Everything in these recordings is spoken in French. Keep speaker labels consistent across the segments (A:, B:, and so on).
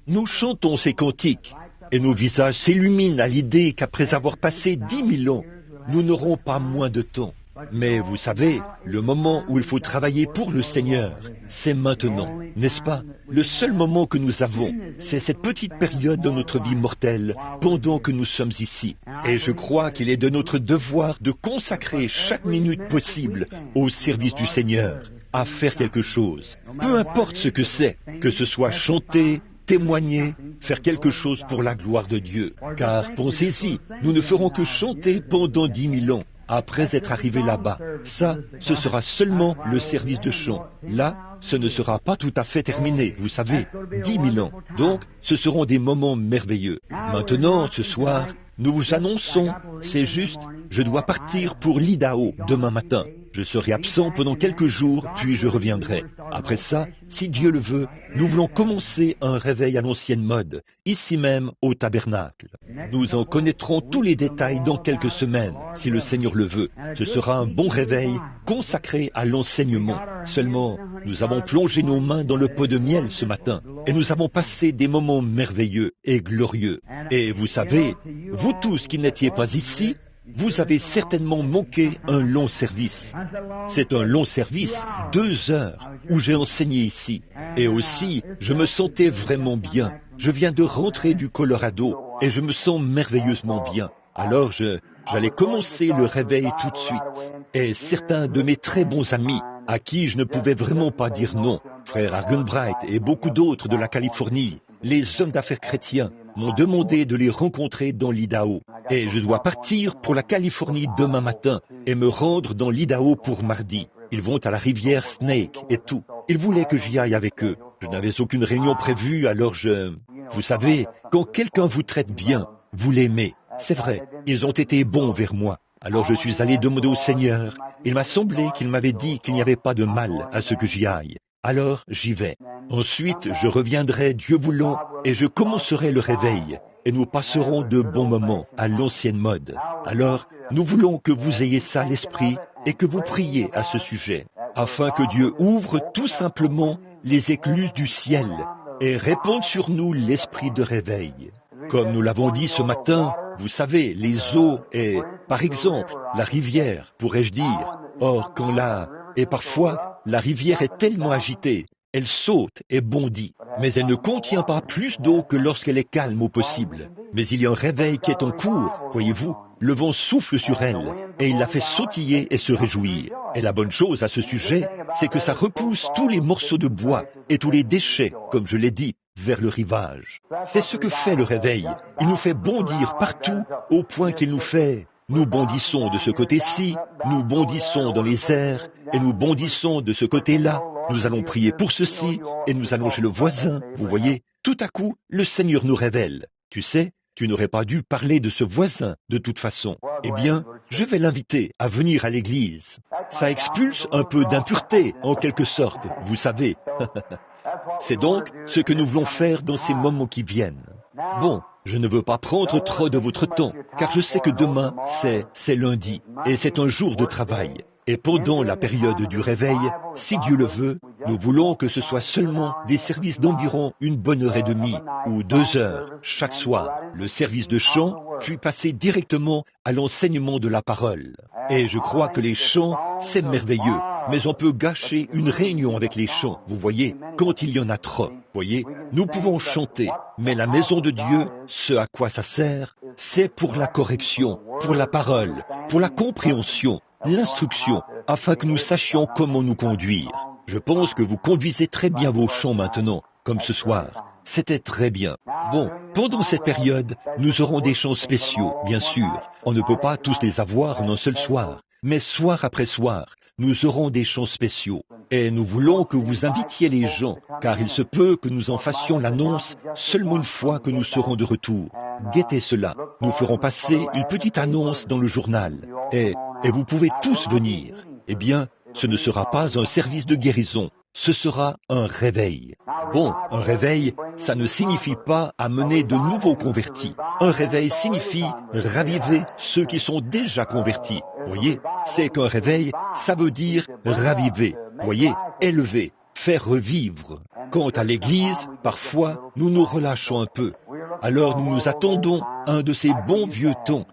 A: Nous chantons ces cantiques et nos visages s'illuminent à l'idée qu'après avoir passé 10 000 ans, nous n'aurons pas moins de temps. Mais vous savez, le moment où il faut travailler pour le Seigneur, c'est maintenant, n'est-ce pas? Le seul moment que nous avons, c'est cette petite période de notre vie mortelle pendant que nous sommes ici. Et je crois qu'il est de notre devoir de consacrer chaque minute possible au service du Seigneur, à faire quelque chose. Peu importe ce que c'est, que ce soit chanter, témoigner, faire quelque chose pour la gloire de Dieu. Car pensez-y, nous ne ferons que chanter pendant 10 000 ans. Après être arrivé là-bas, ça, ce sera seulement le service de chant. Là, ce ne sera pas tout à fait terminé, vous savez, 10 000 ans. Donc, ce seront des moments merveilleux. Maintenant, ce soir, nous vous annonçons, c'est juste, je dois partir pour l'Idaho demain matin. Je serai absent pendant quelques jours, puis je reviendrai. Après ça, si Dieu le veut, nous voulons commencer un réveil à l'ancienne mode, ici même au tabernacle. Nous en connaîtrons tous les détails dans quelques semaines, si le Seigneur le veut. Ce sera un bon réveil consacré à l'enseignement. Seulement, nous avons plongé nos mains dans le pot de miel ce matin, et nous avons passé des moments merveilleux et glorieux. Et vous savez, vous tous qui n'étiez pas ici, vous avez certainement manqué un long service. C'est un long service, 2 heures, où j'ai enseigné ici. Et aussi, je me sentais vraiment bien. Je viens de rentrer du Colorado et je me sens merveilleusement bien. Alors j'allais commencer le réveil tout de suite. Et certains de mes très bons amis, à qui je ne pouvais vraiment pas dire non, frère Argenbright et beaucoup d'autres de la Californie, les hommes d'affaires chrétiens, m'ont demandé de les rencontrer dans l'Idaho. Et je dois partir pour la Californie demain matin et me rendre dans l'Idaho pour mardi. Ils vont à la rivière Snake et tout. Ils voulaient que j'y aille avec eux. Je n'avais aucune réunion prévue, alors Vous savez, quand quelqu'un vous traite bien, vous l'aimez. C'est vrai, ils ont été bons vers moi. Alors je suis allé demander au Seigneur. Il m'a semblé qu'il m'avait dit qu'il n'y avait pas de mal à ce que j'y aille. Alors j'y vais. Ensuite, je reviendrai, Dieu voulant, et je commencerai le réveil. Et nous passerons de bons moments à l'ancienne mode. Alors, nous voulons que vous ayez ça à l'esprit et que vous priez à ce sujet, afin que Dieu ouvre tout simplement les écluses du ciel et réponde sur nous l'esprit de réveil. Comme nous l'avons dit ce matin, vous savez, les eaux et, par exemple, la rivière, pourrais-je dire. Or, et parfois, la rivière est tellement agitée, elle saute et bondit, mais elle ne contient pas plus d'eau que lorsqu'elle est calme au possible. Mais il y a un réveil qui est en cours, voyez-vous. Le vent souffle sur elle, et il la fait sautiller et se réjouir. Et la bonne chose à ce sujet, c'est que ça repousse tous les morceaux de bois et tous les déchets, comme je l'ai dit, vers le rivage. C'est ce que fait le réveil. Il nous fait bondir partout, au point qu'il nous fait... Nous bondissons de ce côté-ci, nous bondissons dans les airs, et nous bondissons de ce côté-là. Nous allons prier pour ceci, et nous allons chez le voisin. Vous voyez, tout à coup, le Seigneur nous révèle. Tu sais, tu n'aurais pas dû parler de ce voisin, de toute façon. Eh bien, je vais l'inviter à venir à l'église. Ça expulse un peu d'impureté, en quelque sorte, vous savez. C'est donc ce que nous voulons faire dans ces moments qui viennent. Bon, je ne veux pas prendre trop de votre temps, car je sais que demain, c'est lundi, et c'est un jour de travail. Et pendant la période du réveil, si Dieu le veut, nous voulons que ce soit seulement des services d'environ 1h30 ou 2 heures chaque soir, le service de chant, puis passer directement à l'enseignement de la parole. Et je crois que les chants, c'est merveilleux, mais on peut gâcher une réunion avec les chants, vous voyez, quand il y en a trop. Voyez, nous pouvons chanter, mais la maison de Dieu, ce à quoi ça sert, c'est pour la correction, pour la parole, pour la compréhension, l'instruction, afin que nous sachions comment nous conduire. Je pense que vous conduisez très bien vos chants maintenant, comme ce soir. C'était très bien. Bon, pendant cette période, nous aurons des chants spéciaux, bien sûr. On ne peut pas tous les avoir en un seul soir. Mais soir après soir, nous aurons des chants spéciaux. Et nous voulons que vous invitiez les gens, car il se peut que nous en fassions l'annonce seulement une fois que nous serons de retour. Guettez cela. Nous ferons passer une petite annonce dans le journal. Et vous pouvez tous venir. Eh bien, ce ne sera pas un service de guérison. Ce sera un réveil. Bon, un réveil, ça ne signifie pas amener de nouveaux convertis. Un réveil signifie raviver ceux qui sont déjà convertis. Voyez, c'est qu'un réveil, ça veut dire raviver. Voyez, élever, faire revivre. Quant à l'Église, parfois, nous nous relâchons un peu. Alors nous nous attendons à un de ces bons vieux temps,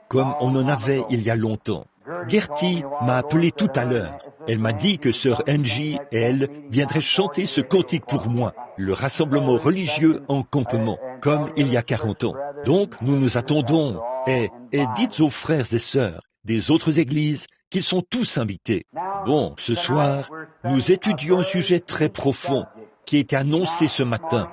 A: comme on en avait il y a longtemps. Gertie m'a appelé tout à l'heure. Elle m'a dit que sœur Angie et elle viendraient chanter ce cantique pour moi, le rassemblement religieux en campement, comme il y a 40 ans. Donc nous nous attendons, et dites aux frères et sœurs des autres églises qu'ils sont tous invités. Bon, ce soir, nous étudions un sujet très profond qui a été annoncé ce matin.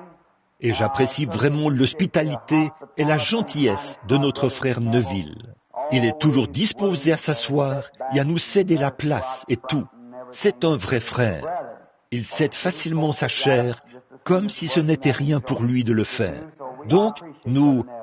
A: Et j'apprécie vraiment l'hospitalité et la gentillesse de notre frère Neville. Il est toujours disposé à s'asseoir et à nous céder la place et tout. C'est un vrai frère. Il cède facilement sa chair, comme si ce n'était rien pour lui de le faire. Donc,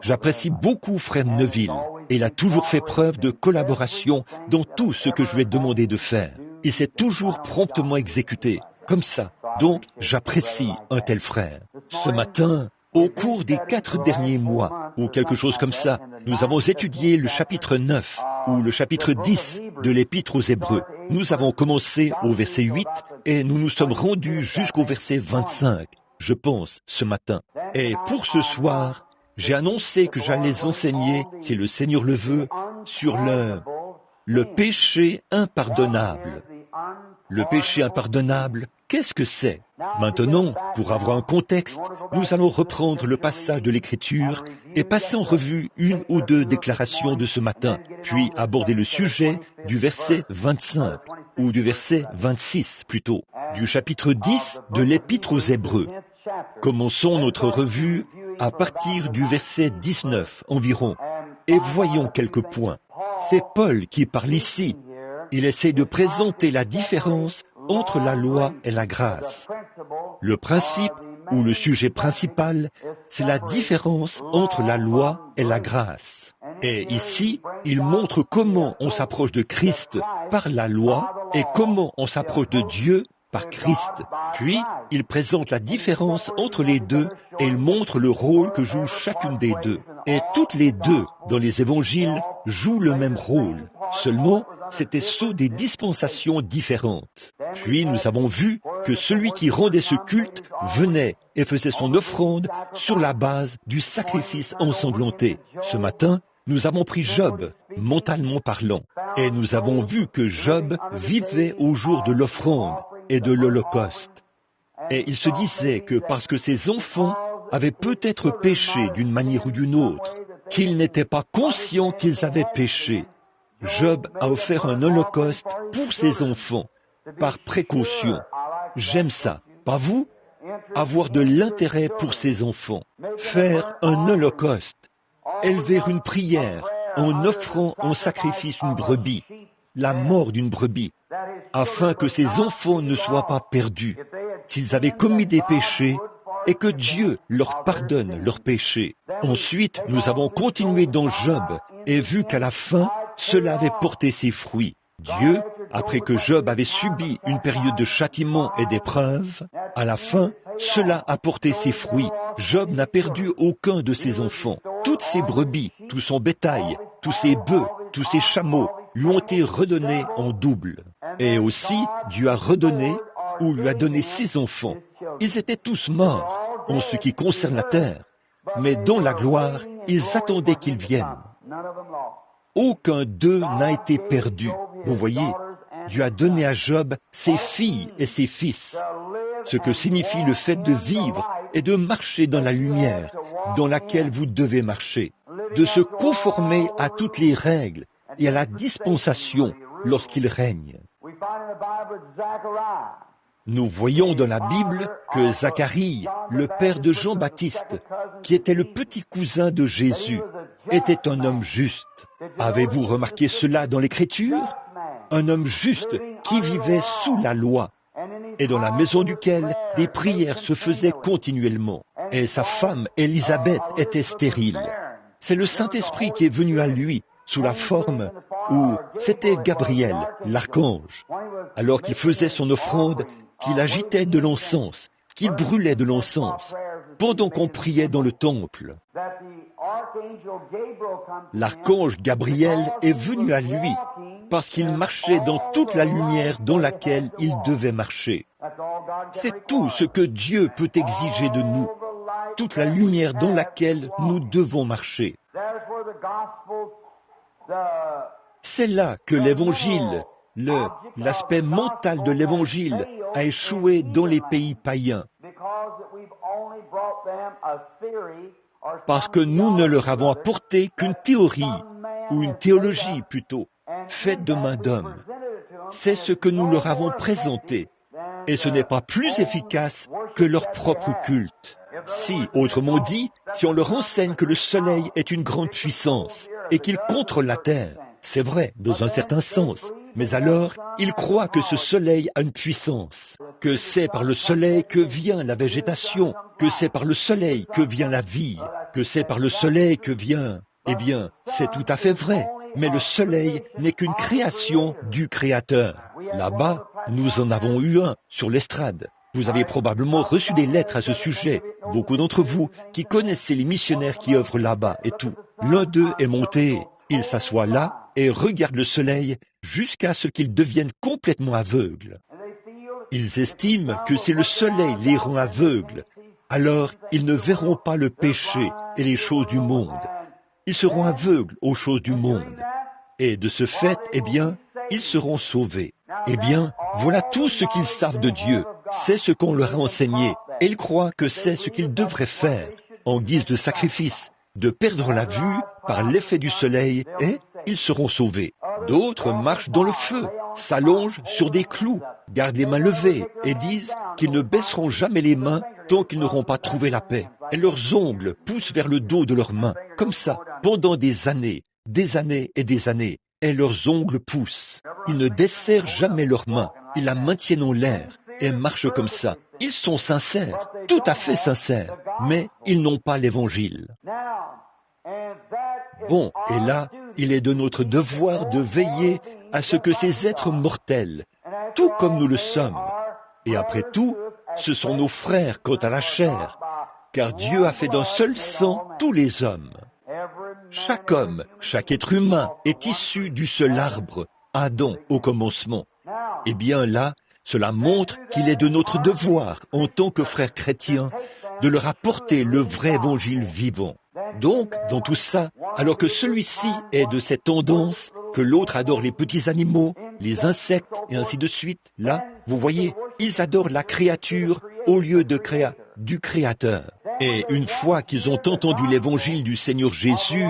A: j'apprécie beaucoup frère Neville, et il a toujours fait preuve de collaboration dans tout ce que je lui ai demandé de faire. Il s'est toujours promptement exécuté, comme ça. Donc, j'apprécie un tel frère. Ce matin, au cours des 4 derniers mois, ou quelque chose comme ça, nous avons étudié le chapitre 9 ou le chapitre 10 de l'Épître aux Hébreux. Nous avons commencé au verset 8 et nous nous sommes rendus jusqu'au verset 25, je pense, ce matin. Et pour ce soir, j'ai annoncé que j'allais enseigner, si le Seigneur le veut, sur le péché impardonnable. Le péché impardonnable, qu'est-ce que c'est? Maintenant, pour avoir un contexte, nous allons reprendre le passage de l'Écriture et passer en revue une ou deux déclarations de ce matin, puis aborder le sujet du verset 25, ou du verset 26 plutôt, du chapitre 10 de l'Épître aux Hébreux. Commençons notre revue à partir du verset 19 environ, et voyons quelques points. C'est Paul qui parle ici. Il essaie de présenter la différence entre la loi et la grâce. Le principe ou le sujet principal, c'est la différence entre la loi et la grâce. Et ici, il montre comment on s'approche de Christ par la loi et comment on s'approche de Dieu par Christ. Puis, il présente la différence entre les deux et il montre le rôle que joue chacune des deux. Et toutes les deux, dans les évangiles, jouent le même rôle. Seulement, c'était sous des dispensations différentes. Puis nous avons vu que celui qui rendait ce culte venait et faisait son offrande sur la base du sacrifice ensanglanté. Ce matin, nous avons pris Job, mentalement parlant, et nous avons vu que Job vivait au jour de l'offrande et de l'Holocauste. Et il se disait que parce que ses enfants avaient peut-être péché d'une manière ou d'une autre, qu'ils n'étaient pas conscients qu'ils avaient péché, Job a offert un holocauste pour ses enfants, par précaution. J'aime ça, pas vous? Avoir de l'intérêt pour ses enfants. Faire un holocauste. Élever une prière en offrant en sacrifice une brebis, la mort d'une brebis, afin que ses enfants ne soient pas perdus, s'ils avaient commis des péchés, et que Dieu leur pardonne leurs péchés. Ensuite, nous avons continué dans Job et vu qu'à la fin, cela avait porté ses fruits. Dieu, après que Job avait subi une période de châtiment et d'épreuve, à la fin, cela a porté ses fruits. Job n'a perdu aucun de ses enfants. Toutes ses brebis, tout son bétail, tous ses bœufs, tous ses chameaux lui ont été redonnés en double. Et aussi, Dieu a redonné ou lui a donné ses enfants. Ils étaient tous morts en ce qui concerne la terre, mais dans la gloire, ils attendaient qu'ils viennent. Aucun d'eux n'a été perdu. Vous voyez, Dieu a donné à Job ses filles et ses fils, ce que signifie le fait de vivre et de marcher dans la lumière dans laquelle vous devez marcher, de se conformer à toutes les règles et à la dispensation lorsqu'il règne. Nous voyons dans la Bible que Zacharie, le père de Jean-Baptiste, qui était le petit cousin de Jésus, était un homme juste. Avez-vous remarqué cela dans l'Écriture? Un homme juste qui vivait sous la loi et dans la maison duquel des prières se faisaient continuellement. Et sa femme, Élisabeth, était stérile. C'est le Saint-Esprit qui est venu à lui sous la forme où c'était Gabriel, l'archange, alors qu'il faisait son offrande, qu'il agitait de l'encens, qu'il brûlait de l'encens, pendant qu'on priait dans le temple. L'archange Gabriel est venu à lui parce qu'il marchait dans toute la lumière dans laquelle il devait marcher. C'est tout ce que Dieu peut exiger de nous, toute la lumière dans laquelle nous devons marcher. C'est là que l'Évangile, l'aspect mental de l'Évangile a échoué dans les pays païens. Parce que nous ne leur avons apporté qu'une théorie, ou une théologie plutôt, faite de main d'homme. C'est ce que nous leur avons présenté, et ce n'est pas plus efficace que leur propre culte. Si, autrement dit, si on leur enseigne que le soleil est une grande puissance, et qu'il contrôle la terre, c'est vrai, dans un certain sens, mais alors, ils croient que ce soleil a une puissance, que c'est par le soleil que vient la végétation, que c'est par le soleil que vient la vie, que c'est par le soleil que vient... Eh bien, c'est tout à fait vrai, mais le soleil n'est qu'une création du Créateur. Là-bas, nous en avons eu un sur l'estrade. Vous avez probablement reçu des lettres à ce sujet, beaucoup d'entre vous qui connaissez les missionnaires qui œuvrent là-bas et tout. L'un d'eux est monté, il s'assoit là et regarde le soleil jusqu'à ce qu'il devienne complètement aveugle. Ils estiment que si le soleil les rend aveugles, alors ils ne verront pas le péché et les choses du monde. Ils seront aveugles aux choses du monde. Et de ce fait, eh bien, ils seront sauvés. Eh bien, voilà tout ce qu'ils savent de Dieu. C'est ce qu'on leur a enseigné. Et ils croient que c'est ce qu'ils devraient faire, en guise de sacrifice, de perdre la vue par l'effet du soleil, et ils seront sauvés. D'autres marchent dans le feu, s'allongent sur des clous, gardent les mains levées et disent qu'ils ne baisseront jamais les mains tant qu'ils n'auront pas trouvé la paix. Et leurs ongles poussent vers le dos de leurs mains, comme ça, pendant des années et des années. Et leurs ongles poussent. Ils ne desserrent jamais leurs mains, ils la maintiennent en l'air et marchent comme ça. Ils sont sincères, tout à fait sincères, mais ils n'ont pas l'Évangile. Bon, et là, il est de notre devoir de veiller à ce que ces êtres mortels, tout comme nous le sommes, et après tout, ce sont nos frères quant à la chair, car Dieu a fait d'un seul sang tous les hommes. Chaque homme, chaque être humain est issu du seul arbre, Adam au commencement. Eh bien là, cela montre qu'il est de notre devoir, en tant que frères chrétiens, de leur apporter le vrai évangile vivant. Donc, dans tout ça, alors que celui-ci est de cette tendance, que l'autre adore les petits animaux, les insectes, et ainsi de suite, là, vous voyez, ils adorent la créature au lieu du Créateur. Et une fois qu'ils ont entendu l'évangile du Seigneur Jésus,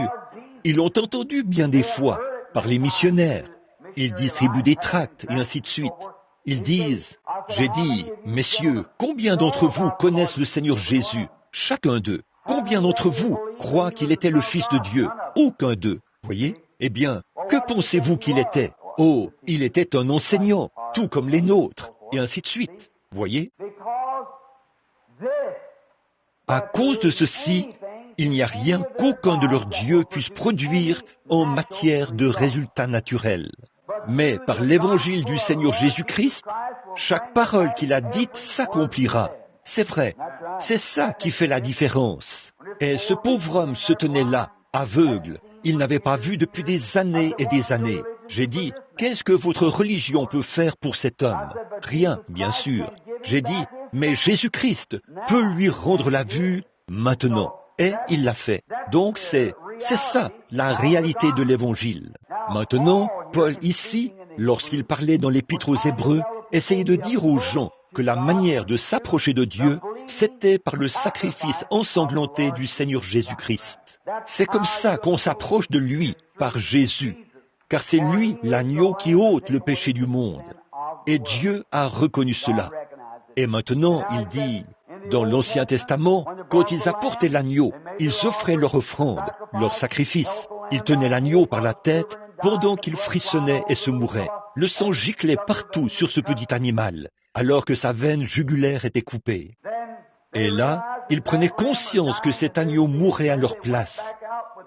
A: ils l'ont entendu bien des fois par les missionnaires. Ils distribuent des tracts et ainsi de suite. Ils disent, j'ai dit, messieurs, combien d'entre vous connaissent le Seigneur Jésus? Chacun d'eux. Combien d'entre vous croient qu'il était le Fils de Dieu? Aucun d'eux. Voyez? Eh bien, que pensez-vous qu'il était? Oh, il était un enseignant, tout comme les nôtres, et ainsi de suite. Voyez? À cause de ceci, il n'y a rien qu'aucun de leurs dieux puisse produire en matière de résultats naturels. Mais par l'évangile du Seigneur Jésus-Christ, chaque parole qu'il a dite s'accomplira. C'est vrai, c'est ça qui fait la différence. Et ce pauvre homme se tenait là, aveugle. Il n'avait pas vu depuis des années et des années. J'ai dit, qu'est-ce que votre religion peut faire pour cet homme? Rien, bien sûr. J'ai dit, mais Jésus-Christ peut lui rendre la vue maintenant. Et il l'a fait. Donc c'est ça, la réalité de l'Évangile. Maintenant, Paul ici, lorsqu'il parlait dans l'Épître aux Hébreux, essayait de dire aux gens que la manière de s'approcher de Dieu, c'était par le sacrifice ensanglanté du Seigneur Jésus-Christ. C'est comme ça qu'on s'approche de lui, par Jésus, car c'est lui l'agneau qui ôte le péché du monde. Et Dieu a reconnu cela. Et maintenant, il dit, dans l'Ancien Testament, quand ils apportaient l'agneau, ils offraient leur offrande, leur sacrifice. Ils tenaient l'agneau par la tête pendant qu'il frissonnait et se mourait. Le sang giclait partout sur ce petit animal, alors que sa veine jugulaire était coupée. Et là, ils prenaient conscience que cet agneau mourait à leur place.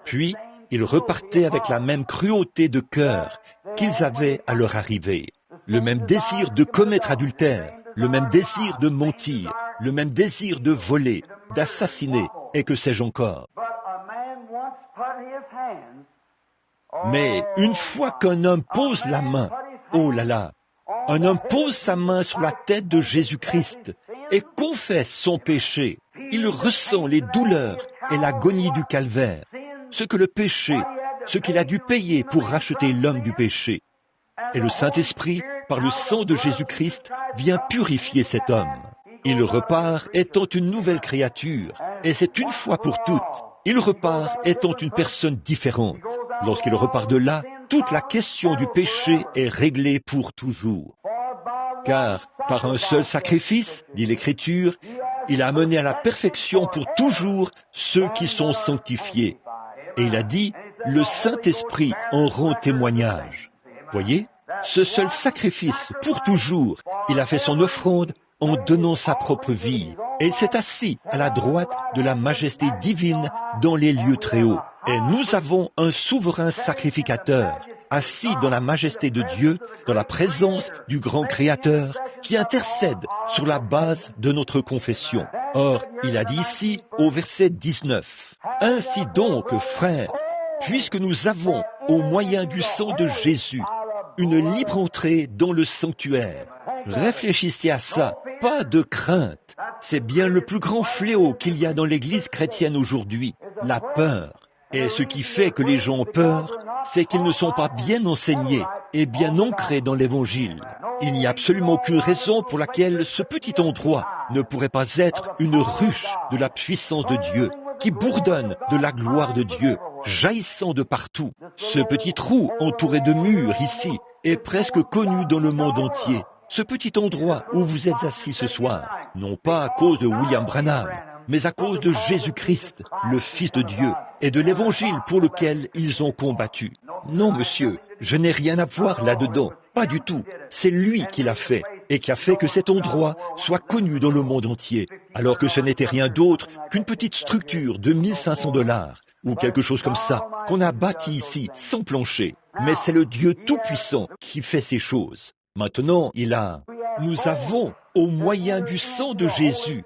A: Puis, ils repartaient avec la même cruauté de cœur qu'ils avaient à leur arrivée. Le même désir de commettre adultère, le même désir de mentir, le même désir de voler, d'assassiner, et que sais-je encore. Mais une fois qu'un homme pose la main, oh là là, Un homme pose sa main sur la tête de Jésus-Christ et confesse son péché. Il ressent les douleurs et l'agonie du calvaire, ce que le péché, ce qu'il a dû payer pour racheter l'homme du péché. Et le Saint-Esprit, par le sang de Jésus-Christ, vient purifier cet homme. Il repart étant une nouvelle créature, et c'est une fois pour toutes. Il repart étant une personne différente. Lorsqu'il repart de là, toute la question du péché est réglée pour toujours. Car par un seul sacrifice, dit l'Écriture, il a amené à la perfection pour toujours ceux qui sont sanctifiés. Et il a dit, le Saint-Esprit en rend témoignage. Voyez, ce seul sacrifice pour toujours, il a fait son offrande en donnant sa propre vie. Et il s'est assis à la droite de la majesté divine dans les lieux très hauts. Et nous avons un souverain sacrificateur, assis dans la majesté de Dieu, dans la présence du grand Créateur, qui intercède sur la base de notre confession. Or, il a dit ici, au verset 19, « Ainsi donc, frères, puisque nous avons, au moyen du sang de Jésus, une libre entrée dans le sanctuaire. » Réfléchissez à ça, pas de crainte. C'est bien le plus grand fléau qu'il y a dans l'Église chrétienne aujourd'hui, la peur. Et ce qui fait que les gens ont peur, c'est qu'ils ne sont pas bien enseignés et bien ancrés dans l'Évangile. Il n'y a absolument aucune raison pour laquelle ce petit endroit ne pourrait pas être une ruche de la puissance de Dieu, qui bourdonne de la gloire de Dieu, jaillissant de partout. Ce petit trou entouré de murs ici est presque connu dans le monde entier. Ce petit endroit où vous êtes assis ce soir, non pas à cause de William Branham, mais à cause de Jésus-Christ, le Fils de Dieu, et de l'Évangile pour lequel ils ont combattu. Non, monsieur, je n'ai rien à voir là-dedans, pas du tout. C'est lui qui l'a fait, et qui a fait que cet endroit soit connu dans le monde entier, alors que ce n'était rien d'autre qu'une petite structure de $1 500, ou quelque chose comme ça, qu'on a bâti ici, sans plancher. Mais c'est le Dieu Tout-Puissant qui fait ces choses. Maintenant, nous avons, au moyen du sang de Jésus,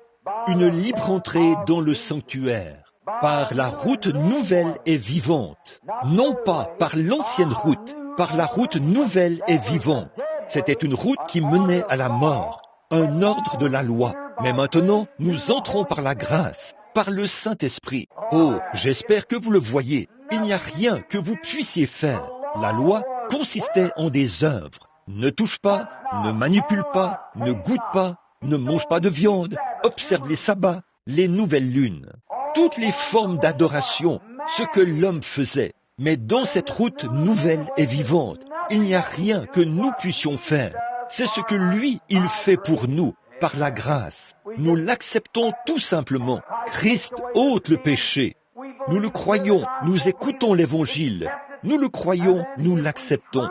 A: une libre entrée dans le sanctuaire, par la route nouvelle et vivante. Non pas par l'ancienne route, par la route nouvelle et vivante. C'était une route qui menait à la mort, un ordre de la loi. Mais maintenant, nous entrons par la grâce, par le Saint-Esprit. Oh, j'espère que vous le voyez. Il n'y a rien que vous puissiez faire. La loi consistait en des œuvres. Ne touche pas, ne manipule pas, ne goûte pas, ne mange pas de viande, observe les sabbats, les nouvelles lunes. Toutes les formes d'adoration, ce que l'homme faisait. Mais dans cette route nouvelle et vivante, il n'y a rien que nous puissions faire. C'est ce que lui, il fait pour nous, par la grâce. Nous l'acceptons tout simplement. Christ ôte le péché. Nous le croyons, nous écoutons l'Évangile. Nous le croyons, nous l'acceptons.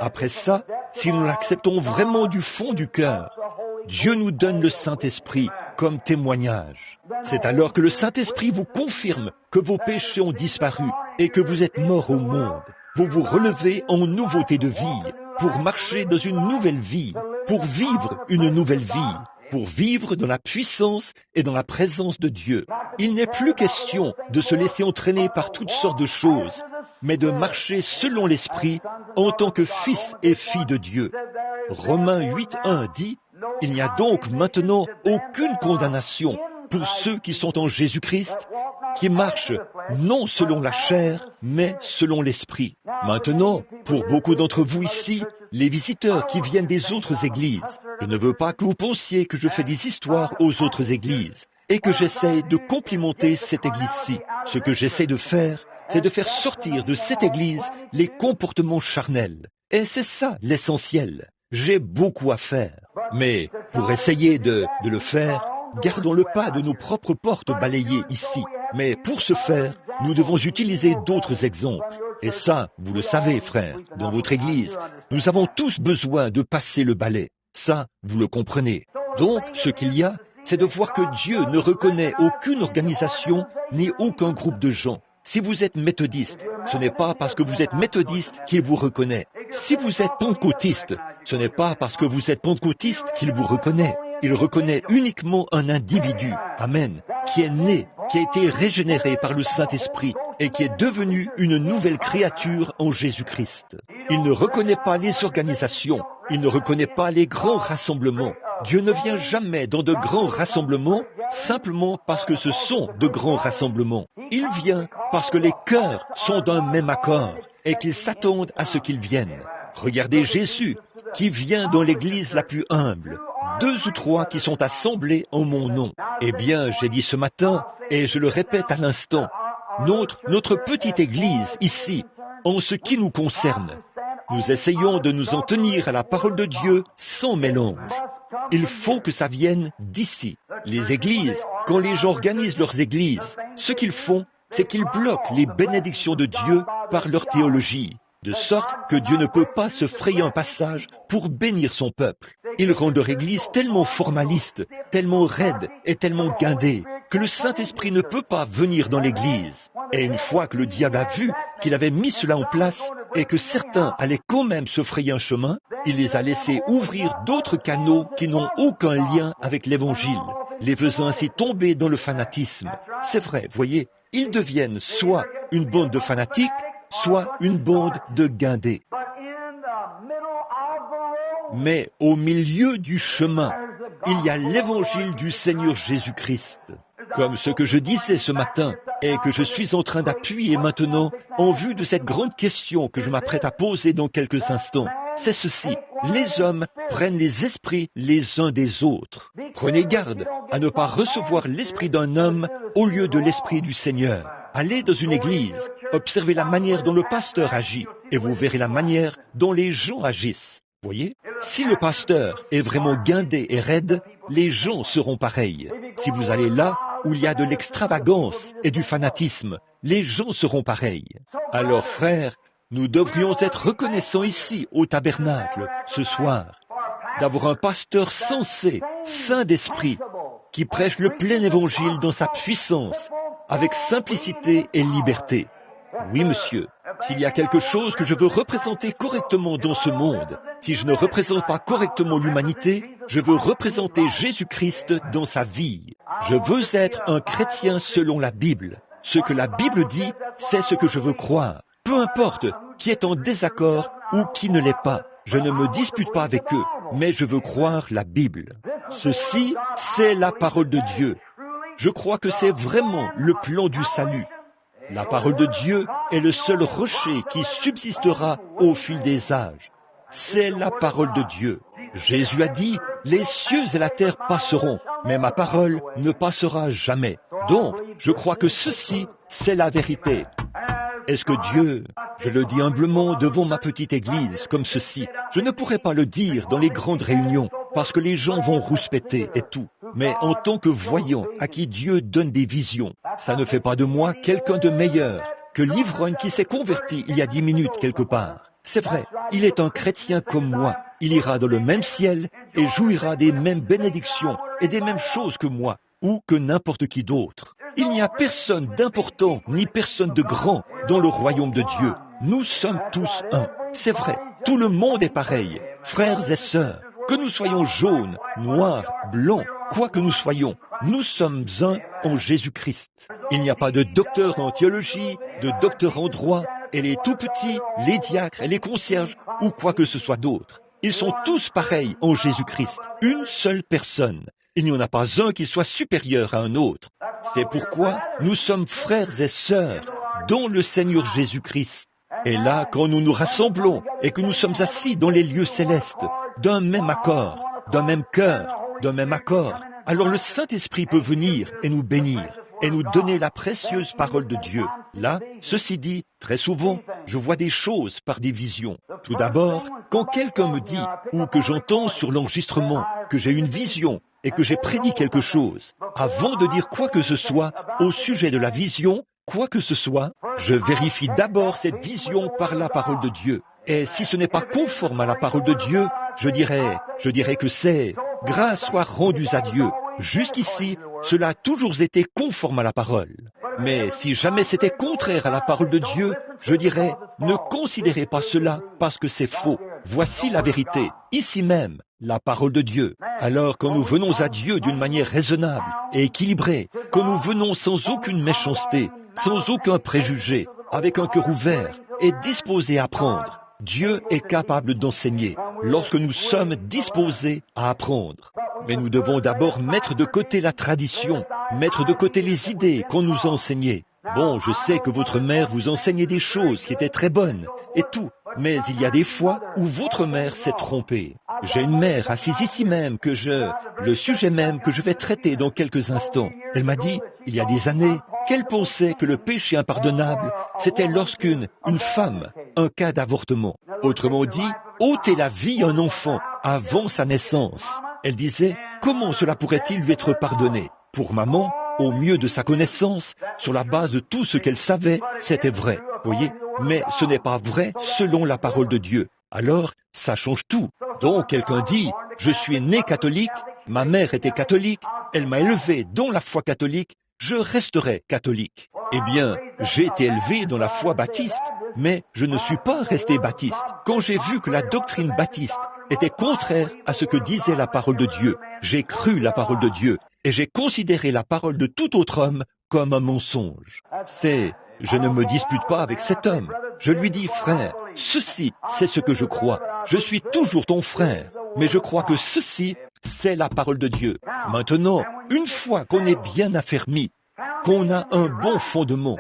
A: Après ça, si nous l'acceptons vraiment du fond du cœur, Dieu nous donne le Saint-Esprit comme témoignage. C'est alors que le Saint-Esprit vous confirme que vos péchés ont disparu et que vous êtes morts au monde. Vous vous relevez en nouveauté de vie, pour marcher dans une nouvelle vie, pour vivre une nouvelle vie, pour vivre dans la puissance et dans la présence de Dieu. Il n'est plus question de se laisser entraîner par toutes sortes de choses, mais de marcher selon l'Esprit en tant que fils et filles de Dieu. Romains 8:1 dit, « Il n'y a donc maintenant aucune condamnation pour ceux qui sont en Jésus-Christ, qui marchent non selon la chair, mais selon l'Esprit. » Maintenant, pour beaucoup d'entre vous ici, les visiteurs qui viennent des autres églises, je ne veux pas que vous pensiez que je fais des histoires aux autres églises et que j'essaie de complimenter cette église-ci. Ce que j'essaie de faire, c'est de faire sortir de cette église les comportements charnels. Et c'est ça l'essentiel. J'ai beaucoup à faire. Mais pour essayer de le faire, gardons le pas de nos propres portes balayées ici. Mais pour ce faire, nous devons utiliser d'autres exemples. Et ça, vous le savez, frères, dans votre église, nous avons tous besoin de passer le balai. Ça, vous le comprenez. Donc, ce qu'il y a, c'est de voir que Dieu ne reconnaît aucune organisation ni aucun groupe de gens. Si vous êtes méthodiste, ce n'est pas parce que vous êtes méthodiste qu'il vous reconnaît. Si vous êtes pentecôtiste, ce n'est pas parce que vous êtes pentecôtiste qu'il vous reconnaît. Il reconnaît uniquement un individu, amen, qui est né, qui a été régénéré par le Saint-Esprit et qui est devenu une nouvelle créature en Jésus-Christ. Il ne reconnaît pas les organisations, Il ne reconnaît pas les grands rassemblements. Dieu ne vient jamais dans de grands rassemblements simplement parce que ce sont de grands rassemblements. Il vient parce que les cœurs sont d'un même accord et qu'ils s'attendent à ce qu'il vienne. Regardez Jésus qui vient dans l'église la plus humble. 2 ou 3 qui sont assemblés en mon nom. Eh bien, j'ai dit ce matin, et je le répète à l'instant, notre petite église ici, en ce qui nous concerne, nous essayons de nous en tenir à la parole de Dieu sans mélange. Il faut que ça vienne d'ici. Les églises, quand les gens organisent leurs églises, ce qu'ils font, c'est qu'ils bloquent les bénédictions de Dieu par leur théologie, de sorte que Dieu ne peut pas se frayer un passage pour bénir son peuple. Ils rendent leur église tellement formaliste, tellement raide et tellement guindée, que le Saint-Esprit ne peut pas venir dans l'église. Et une fois que le diable a vu qu'il avait mis cela en place et que certains allaient quand même se frayer un chemin, il les a laissés ouvrir d'autres canaux qui n'ont aucun lien avec l'Évangile, les faisant ainsi tomber dans le fanatisme. C'est vrai, voyez, ils deviennent soit une bande de fanatiques, soit une bande de guindés. Mais au milieu du chemin, il y a l'Évangile du Seigneur Jésus-Christ. Comme ce que je disais ce matin et que je suis en train d'appuyer maintenant en vue de cette grande question que je m'apprête à poser dans quelques instants. C'est ceci, les hommes prennent les esprits les uns des autres. Prenez garde à ne pas recevoir l'esprit d'un homme au lieu de l'esprit du Seigneur. Allez dans une église, observez la manière dont le pasteur agit et vous verrez la manière dont les gens agissent. Voyez, si le pasteur est vraiment guindé et raide, les gens seront pareils. Si vous allez là où il y a de l'extravagance et du fanatisme, les gens seront pareils. Alors frères, nous devrions être reconnaissants ici, au tabernacle, ce soir, d'avoir un pasteur sensé, saint d'esprit, qui prêche le plein évangile dans sa puissance, avec simplicité et liberté. Oui, monsieur, s'il y a quelque chose que je veux représenter correctement dans ce monde, si je ne représente pas correctement l'humanité, je veux représenter Jésus-Christ dans sa vie. Je veux être un chrétien selon la Bible. Ce que la Bible dit, c'est ce que je veux croire. Peu importe qui est en désaccord ou qui ne l'est pas. Je ne me dispute pas avec eux, mais je veux croire la Bible. Ceci, c'est la parole de Dieu. Je crois que c'est vraiment le plan du salut. La parole de Dieu est le seul rocher qui subsistera au fil des âges. C'est la parole de Dieu. Jésus a dit, les cieux et la terre passeront, mais ma parole ne passera jamais. Donc, je crois que ceci, c'est la vérité. Est-ce que Dieu, je le dis humblement devant ma petite église, comme ceci, je ne pourrais pas le dire dans les grandes réunions, parce que les gens vont rouspéter et tout. Mais en tant que voyant à qui Dieu donne des visions, ça ne fait pas de moi quelqu'un de meilleur que l'ivrogne qui s'est converti il y a 10 minutes quelque part. C'est vrai, il est un chrétien comme moi. Il ira dans le même ciel et jouira des mêmes bénédictions et des mêmes choses que moi, ou que n'importe qui d'autre. Il n'y a personne d'important ni personne de grand dans le royaume de Dieu. Nous sommes tous un. C'est vrai, tout le monde est pareil, frères et sœurs. Que nous soyons jaunes, noirs, blancs, quoi que nous soyons, nous sommes un en Jésus-Christ. Il n'y a pas de docteur en théologie, de docteur en droit, et les tout-petits, les diacres et les concierges, ou quoi que ce soit d'autre. Ils sont tous pareils en Jésus-Christ, une seule personne. Il n'y en a pas un qui soit supérieur à un autre. C'est pourquoi nous sommes frères et sœurs dans le Seigneur Jésus-Christ. Et là, quand nous nous rassemblons et que nous sommes assis dans les lieux célestes, d'un même accord, d'un même cœur, d'un même accord, alors le Saint-Esprit peut venir et nous bénir et nous donner la précieuse parole de Dieu. Là, ceci dit, très souvent, je vois des choses par des visions. Tout d'abord, quand quelqu'un me dit, ou que j'entends sur l'enregistrement, que j'ai une vision et que j'ai prédit quelque chose, avant de dire quoi que ce soit au sujet de la vision, quoi que ce soit, je vérifie d'abord cette vision par la parole de Dieu. Et si ce n'est pas conforme à la parole de Dieu, je dirais que c'est « grâce soit rendue à Dieu ». Jusqu'ici, cela a toujours été conforme à la parole. Mais si jamais c'était contraire à la parole de Dieu, je dirais « ne considérez pas cela parce que c'est faux. Voici la vérité, ici même, la parole de Dieu. » Alors quand nous venons à Dieu d'une manière raisonnable et équilibrée, quand nous venons sans aucune méchanceté, sans aucun préjugé, avec un cœur ouvert et disposé à apprendre, Dieu est capable d'enseigner. lorsque nous sommes disposés à apprendre. Mais nous devons d'abord mettre de côté la tradition, mettre de côté les idées qu'on nous a enseignées. Bon, je sais que votre mère vous enseignait des choses qui étaient très bonnes, et tout, mais il y a des fois où votre mère s'est trompée. J'ai une mère assise ici même le sujet même que je vais traiter dans quelques instants. Elle m'a dit, il y a des années, qu'elle pensait que le péché impardonnable, c'était lorsqu'une femme, un cas d'avortement. Autrement dit, ôter la vie à un enfant avant sa naissance. Elle disait, comment cela pourrait-il lui être pardonné? Pour maman, au mieux de sa connaissance, sur la base de tout ce qu'elle savait, c'était vrai, voyez. Mais ce n'est pas vrai selon la parole de Dieu. Alors, ça change tout. Donc, quelqu'un dit, je suis né catholique, ma mère était catholique, elle m'a élevé dans la foi catholique, je resterai catholique. Eh bien, j'ai été élevé dans la foi baptiste, mais je ne suis pas resté baptiste. Quand j'ai vu que la doctrine baptiste était contraire à ce que disait la parole de Dieu, j'ai cru la parole de Dieu et j'ai considéré la parole de tout autre homme comme un mensonge. Je ne me dispute pas avec cet homme. Je lui dis, frère, ceci, c'est ce que je crois. Je suis toujours ton frère, mais je crois que ceci, c'est la parole de Dieu. Maintenant, une fois qu'on est bien affermi, qu'on a un bon fondement,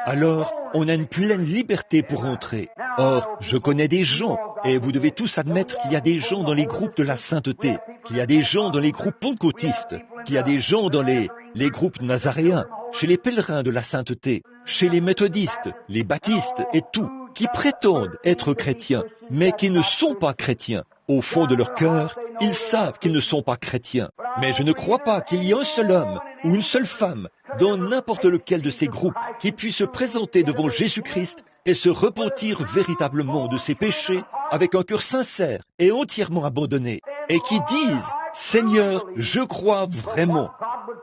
A: alors on a une pleine liberté pour entrer. Or, je connais des gens, et vous devez tous admettre qu'il y a des gens dans les groupes de la sainteté, qu'il y a des gens dans les groupes pentecôtistes, qu'il y a des gens dans les groupes nazaréens, chez les pèlerins de la sainteté, chez les méthodistes, les baptistes et tout, qui prétendent être chrétiens, mais qui ne sont pas chrétiens. Au fond de leur cœur, ils savent qu'ils ne sont pas chrétiens. Mais je ne crois pas qu'il y ait un seul homme ou une seule femme dans n'importe lequel de ces groupes qui puisse se présenter devant Jésus-Christ et se repentir véritablement de ses péchés avec un cœur sincère et entièrement abandonné, et qui disent « Seigneur, je crois vraiment »,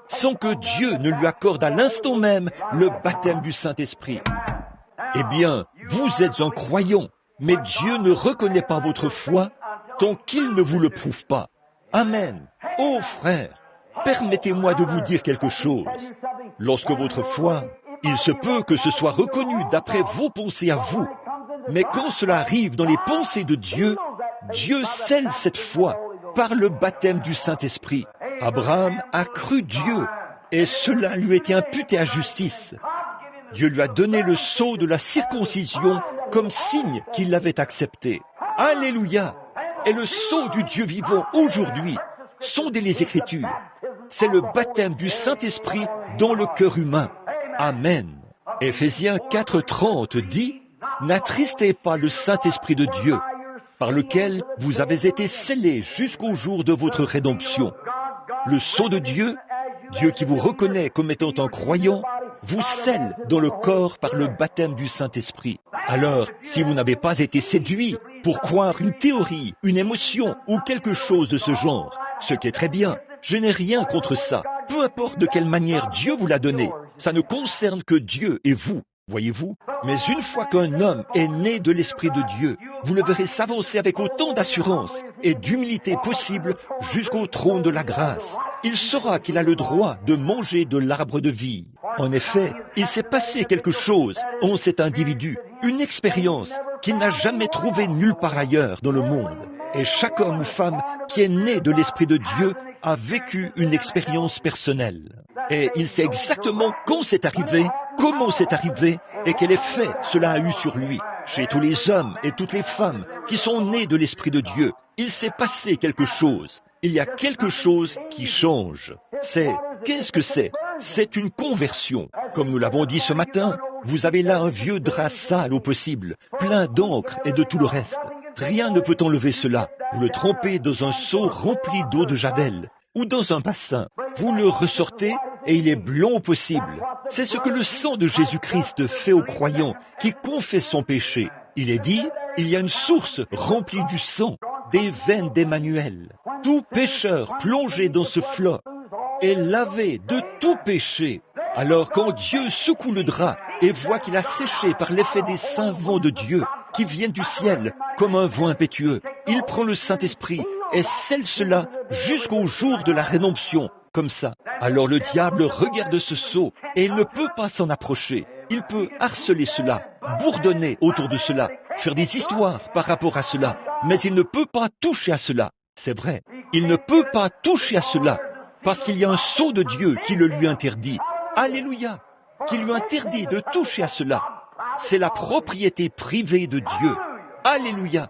A: sans que Dieu ne lui accorde à l'instant même le baptême du Saint-Esprit. Eh bien, vous êtes un croyant, mais Dieu ne reconnaît pas votre foi tant qu'il ne vous le prouve pas. Amen. Ô frère, permettez-moi de vous dire quelque chose. Lorsque votre foi, il se peut que ce soit reconnu d'après vos pensées à vous, mais quand cela arrive dans les pensées de Dieu, Dieu scelle cette foi par le baptême du Saint-Esprit. Abraham a cru Dieu et cela lui était imputé à justice. Dieu lui a donné le sceau de la circoncision comme signe qu'il l'avait accepté. Alléluia! Et le sceau du Dieu vivant aujourd'hui, sondez les Écritures, c'est le baptême du Saint-Esprit dans le cœur humain. Amen. Éphésiens 4:30 dit, « N'attristez pas le Saint-Esprit de Dieu, par lequel vous avez été scellés jusqu'au jour de votre rédemption. » Le sceau de Dieu, Dieu qui vous reconnaît comme étant un croyant, vous scelle dans le corps par le baptême du Saint-Esprit. Alors, si vous n'avez pas été séduit pour croire une théorie, une émotion ou quelque chose de ce genre, ce qui est très bien, je n'ai rien contre ça. Peu importe de quelle manière Dieu vous l'a donné, ça ne concerne que Dieu et vous, voyez-vous. Mais une fois qu'un homme est né de l'Esprit de Dieu, vous le verrez s'avancer avec autant d'assurance et d'humilité possible jusqu'au trône de la grâce. Il saura qu'il a le droit de manger de l'arbre de vie. En effet, il s'est passé quelque chose en cet individu, une expérience qu'il n'a jamais trouvée nulle part ailleurs dans le monde. Et chaque homme ou femme qui est né de l'Esprit de Dieu a vécu une expérience personnelle. Et il sait exactement quand c'est arrivé, comment c'est arrivé et quel effet cela a eu sur lui. Chez tous les hommes et toutes les femmes qui sont nés de l'Esprit de Dieu, il s'est passé quelque chose. Il y a quelque chose qui change. Qu'est-ce que c'est? C'est une conversion. Comme nous l'avons dit ce matin, vous avez là un vieux drap sale au possible, plein d'encre et de tout le reste. Rien ne peut enlever cela. Vous le trempez dans un seau rempli d'eau de javel ou dans un bassin. Vous le ressortez et il est blanc au possible. C'est ce que le sang de Jésus-Christ fait aux croyants qui confessent son péché. Il est dit, il y a une source remplie du sang, des veines d'Emmanuel. Tout pécheur plongé dans ce flot est lavé de tout péché. Alors quand Dieu secoue le drap et voit qu'il a séché par l'effet des saints vents de Dieu qui viennent du ciel comme un vent impétueux, il prend le Saint-Esprit et scelle cela jusqu'au jour de la rédemption, comme ça. Alors le diable regarde ce seau et il ne peut pas s'en approcher. Il peut harceler cela, bourdonner autour de cela, faire des histoires par rapport à cela. mais il ne peut pas toucher à cela. C'est vrai, il ne peut pas toucher à cela, parce qu'il y a un sceau de Dieu qui le lui interdit. Alléluia, qui lui interdit de toucher à cela. C'est la propriété privée de Dieu. Alléluia.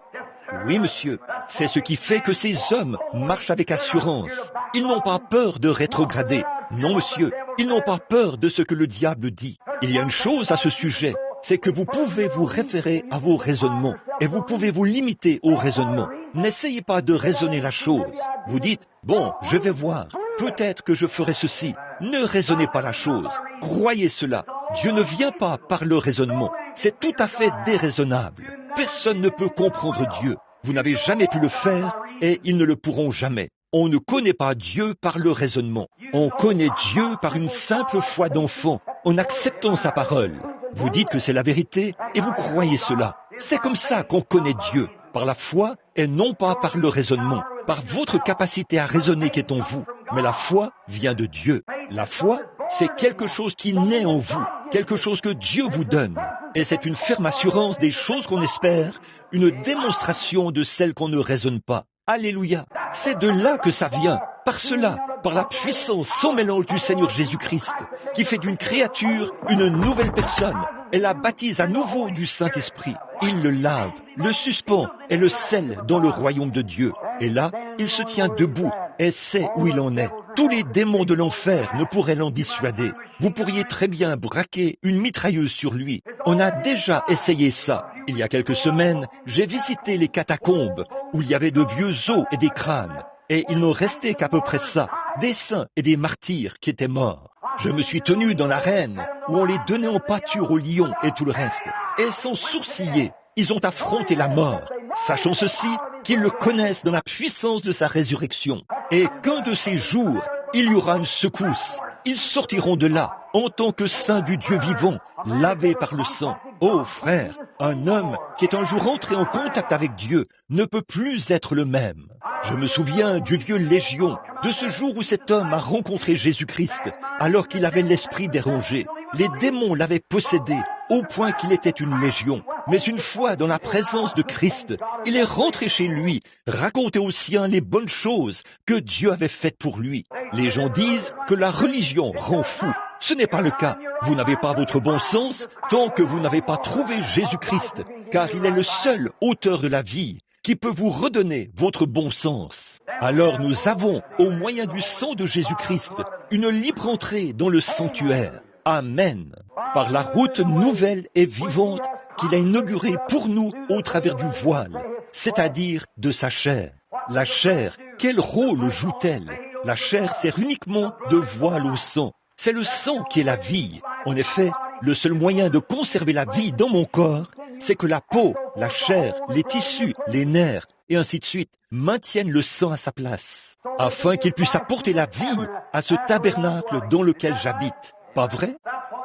A: Oui, monsieur, c'est ce qui fait que ces hommes marchent avec assurance. Ils n'ont pas peur de rétrograder. Non, monsieur, ils n'ont pas peur de ce que le diable dit. Il y a une chose à ce sujet, c'est que vous pouvez vous référer à vos raisonnements et vous pouvez vous limiter aux raisonnements. N'essayez pas de raisonner la chose. Vous dites, bon, je vais voir, peut-être que je ferai ceci. Ne raisonnez pas la chose. Croyez cela. Dieu ne vient pas par le raisonnement. C'est tout à fait déraisonnable. Personne ne peut comprendre Dieu. Vous n'avez jamais pu le faire et ils ne le pourront jamais. On ne connaît pas Dieu par le raisonnement. On connaît Dieu par une simple foi d'enfant, en acceptant sa parole. Vous dites que c'est la vérité et vous croyez cela. C'est comme ça qu'on connaît Dieu, par la foi et non pas par le raisonnement, par votre capacité à raisonner qui est en vous. Mais la foi vient de Dieu. La foi, c'est quelque chose qui naît en vous, quelque chose que Dieu vous donne. Et c'est une ferme assurance des choses qu'on espère, une démonstration de celles qu'on ne raisonne pas. Alléluia. C'est de là que ça vient, par cela, par la puissance sans mélange du Seigneur Jésus-Christ, qui fait d'une créature une nouvelle personne et la baptise à nouveau du Saint-Esprit. Il le lave, le suspend et le scelle dans le royaume de Dieu. Et là, il se tient debout et sait où il en est. Tous les démons de l'enfer ne pourraient l'en dissuader. Vous pourriez très bien braquer une mitrailleuse sur lui. On a déjà essayé ça. Il y a quelques semaines, j'ai visité les catacombes où il y avait de vieux os et des crânes. Et il n'en restait qu'à peu près ça, des saints et des martyrs qui étaient morts. Je me suis tenu dans l'arène où on les donnait en pâture aux lions et tout le reste. Et sans sourciller, ils ont affronté la mort, sachant ceci, qu'ils le connaissent dans la puissance de sa résurrection. Et qu'un de ces jours, il y aura une secousse. Ils sortiront de là, en tant que saints du Dieu vivant, lavés par le sang. Oh frère, un homme qui est un jour entré en contact avec Dieu ne peut plus être le même. Je me souviens du vieux Légion, de ce jour où cet homme a rencontré Jésus-Christ, alors qu'il avait l'esprit dérangé. Les démons l'avaient possédé, au point qu'il était une légion. Mais une fois dans la présence de Christ, il est rentré chez lui, raconter aux siens les bonnes choses que Dieu avait faites pour lui. Les gens disent que la religion rend fou. Ce n'est pas le cas. Vous n'avez pas votre bon sens tant que vous n'avez pas trouvé Jésus-Christ, car il est le seul auteur de la vie qui peut vous redonner votre bon sens. Alors nous avons, au moyen du sang de Jésus-Christ, une libre entrée dans le sanctuaire. Amen. Par la route nouvelle et vivante qu'il a inaugurée pour nous au travers du voile, c'est-à-dire de sa chair. La chair, quel rôle joue-t-elle? La chair sert uniquement de voile au sang. C'est le sang qui est la vie. En effet, le seul moyen de conserver la vie dans mon corps, c'est que la peau, la chair, les tissus, les nerfs, et ainsi de suite, maintiennent le sang à sa place, afin qu'il puisse apporter la vie à ce tabernacle dans lequel j'habite. Pas vrai?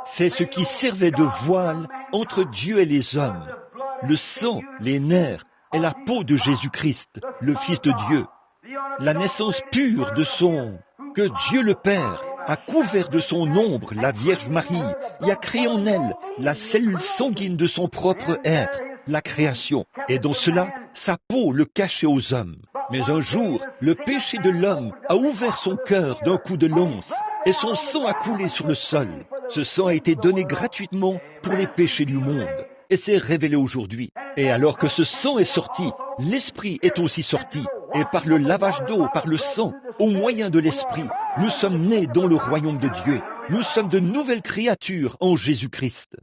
A: C'est ce qui servait de voile entre Dieu et les hommes. Le sang, les nerfs et la peau de Jésus-Christ, le Fils de Dieu. La naissance pure de que Dieu le Père a couvert de son ombre la Vierge Marie et a créé en elle la cellule sanguine de son propre être, la création. Et dans cela, sa peau le cachait aux hommes. Mais un jour, le péché de l'homme a ouvert son cœur d'un coup de lance et son sang a coulé sur le sol. Ce sang a été donné gratuitement pour les péchés du monde et s'est révélé aujourd'hui. Et alors que ce sang est sorti, l'Esprit est aussi sorti. Et par le lavage d'eau, par le sang, au moyen de l'Esprit, nous sommes nés dans le royaume de Dieu. Nous sommes de nouvelles créatures en Jésus-Christ.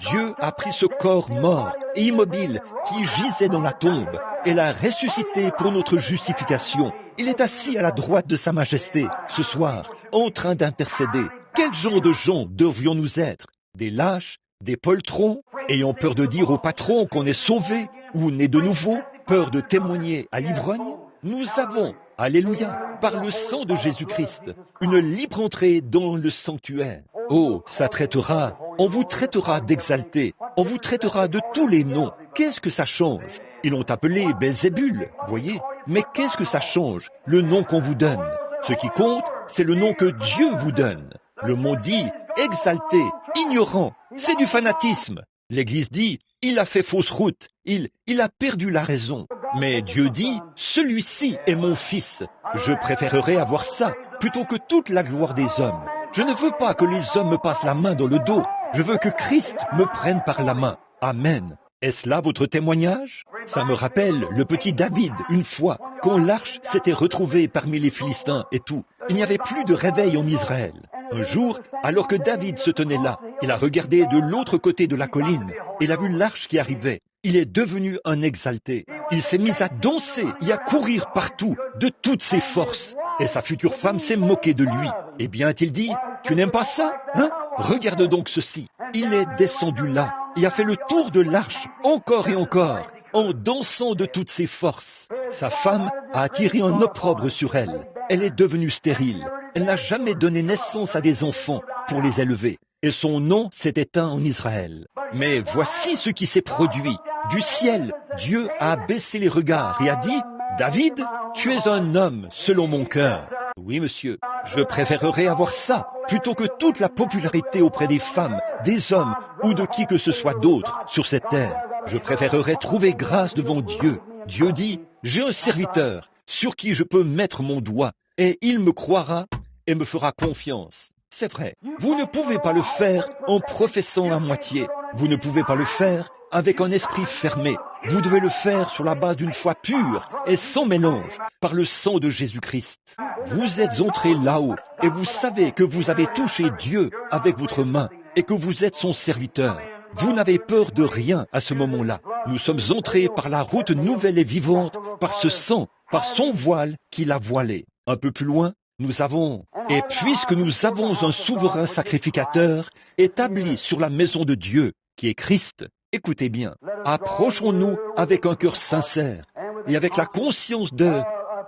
A: Dieu a pris ce corps mort et immobile qui gisait dans la tombe et l'a ressuscité pour notre justification. Il est assis à la droite de sa majesté ce soir, en train d'intercéder. Quel genre de gens devrions-nous être? Des lâches, des poltrons, ayant peur de dire au patron qu'on est sauvé ou né de nouveau, peur de témoigner à l'ivrogne? Nous avons, alléluia, par le sang de Jésus-Christ, une libre entrée dans le sanctuaire. Oh, ça traitera, on vous traitera d'exalté, on vous traitera de tous les noms. Qu'est-ce que ça change? Ils l'ont appelé Belzébul, voyez? Mais qu'est-ce que ça change, le nom qu'on vous donne? Ce qui compte, c'est le nom que Dieu vous donne. Le monde dit exalté, ignorant, c'est du fanatisme. L'Église dit, il a fait fausse route, il a perdu la raison. Mais Dieu dit, celui-ci est mon fils. Je préférerais avoir ça plutôt que toute la gloire des hommes. Je ne veux pas que les hommes me passent la main dans le dos. Je veux que Christ me prenne par la main. Amen. Est-ce là votre témoignage? Ça me rappelle le petit David, une fois, quand l'arche s'était retrouvée parmi les Philistins et tout. Il n'y avait plus de réveil en Israël. Un jour, alors que David se tenait là, il a regardé de l'autre côté de la colline. Il a vu l'arche qui arrivait. Il est devenu un exalté. Il s'est mis à danser et à courir partout, de toutes ses forces. Et sa future femme s'est moquée de lui. Eh bien, a-t-il dit, tu n'aimes pas ça, hein? Regarde donc ceci. Il est descendu là et a fait le tour de l'arche, encore et encore, en dansant de toutes ses forces. Sa femme a attiré un opprobre sur elle. Elle est devenue stérile. Elle n'a jamais donné naissance à des enfants pour les élever. Et son nom s'est éteint en Israël. Mais voici ce qui s'est produit. Du ciel, Dieu a baissé les regards et a dit, « David, tu es un homme selon mon cœur. » Oui, monsieur, je préférerais avoir ça plutôt que toute la popularité auprès des femmes, des hommes ou de qui que ce soit d'autre sur cette terre. Je préférerais trouver grâce devant Dieu. Dieu dit, « J'ai un serviteur sur qui je peux mettre mon doigt et il me croira et me fera confiance. » C'est vrai, vous ne pouvez pas le faire en professant à moitié. Vous ne pouvez pas le faire avec un esprit fermé. Vous devez le faire sur la base d'une foi pure et sans mélange, par le sang de Jésus-Christ. Vous êtes entrés là-haut et vous savez que vous avez touché Dieu avec votre main et que vous êtes son serviteur. Vous n'avez peur de rien à ce moment-là. Nous sommes entrés par la route nouvelle et vivante, par ce sang, par son voile qui l'a voilé. Un peu plus loin, nous avons, et puisque nous avons un souverain sacrificateur établi sur la maison de Dieu, qui est Christ, écoutez bien, approchons-nous avec un cœur sincère et avec la conscience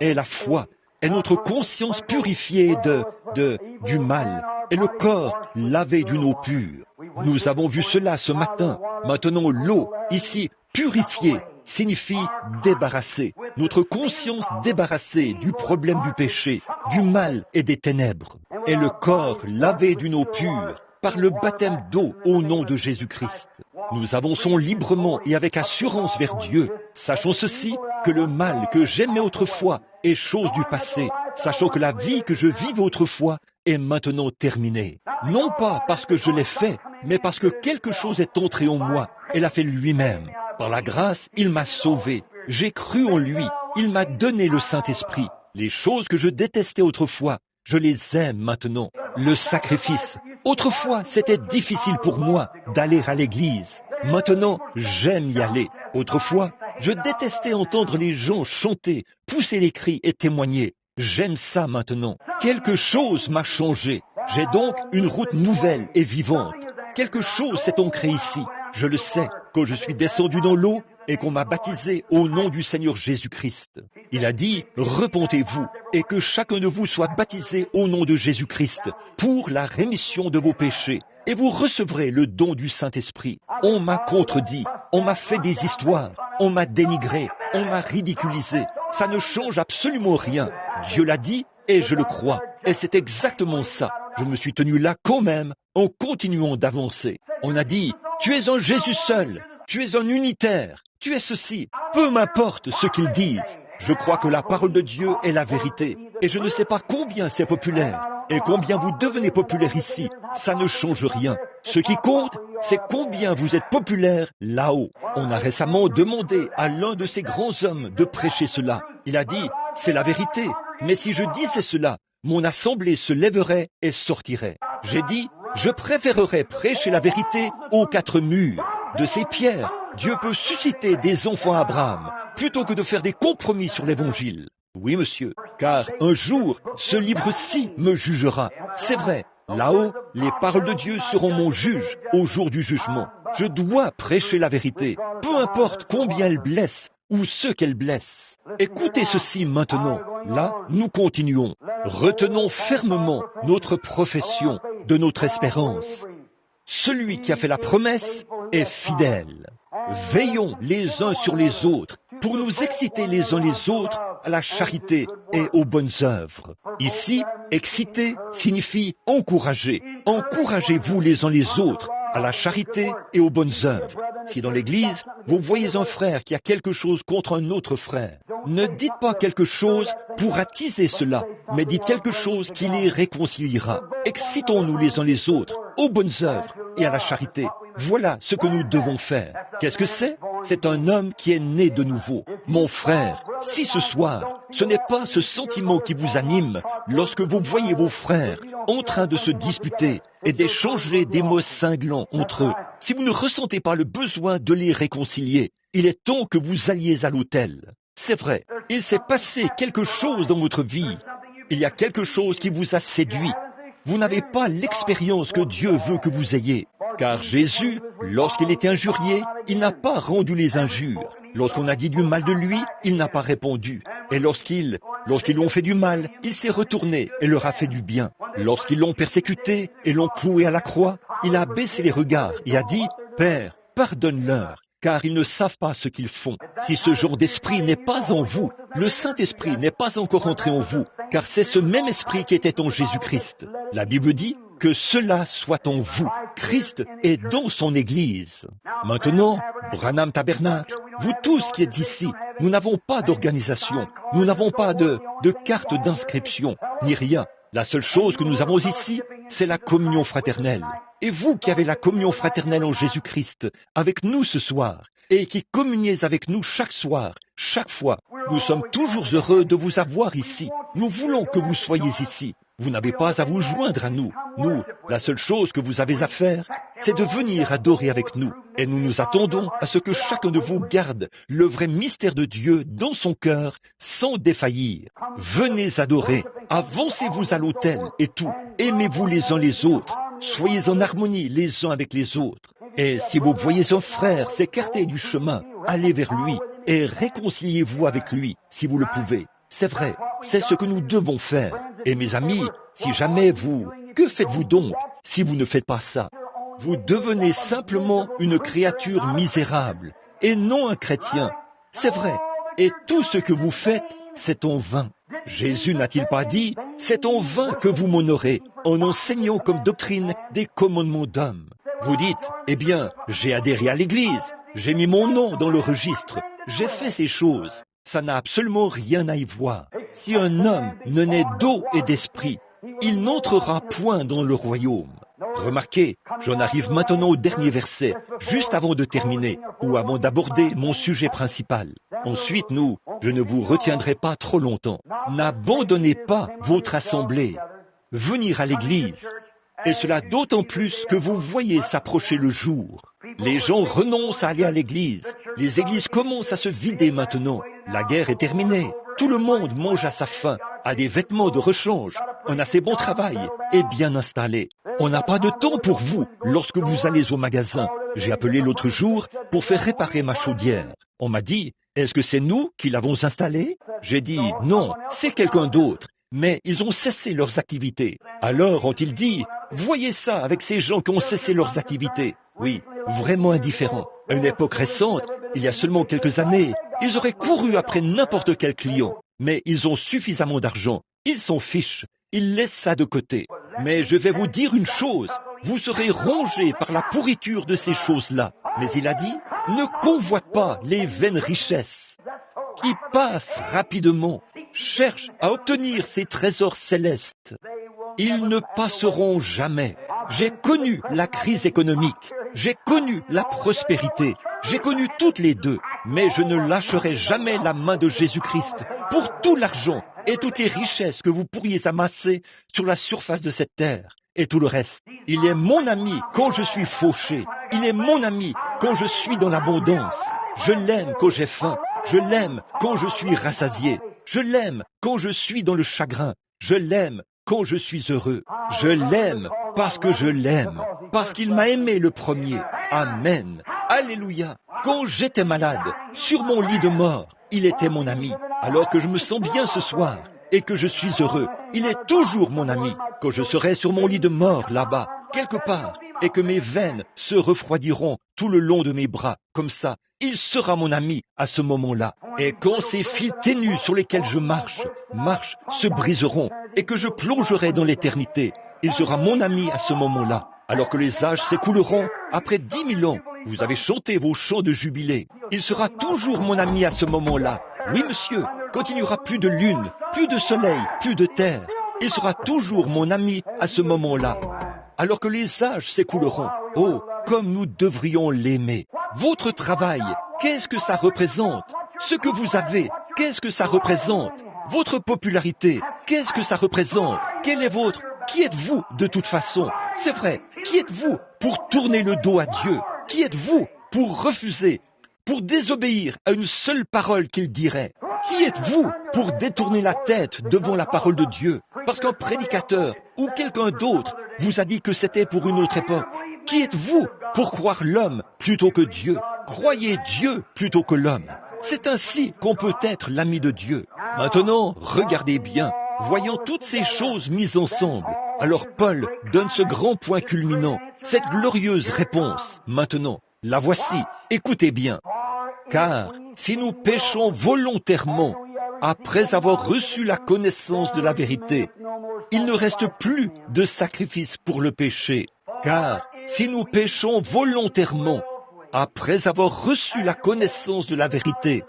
A: et la foi, et notre conscience purifiée du mal, et le corps lavé d'une eau pure. Nous avons vu cela ce matin. Maintenant, l'eau, ici, purifiée, signifie débarrasser. Notre conscience débarrassée du problème du péché, du mal et des ténèbres. Et le corps lavé d'une eau pure par le baptême d'eau au nom de Jésus-Christ. Nous avançons librement et avec assurance vers Dieu. Sachons ceci, que le mal que j'aimais autrefois est chose du passé. Sachons que la vie que je vivais autrefois est maintenant terminée. Non pas parce que je l'ai fait, mais parce que quelque chose est entré en moi et l'a fait lui-même. Par la grâce, il m'a sauvé. J'ai cru en lui. Il m'a donné le Saint-Esprit. Les choses que je détestais autrefois, je les aime maintenant. Le sacrifice. Autrefois, c'était difficile pour moi d'aller à l'église. Maintenant, j'aime y aller. Autrefois, je détestais entendre les gens chanter, pousser les cris et témoigner. J'aime ça maintenant. Quelque chose m'a changé. J'ai donc une route nouvelle et vivante. Quelque chose s'est ancré ici. Je le sais, quand je suis descendu dans l'eau et qu'on m'a baptisé au nom du Seigneur Jésus-Christ. Il a dit, repentez-vous et que chacun de vous soit baptisé au nom de Jésus-Christ pour la rémission de vos péchés. Et vous recevrez le don du Saint-Esprit. On m'a contredit, on m'a fait des histoires, on m'a dénigré, on m'a ridiculisé. Ça ne change absolument rien. Dieu l'a dit et je le crois. Et c'est exactement ça. Je me suis tenu là quand même en continuant d'avancer. On a dit, tu es un Jésus seul, tu es un unitaire, tu es ceci. Peu m'importe ce qu'ils disent. Je crois que la parole de Dieu est la vérité. Et je ne sais pas combien c'est populaire. Et combien vous devenez populaire ici, ça ne change rien. Ce qui compte, c'est combien vous êtes populaire là-haut. On a récemment demandé à l'un de ces grands hommes de prêcher cela. Il a dit, c'est la vérité, mais si je disais cela, mon assemblée se lèverait et sortirait. J'ai dit, je préférerais prêcher la vérité aux quatre murs. De ces pierres, Dieu peut susciter des enfants à Abraham, plutôt que de faire des compromis sur l'évangile. Oui, monsieur, car un jour, ce livre-ci me jugera. C'est vrai, là-haut, les paroles de Dieu seront mon juge au jour du jugement. Je dois prêcher la vérité, peu importe combien elle blesse ou ce qu'elle blesse. Écoutez ceci maintenant. Là, nous continuons. Retenons fermement notre profession de notre espérance. Celui qui a fait la promesse est fidèle. Veillons les uns sur les autres pour nous exciter les uns les autres à la charité et aux bonnes œuvres. Ici, exciter signifie encourager. Encouragez-vous les uns les autres à la charité et aux bonnes œuvres. Si dans l'Église, vous voyez un frère qui a quelque chose contre un autre frère, ne dites pas quelque chose pour attiser cela, mais dites quelque chose qui les réconciliera. Excitons-nous les uns les autres aux bonnes œuvres et à la charité. Voilà ce que nous devons faire. Qu'est-ce que c'est? C'est un homme qui est né de nouveau. Mon frère, si ce soir, ce n'est pas ce sentiment qui vous anime lorsque vous voyez vos frères en train de se disputer et d'échanger des mots cinglants entre eux, si vous ne ressentez pas le besoin de les réconcilier, il est temps que vous alliez à l'autel. C'est vrai, il s'est passé quelque chose dans votre vie. Il y a quelque chose qui vous a séduit. Vous n'avez pas l'expérience que Dieu veut que vous ayez. Car Jésus, lorsqu'il était injurié, il n'a pas rendu les injures. Lorsqu'on a dit du mal de lui, il n'a pas répondu. Et lorsqu'ils l'ont fait du mal, il s'est retourné et leur a fait du bien. Lorsqu'ils l'ont persécuté et l'ont cloué à la croix, il a baissé les regards et a dit « Père, pardonne-leur, car ils ne savent pas ce qu'ils font. » Si ce genre d'esprit n'est pas en vous, le Saint-Esprit n'est pas encore entré en vous, car c'est ce même esprit qui était en Jésus-Christ. La Bible dit que cela soit en vous. Christ est dans son Église. Maintenant, Branham Tabernacle, vous tous qui êtes ici, nous n'avons pas d'organisation, nous n'avons pas de carte d'inscription, ni rien. La seule chose que nous avons ici, c'est la communion fraternelle. Et vous qui avez la communion fraternelle en Jésus-Christ, avec nous ce soir, et qui communiez avec nous chaque soir, chaque fois, nous sommes toujours heureux de vous avoir ici. Nous voulons que vous soyez ici. Vous n'avez pas à vous joindre à nous. Nous, la seule chose que vous avez à faire, c'est de venir adorer avec nous. Et nous nous attendons à ce que chacun de vous garde le vrai mystère de Dieu dans son cœur sans défaillir. Venez adorer, avancez-vous à l'autel et tout. Aimez-vous les uns les autres. Soyez en harmonie les uns avec les autres. Et si vous voyez un frère s'écarter du chemin, allez vers lui et réconciliez-vous avec lui si vous le pouvez. C'est vrai, c'est ce que nous devons faire. Et mes amis, si jamais que faites-vous donc si vous ne faites pas ça? Vous devenez simplement une créature misérable et non un chrétien. C'est vrai. Et tout ce que vous faites, c'est en vain. Jésus n'a-t-il pas dit, c'est en vain que vous m'honorez en enseignant comme doctrine des commandements d'hommes? Vous dites, eh bien, j'ai adhéré à l'Église, j'ai mis mon nom dans le registre, j'ai fait ces choses. Ça n'a absolument rien à y voir. Si un homme ne naît d'eau et d'esprit, il n'entrera point dans le royaume. Remarquez, j'en arrive maintenant au dernier verset, juste avant de terminer, ou avant d'aborder mon sujet principal. Ensuite, je ne vous retiendrai pas trop longtemps. N'abandonnez pas votre assemblée. Venir à l'église. Et cela d'autant plus que vous voyez s'approcher le jour. Les gens renoncent à aller à l'église. Les églises commencent à se vider maintenant. La guerre est terminée. Tout le monde mange à sa faim, a des vêtements de rechange. On a ses bons travail et bien installé. On n'a pas de temps pour vous lorsque vous allez au magasin. J'ai appelé l'autre jour pour faire réparer ma chaudière. On m'a dit, est-ce que c'est nous qui l'avons installée? J'ai dit, non, c'est quelqu'un d'autre. Mais ils ont cessé leurs activités. Alors ont-ils dit, voyez ça avec ces gens qui ont cessé leurs activités. Oui, vraiment indifférents. À une époque récente, il y a seulement quelques années, ils auraient couru après n'importe quel client. Mais ils ont suffisamment d'argent. Ils s'en fichent. Ils laissent ça de côté. Mais je vais vous dire une chose. Vous serez rongés par la pourriture de ces choses-là. Mais il a dit, ne convoite pas les vaines richesses qui passent rapidement. Cherche à obtenir ces trésors célestes. Ils ne passeront jamais. J'ai connu la crise économique. J'ai connu la prospérité. J'ai connu toutes les deux. Mais je ne lâcherai jamais la main de Jésus-Christ pour tout l'argent et toutes les richesses que vous pourriez amasser sur la surface de cette terre et tout le reste. Il est mon ami quand je suis fauché. Il est mon ami quand je suis dans l'abondance. Je l'aime quand j'ai faim. Je l'aime quand je suis rassasié. Je l'aime quand je suis dans le chagrin. Je l'aime quand je suis heureux. Je l'aime parce que je l'aime. Parce qu'il m'a aimé le premier. Amen. Alléluia. Quand j'étais malade, sur mon lit de mort, il était mon ami. Alors que je me sens bien ce soir et que je suis heureux, il est toujours mon ami. Quand je serai sur mon lit de mort là-bas, quelque part, et que mes veines se refroidiront tout le long de mes bras, comme ça, il sera mon ami à ce moment-là. Et quand ces fils ténus sur lesquels je marche, se briseront, et que je plongerai dans l'éternité, il sera mon ami à ce moment-là. Alors que les âges s'écouleront, après 10 000 ans, vous avez chanté vos chants de jubilé. Il sera toujours mon ami à ce moment-là. Oui, monsieur, quand il n'y aura plus de lune, plus de soleil, plus de terre, il sera toujours mon ami à ce moment-là. Alors que les âges s'écouleront, oh, comme nous devrions l'aimer. Votre travail, qu'est-ce que ça représente? Ce que vous avez, qu'est-ce que ça représente? Votre popularité, qu'est-ce que ça représente? Quel est votre? Qui êtes-vous de toute façon? C'est vrai, qui êtes-vous pour tourner le dos à Dieu? Qui êtes-vous pour refuser, pour désobéir à une seule parole qu'il dirait? Qui êtes-vous pour détourner la tête devant la parole de Dieu? Parce qu'un prédicateur ou quelqu'un d'autre vous a dit que c'était pour une autre époque. Qui êtes-vous pour croire l'homme plutôt que Dieu? Croyez Dieu plutôt que l'homme. C'est ainsi qu'on peut être l'ami de Dieu. Maintenant, regardez bien, voyant toutes ces choses mises ensemble. Alors Paul donne ce grand point culminant, cette glorieuse réponse. Maintenant, la voici, écoutez bien. Car si nous péchons volontairement, après avoir reçu la connaissance de la vérité, il ne reste plus de sacrifice pour le péché. Car si nous péchons volontairement, après avoir reçu la connaissance de la vérité,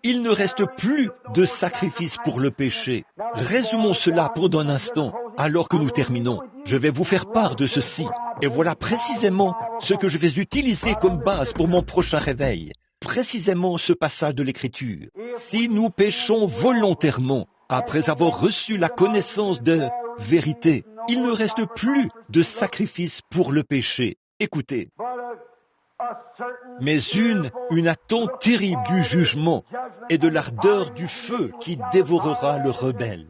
A: il ne reste plus de sacrifice pour le péché. Résumons cela pendant un instant, alors que nous terminons. Je vais vous faire part de ceci, et voilà précisément ce que je vais utiliser comme base pour mon prochain réveil. Précisément ce passage de l'Écriture. Si nous péchons volontairement, après avoir reçu la connaissance de vérité, il ne reste plus de sacrifice pour le péché. Écoutez. Mais une attente terrible du jugement et de l'ardeur du feu qui dévorera le rebelle.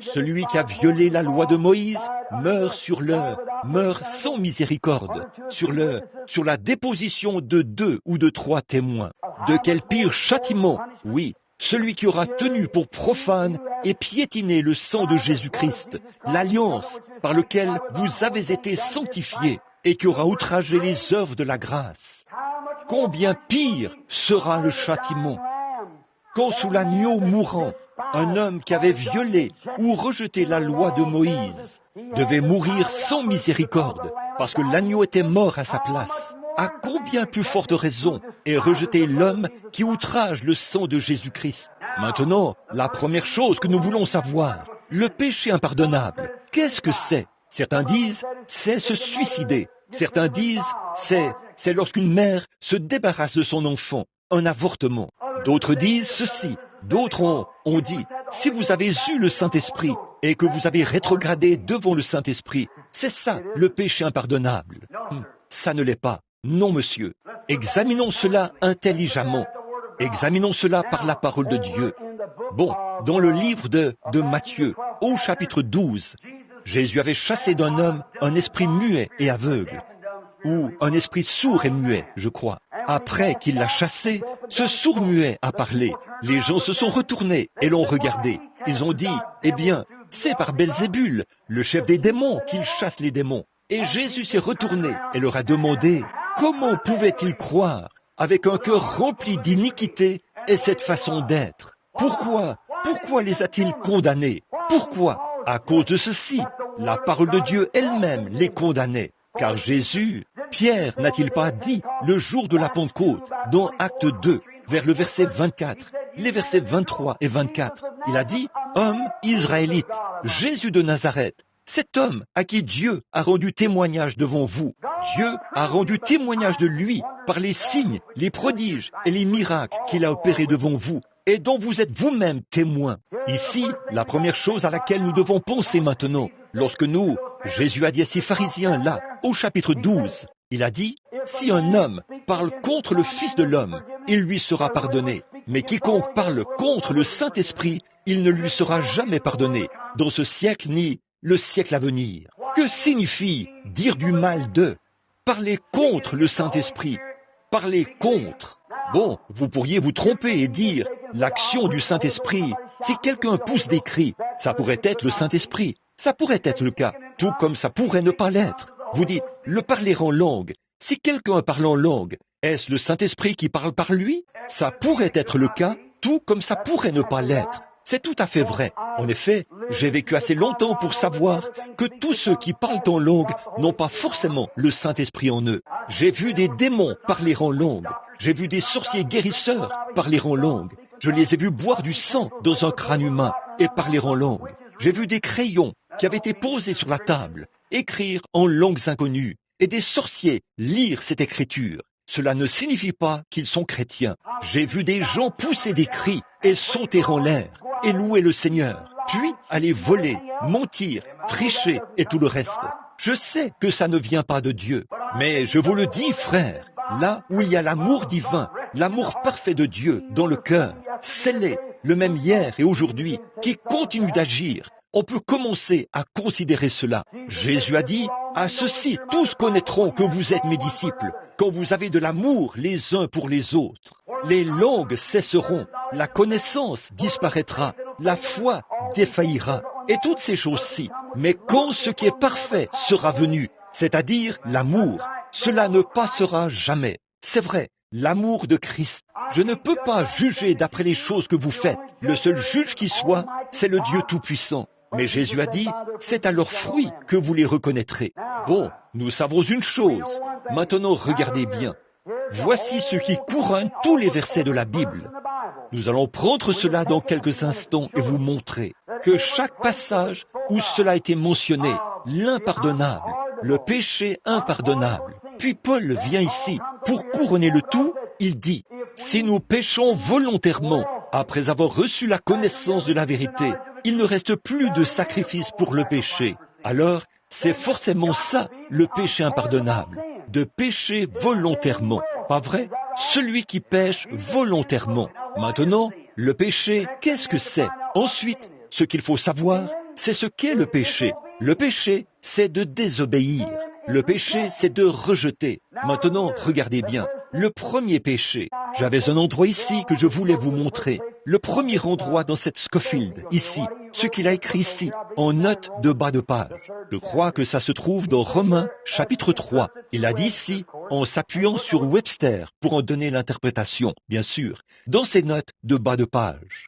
A: Celui qui a violé la loi de Moïse meurt sans miséricorde, sur la déposition de 2 ou de 3 témoins. De quel pire châtiment, oui, celui qui aura tenu pour profane et piétiné le sang de Jésus-Christ, l'alliance par laquelle vous avez été sanctifiés, et qui aura outragé les œuvres de la grâce. Combien pire sera le châtiment quand sous l'agneau mourant, un homme qui avait violé ou rejeté la loi de Moïse devait mourir sans miséricorde parce que l'agneau était mort à sa place. À combien plus forte raison est rejeté l'homme qui outrage le sang de Jésus-Christ? Maintenant, la première chose que nous voulons savoir, le péché impardonnable, qu'est-ce que c'est? Certains disent, c'est se suicider. Certains disent, c'est lorsqu'une mère se débarrasse de son enfant, un avortement. D'autres disent ceci. D'autres ont dit, si vous avez eu le Saint-Esprit et que vous avez rétrogradé devant le Saint-Esprit, c'est ça le péché impardonnable. Ça ne l'est pas. Non, monsieur. Examinons cela intelligemment. Examinons cela par la parole de Dieu. Bon, dans le livre de Matthieu, au chapitre 12, Jésus avait chassé d'un homme un esprit muet et aveugle, ou un esprit sourd et muet, je crois. Après qu'il l'a chassé, ce sourd-muet a parlé. Les gens se sont retournés et l'ont regardé. Ils ont dit, eh bien, c'est par Belzébul, le chef des démons, qu'il chasse les démons. Et Jésus s'est retourné et leur a demandé, comment pouvaient-ils croire avec un cœur rempli d'iniquité et cette façon d'être? Pourquoi les a-t-il condamnés? Pourquoi? À cause de ceci, la parole de Dieu elle-même les condamnait. Car Jésus, Pierre n'a-t-il pas dit le jour de la Pentecôte, dans Acte 2, vers le verset 24, les versets 23 et 24, il a dit, « Homme israélite, Jésus de Nazareth, cet homme à qui Dieu a rendu témoignage devant vous, Dieu a rendu témoignage de lui par les signes, les prodiges et les miracles qu'il a opérés devant vous, et dont vous êtes vous-même témoins. » Ici, la première chose à laquelle nous devons penser maintenant, lorsque Jésus a dit à ces pharisiens là, au chapitre 12, il a dit, « Si un homme parle contre le Fils de l'homme, il lui sera pardonné. Mais quiconque parle contre le Saint-Esprit, il ne lui sera jamais pardonné, dans ce siècle ni le siècle à venir. » Que signifie dire du mal d'eux? Parler contre le Saint-Esprit. Parler contre. Bon, vous pourriez vous tromper et dire, l'action du Saint-Esprit, si quelqu'un pousse des cris, ça pourrait être le Saint-Esprit. Ça pourrait être le cas, tout comme ça pourrait ne pas l'être. Vous dites, le parler en langue. Si quelqu'un parle en langue, est-ce le Saint-Esprit qui parle par lui? Ça pourrait être le cas, tout comme ça pourrait ne pas l'être. C'est tout à fait vrai. En effet, j'ai vécu assez longtemps pour savoir que tous ceux qui parlent en langue n'ont pas forcément le Saint-Esprit en eux. J'ai vu des démons parler en langue. J'ai vu des sorciers guérisseurs parler en langue. Je les ai vus boire du sang dans un crâne humain et parler en langue. J'ai vu des crayons qui avaient été posés sur la table, écrire en langues inconnues, et des sorciers lire cette écriture. Cela ne signifie pas qu'ils sont chrétiens. J'ai vu des gens pousser des cris et sauter en l'air et louer le Seigneur, puis aller voler, mentir, tricher et tout le reste. Je sais que ça ne vient pas de Dieu, mais je vous le dis, frère, là où il y a l'amour divin, l'amour parfait de Dieu dans le cœur, scellé, le même hier et aujourd'hui, qui continue d'agir, on peut commencer à considérer cela. Jésus a dit, « À ceci, tous connaîtront que vous êtes mes disciples, quand vous avez de l'amour les uns pour les autres. Les langues cesseront, la connaissance disparaîtra, la foi défaillira, et toutes ces choses-ci. Mais quand ce qui est parfait sera venu, c'est-à-dire l'amour, cela ne passera jamais. » C'est vrai, l'amour de Christ. Je ne peux pas juger d'après les choses que vous faites. Le seul juge qui soit, c'est le Dieu Tout-Puissant. Mais Jésus a dit, c'est à leurs fruits que vous les reconnaîtrez. Bon, nous savons une chose. Maintenant, regardez bien. Voici ce qui couronne tous les versets de la Bible. Nous allons prendre cela dans quelques instants et vous montrer que chaque passage où cela a été mentionné, l'impardonnable, le péché impardonnable. Puis Paul vient ici pour couronner le tout, il dit, si nous péchons volontairement, après avoir reçu la connaissance de la vérité, il ne reste plus de sacrifice pour le péché. Alors, c'est forcément ça, le péché impardonnable, de pécher volontairement. Pas vrai? Celui qui pêche volontairement. Maintenant, le péché, qu'est-ce que c'est? Ensuite, ce qu'il faut savoir, c'est ce qu'est le péché. Le péché, c'est de désobéir. Le péché, c'est de rejeter. Maintenant, regardez bien. Le premier péché, j'avais un endroit ici que je voulais vous montrer. Le premier endroit dans cette Scofield, ici, ce qu'il a écrit ici, en note de bas de page. Je crois que ça se trouve dans Romains, chapitre 3. Il a dit ici, en s'appuyant sur Webster, pour en donner l'interprétation, bien sûr, dans ses notes de bas de page.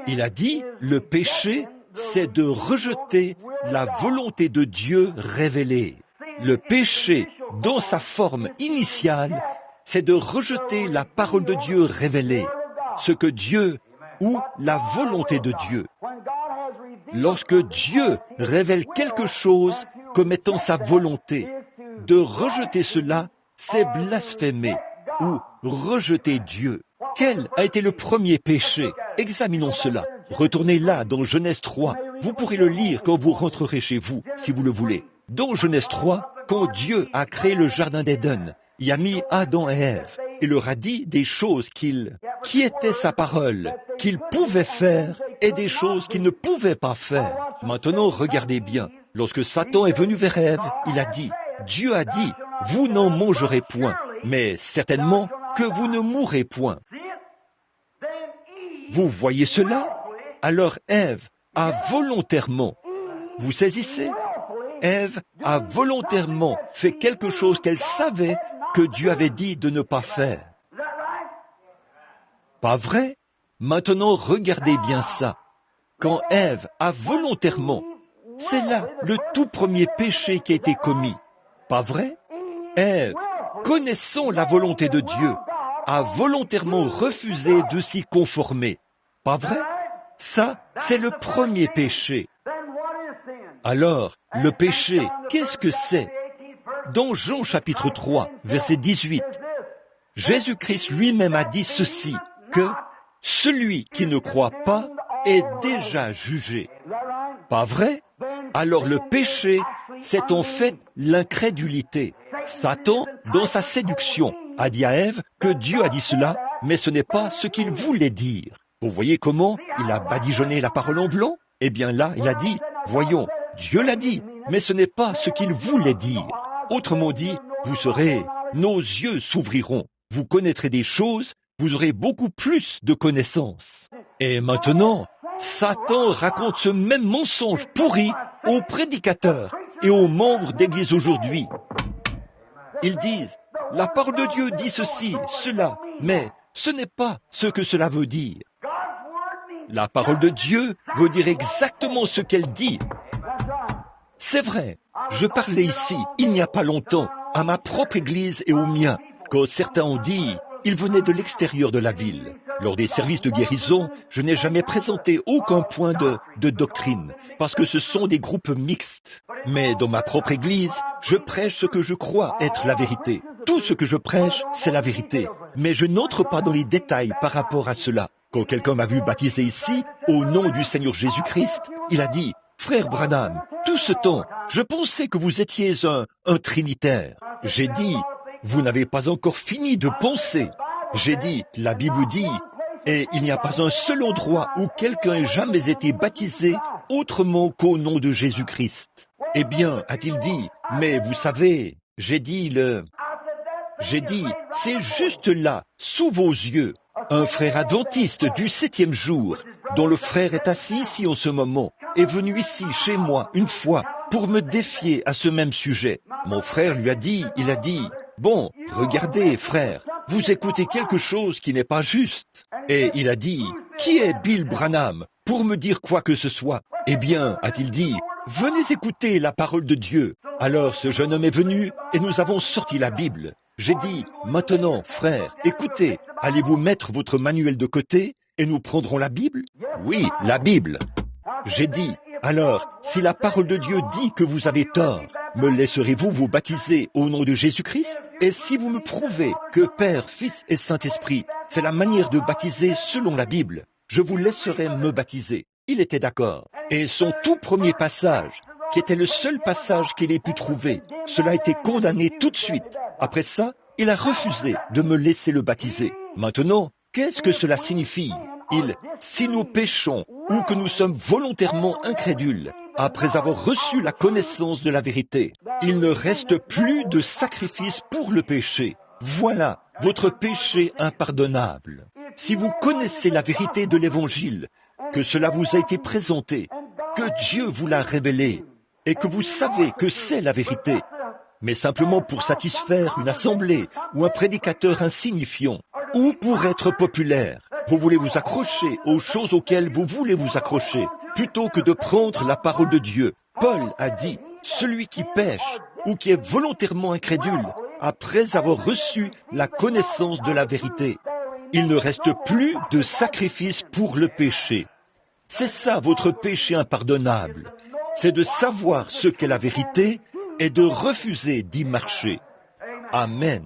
A: Il a dit, le péché, c'est de rejeter la volonté de Dieu révélée. Le péché, dans sa forme initiale, c'est de rejeter la parole de Dieu révélée, ce que Dieu ou la volonté de Dieu. Lorsque Dieu révèle quelque chose comme étant sa volonté, de rejeter cela, c'est blasphémer ou rejeter Dieu. Quel a été le premier péché? Examinons cela. Retournez là dans Genèse 3. Vous pourrez le lire quand vous rentrerez chez vous, si vous le voulez. Dans Genèse 3, quand Dieu a créé le jardin d'Éden, il a mis Adam et Ève et leur a dit des choses qui étaient sa parole, qu'ils pouvaient faire et des choses qu'ils ne pouvaient pas faire. Maintenant, regardez bien. Lorsque Satan est venu vers Ève, il a dit, Dieu a dit, vous n'en mangerez point, mais certainement que vous ne mourrez point. Vous voyez cela? Alors Ève a volontairement, vous saisissez? Ève a volontairement fait quelque chose qu'elle savait que Dieu avait dit de ne pas faire. Pas vrai? Maintenant, regardez bien ça. Quand Ève a volontairement, c'est là le tout premier péché qui a été commis. Pas vrai? Ève, connaissant la volonté de Dieu, a volontairement refusé de s'y conformer. Pas vrai? Ça, c'est le premier péché. Alors, le péché, qu'est-ce que c'est? Dans Jean chapitre 3, verset 18, Jésus-Christ lui-même a dit ceci, que celui qui ne croit pas est déjà jugé. Pas vrai? Alors le péché, c'est en fait l'incrédulité. Satan, dans sa séduction, a dit à Ève que Dieu a dit cela, mais ce n'est pas ce qu'il voulait dire. Vous voyez comment il a badigeonné la parole en blanc? Eh bien là, il a dit, voyons, Dieu l'a dit, mais ce n'est pas ce qu'il voulait dire. Autrement dit, vous serez, nos yeux s'ouvriront, vous connaîtrez des choses, vous aurez beaucoup plus de connaissances. Et maintenant, Satan raconte ce même mensonge pourri aux prédicateurs et aux membres d'Église aujourd'hui. Ils disent, la parole de Dieu dit ceci, cela, mais ce n'est pas ce que cela veut dire. La parole de Dieu veut dire exactement ce qu'elle dit. C'est vrai. Je parlais ici, il n'y a pas longtemps, à ma propre église et au mien, quand certains ont dit, ils venaient de l'extérieur de la ville. Lors des services de guérison, je n'ai jamais présenté aucun point de doctrine, parce que ce sont des groupes mixtes. Mais dans ma propre église, je prêche ce que je crois être la vérité. Tout ce que je prêche, c'est la vérité. Mais je n'entre pas dans les détails par rapport à cela. Quand quelqu'un m'a vu baptiser ici, au nom du Seigneur Jésus-Christ, il a dit, « Frère Branham, tout ce temps, je pensais que vous étiez un trinitaire. » J'ai dit, « Vous n'avez pas encore fini de penser. » J'ai dit, « La Bible dit, et il n'y a pas un seul endroit où quelqu'un ait jamais été baptisé autrement qu'au nom de Jésus-Christ. » Eh bien, a-t-il dit, « Mais vous savez, j'ai dit, c'est juste là, sous vos yeux, un frère adventiste du 7e jour, dont le frère est assis ici en ce moment, est venu ici chez moi une fois pour me défier à ce même sujet. Mon frère lui a dit, il a dit, « Bon, regardez, frère, vous écoutez quelque chose qui n'est pas juste. » Et il a dit, « Qui est Bill Branham pour me dire quoi que ce soit ?» Eh bien, a-t-il dit, « Venez écouter la parole de Dieu. » Alors ce jeune homme est venu et nous avons sorti la Bible. J'ai dit, « Maintenant, frère, écoutez, allez-vous mettre votre manuel de côté et nous prendrons la Bible ?» Oui, la Bible. J'ai dit, « Alors, si la parole de Dieu dit que vous avez tort, me laisserez-vous vous baptiser au nom de Jésus-Christ? Et si vous me prouvez que Père, Fils et Saint-Esprit, c'est la manière de baptiser selon la Bible, je vous laisserai me baptiser. » Il était d'accord. Et son tout premier passage, qui était le seul passage qu'il ait pu trouver, cela a été condamné tout de suite. Après ça, il a refusé de me laisser le baptiser. Maintenant, qu'est-ce que cela signifie? Si nous péchons ou que nous sommes volontairement incrédules, après avoir reçu la connaissance de la vérité, il ne reste plus de sacrifice pour le péché. Voilà votre péché impardonnable. Si vous connaissez la vérité de l'Évangile, que cela vous a été présenté, que Dieu vous l'a révélé, et que vous savez que c'est la vérité, mais simplement pour satisfaire une assemblée ou un prédicateur insignifiant, ou pour être populaire, vous voulez vous accrocher aux choses auxquelles vous voulez vous accrocher, plutôt que de prendre la parole de Dieu. Paul a dit, celui qui pêche ou qui est volontairement incrédule, après avoir reçu la connaissance de la vérité, il ne reste plus de sacrifice pour le péché. C'est ça votre péché impardonnable, c'est de savoir ce qu'est la vérité et de refuser d'y marcher. Amen.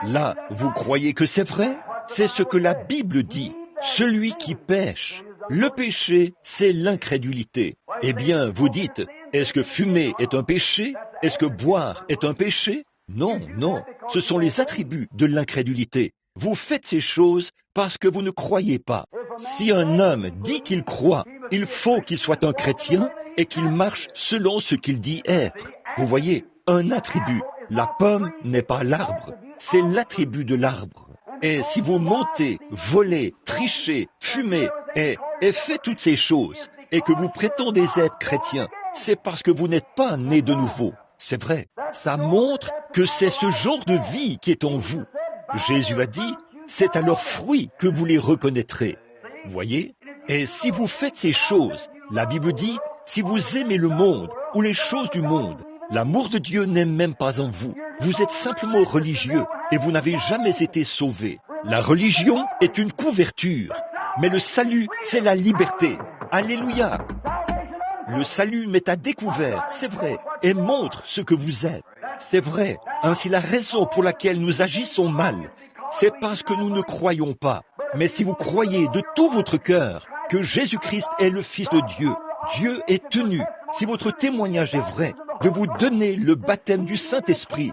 A: Là, vous croyez que c'est vrai? C'est ce que la Bible dit. Celui qui pêche. Le péché, c'est l'incrédulité. Eh bien, vous dites, est-ce que fumer est un péché? Est-ce que boire est un péché? Non, non, ce sont les attributs de l'incrédulité. Vous faites ces choses parce que vous ne croyez pas. Si un homme dit qu'il croit, il faut qu'il soit un chrétien et qu'il marche selon ce qu'il dit être. Vous voyez, un attribut. La pomme n'est pas l'arbre, c'est l'attribut de l'arbre. Et si vous mentez, volez, trichez, fumez et faites toutes ces choses, et que vous prétendez être chrétien, c'est parce que vous n'êtes pas né de nouveau. C'est vrai, ça montre que c'est ce genre de vie qui est en vous. Jésus a dit, c'est à leurs fruits que vous les reconnaîtrez. Vous voyez? Et si vous faites ces choses, la Bible dit, si vous aimez le monde ou les choses du monde, l'amour de Dieu n'est même pas en vous. Vous êtes simplement religieux et vous n'avez jamais été sauvés. La religion est une couverture, mais le salut, c'est la liberté. Alléluia! Le salut met à découvert, c'est vrai, et montre ce que vous êtes. C'est vrai, ainsi la raison pour laquelle nous agissons mal, c'est parce que nous ne croyons pas. Mais si vous croyez de tout votre cœur que Jésus-Christ est le Fils de Dieu, Dieu est tenu, si votre témoignage est vrai, de vous donner le baptême du Saint-Esprit,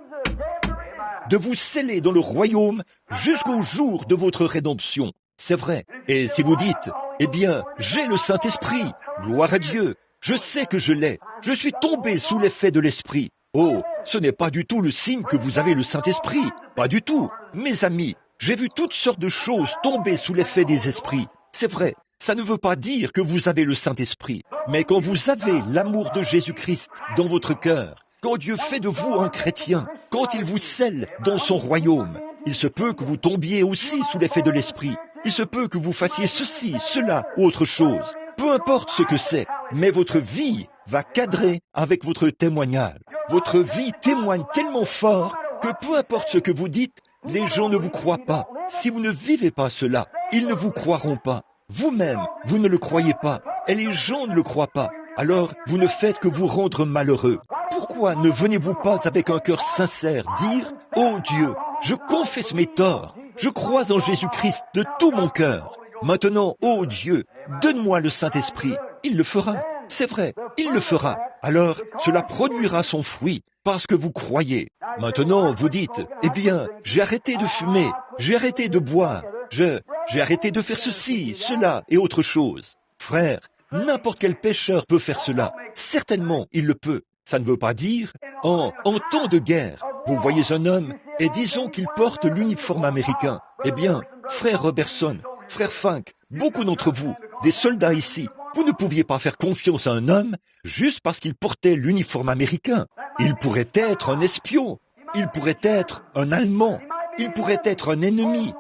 A: de vous sceller dans le royaume jusqu'au jour de votre rédemption. C'est vrai. Et si vous dites, eh bien, j'ai le Saint-Esprit, gloire à Dieu, je sais que je l'ai, je suis tombé sous l'effet de l'Esprit. Oh, ce n'est pas du tout le signe que vous avez le Saint-Esprit, pas du tout. Mes amis, j'ai vu toutes sortes de choses tomber sous l'effet des esprits. C'est vrai, ça ne veut pas dire que vous avez le Saint-Esprit, mais quand vous avez l'amour de Jésus-Christ dans votre cœur, quand Dieu fait de vous un chrétien, quand il vous scelle dans son royaume, il se peut que vous tombiez aussi sous l'effet de l'Esprit. Il se peut que vous fassiez ceci, cela ou autre chose. Peu importe ce que c'est, mais votre vie va cadrer avec votre témoignage. Votre vie témoigne tellement fort que peu importe ce que vous dites, les gens ne vous croient pas. Si vous ne vivez pas cela, ils ne vous croiront pas. Vous-même, vous ne le croyez pas, et les gens ne le croient pas. Alors, vous ne faites que vous rendre malheureux. Pourquoi ne venez-vous pas avec un cœur sincère dire « Oh Dieu, je confesse mes torts, je crois en Jésus-Christ de tout mon cœur. Maintenant, oh Dieu, donne-moi le Saint-Esprit. » Il le fera. C'est vrai, il le fera. Alors, cela produira son fruit, parce que vous croyez. Maintenant, vous dites, eh bien, j'ai arrêté de fumer, j'ai arrêté de boire, j'ai arrêté de faire ceci, cela et autre chose. Frère, n'importe quel pécheur peut faire cela. Certainement, il le peut. Ça ne veut pas dire, en temps de guerre, vous voyez un homme, et disons qu'il porte l'uniforme américain. Eh bien, frère Robertson, frère Funk, beaucoup d'entre vous, des soldats ici, vous ne pouviez pas faire confiance à un homme juste parce qu'il portait l'uniforme américain. Il pourrait être un espion, il pourrait être un Allemand, il pourrait être un ennemi.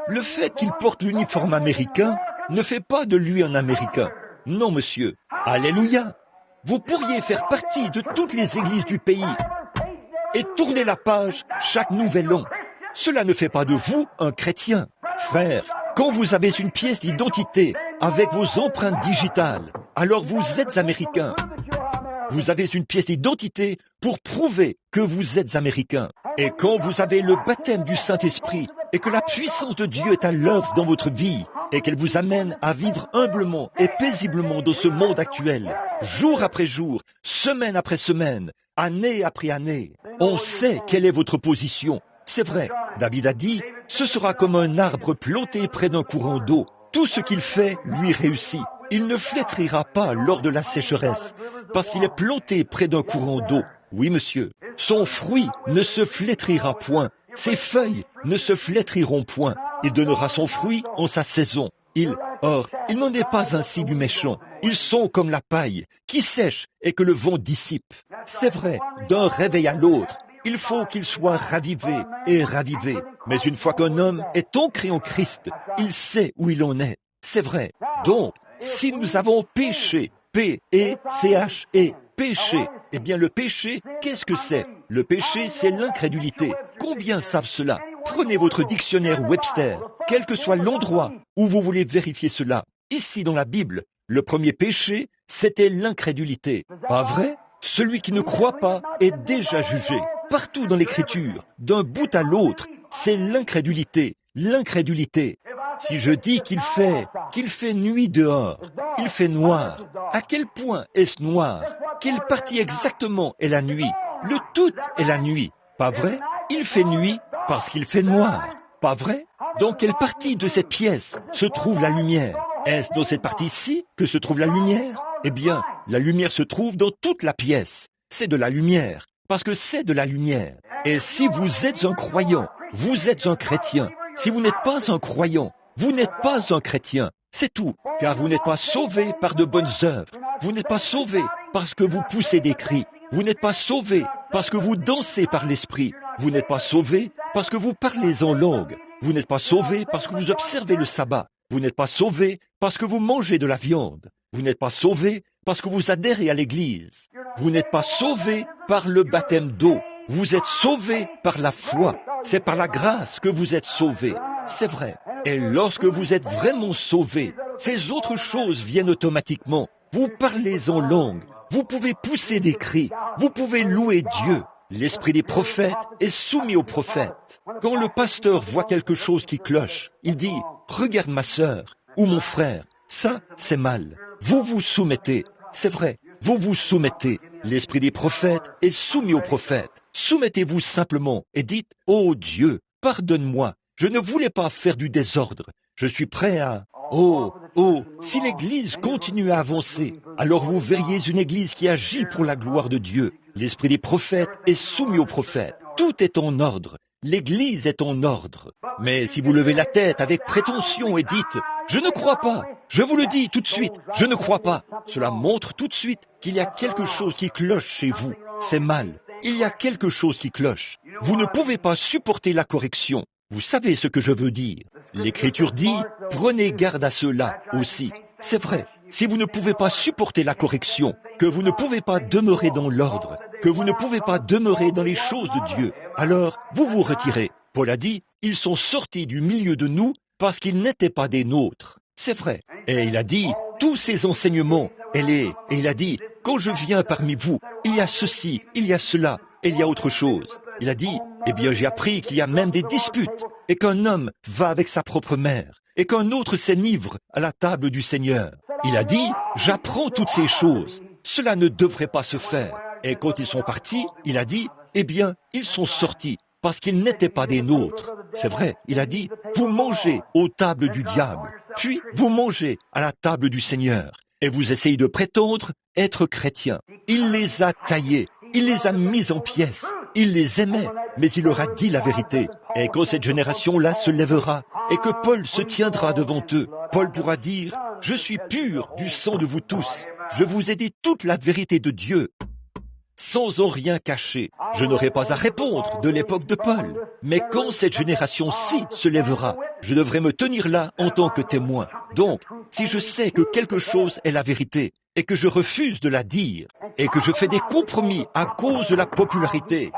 A: Le fait qu'il porte l'uniforme américain ne fait pas de lui un Américain. Non, monsieur. Alléluia. Vous pourriez faire partie de toutes les églises du pays et tourner la page chaque nouvel an. Cela ne fait pas de vous un chrétien. Frère, quand vous avez une pièce d'identité avec vos empreintes digitales, alors vous êtes américain. Vous avez une pièce d'identité pour prouver que vous êtes américain. Et quand vous avez le baptême du Saint-Esprit et que la puissance de Dieu est à l'œuvre dans votre vie et qu'elle vous amène à vivre humblement et paisiblement dans ce monde actuel, jour après jour, semaine après semaine, année après année, on sait quelle est votre position. C'est vrai, David a dit, ce sera comme un arbre planté près d'un courant d'eau. Tout ce qu'il fait lui réussit. Il ne flétrira pas lors de la sécheresse, parce qu'il est planté près d'un courant d'eau. Oui, monsieur. Son fruit ne se flétrira point. Ses feuilles ne se flétriront point. Il donnera son fruit en sa saison. Or, il n'en est pas ainsi du méchant. Ils sont comme la paille, qui sèche et que le vent dissipe. C'est vrai, d'un réveil à l'autre, il faut qu'il soit ravivé et ravivé. Mais une fois qu'un homme est ancré en Christ, il sait où il en est. C'est vrai. Donc, si nous avons péché, P-E-C-H-E, péché, eh bien le péché, qu'est-ce que c'est? Le péché, c'est l'incrédulité. Combien savent cela? Prenez votre dictionnaire Webster, quel que soit l'endroit où vous voulez vérifier cela. Ici dans la Bible, le premier péché, c'était l'incrédulité. Pas vrai? Celui qui ne croit pas est déjà jugé. Partout dans l'Écriture, d'un bout à l'autre, c'est l'incrédulité, l'incrédulité. Si je dis qu'il fait nuit dehors, il fait noir, à quel point est-ce noir? Quelle partie exactement est la nuit? Le tout est la nuit, pas vrai? Il fait nuit parce qu'il fait noir, pas vrai? Dans quelle partie de cette pièce se trouve la lumière? Est-ce dans cette partie-ci que se trouve la lumière? Eh bien, la lumière se trouve dans toute la pièce. C'est de la lumière, parce que c'est de la lumière. Et si vous êtes un croyant, vous êtes un chrétien. Si vous n'êtes pas un croyant, vous n'êtes pas un chrétien. C'est tout, car vous n'êtes pas sauvé par de bonnes œuvres. Vous n'êtes pas sauvé parce que vous poussez des cris. Vous n'êtes pas sauvé parce que vous dansez par l'esprit. Vous n'êtes pas sauvé parce que vous parlez en langue. Vous n'êtes pas sauvé parce que vous observez le sabbat. Vous n'êtes pas sauvé parce que vous mangez de la viande. Vous n'êtes pas sauvé parce que vous adhérez à l'église. Vous n'êtes pas sauvé par le baptême d'eau. Vous êtes sauvé par la foi. C'est par la grâce que vous êtes sauvé. C'est vrai. Et lorsque vous êtes vraiment sauvé, ces autres choses viennent automatiquement. Vous parlez en langue. Vous pouvez pousser des cris. Vous pouvez louer Dieu. L'esprit des prophètes est soumis aux prophètes. Quand le pasteur voit quelque chose qui cloche, il dit « Regarde ma sœur ou mon frère, ça c'est mal. » Vous vous soumettez. C'est vrai, vous vous soumettez. L'esprit des prophètes est soumis aux prophètes. Soumettez-vous simplement et dites « Oh Dieu, pardonne-moi. Je ne voulais pas faire du désordre. Je suis prêt à... Oh, si l'Église continue à avancer, alors vous verriez une Église qui agit pour la gloire de Dieu. L'esprit des prophètes est soumis aux prophètes. Tout est en ordre. L'Église est en ordre. Mais si vous levez la tête avec prétention et dites « Je ne crois pas, je vous le dis tout de suite, je ne crois pas », cela montre tout de suite qu'il y a quelque chose qui cloche chez vous. C'est mal. Il y a quelque chose qui cloche. Vous ne pouvez pas supporter la correction. Vous savez ce que je veux dire. L'Écriture dit, prenez garde à cela aussi. C'est vrai, si vous ne pouvez pas supporter la correction, que vous ne pouvez pas demeurer dans l'ordre, que vous ne pouvez pas demeurer dans les choses de Dieu, alors vous vous retirez. Paul a dit, ils sont sortis du milieu de nous parce qu'ils n'étaient pas des nôtres. C'est vrai. Et il a dit, tous ces enseignements, et il a dit, quand je viens parmi vous, il y a ceci, il y a cela, et il y a autre chose. Il a dit, eh bien j'ai appris qu'il y a même des disputes, et qu'un homme va avec sa propre mère, et qu'un autre s'enivre à la table du Seigneur. Il a dit, j'apprends toutes ces choses, cela ne devrait pas se faire. Et quand ils sont partis, il a dit, eh bien, ils sont sortis, parce qu'ils n'étaient pas des nôtres. C'est vrai, il a dit, vous mangez aux tables du diable, puis vous mangez à la table du Seigneur, et vous essayez de prétendre être chrétiens. Il les a taillés, il les a mis en pièces, il les aimait, mais il leur a dit la vérité. Et quand cette génération-là se lèvera, et que Paul se tiendra devant eux, Paul pourra dire, je suis pur du sang de vous tous, je vous ai dit toute la vérité de Dieu, sans en rien cacher. Je n'aurai pas à répondre de l'époque de Paul. Mais quand cette génération-ci se lèvera, je devrai me tenir là en tant que témoin. Donc, si je sais que quelque chose est la vérité, et que je refuse de la dire, et que je fais des compromis à cause de la popularité,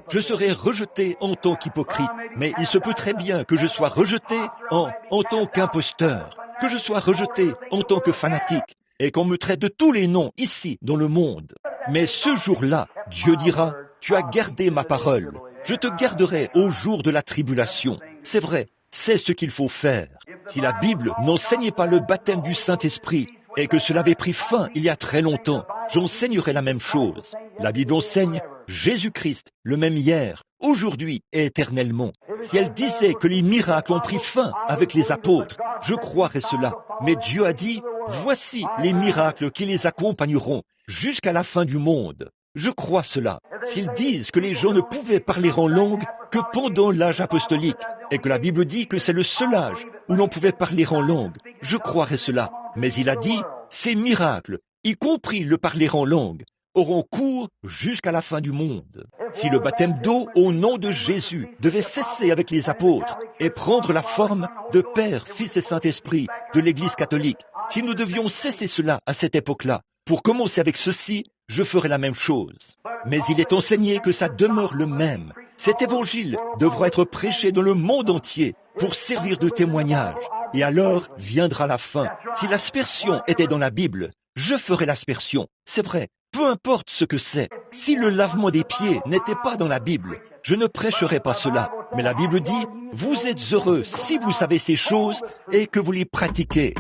A: je serai rejeté en tant qu'hypocrite. Mais il se peut très bien que je sois rejeté en tant qu'imposteur, que je sois rejeté en tant que fanatique, et qu'on me traite de tous les noms ici dans le monde. Mais ce jour-là, Dieu dira, tu as gardé ma parole. Je te garderai au jour de la tribulation. C'est vrai, c'est ce qu'il faut faire. Si la Bible n'enseignait pas le baptême du Saint-Esprit et que cela avait pris fin il y a très longtemps, j'enseignerais la même chose. La Bible enseigne Jésus-Christ, le même hier, aujourd'hui et éternellement. Si elle disait que les miracles ont pris fin avec les apôtres, je croirais cela. Mais Dieu a dit, voici les miracles qui les accompagneront jusqu'à la fin du monde. Je crois cela. S'ils disent que les gens ne pouvaient parler en langue que pendant l'âge apostolique, et que la Bible dit que c'est le seul âge où l'on pouvait parler en langue, je croirais cela. Mais il a dit, ces miracles, y compris le parler en langue, auront cours jusqu'à la fin du monde. Si le baptême d'eau au nom de Jésus devait cesser avec les apôtres et prendre la forme de Père, Fils et Saint-Esprit de l'Église catholique, si nous devions cesser cela à cette époque-là, pour commencer avec ceci, je ferai la même chose. Mais il est enseigné que ça demeure le même. Cet évangile devra être prêché dans le monde entier pour servir de témoignage. Et alors viendra la fin. Si l'aspersion était dans la Bible, je ferai l'aspersion. C'est vrai, peu importe ce que c'est. Si le lavement des pieds n'était pas dans la Bible, je ne prêcherai pas cela. Mais la Bible dit, vous êtes heureux si vous savez ces choses et que vous les pratiquez.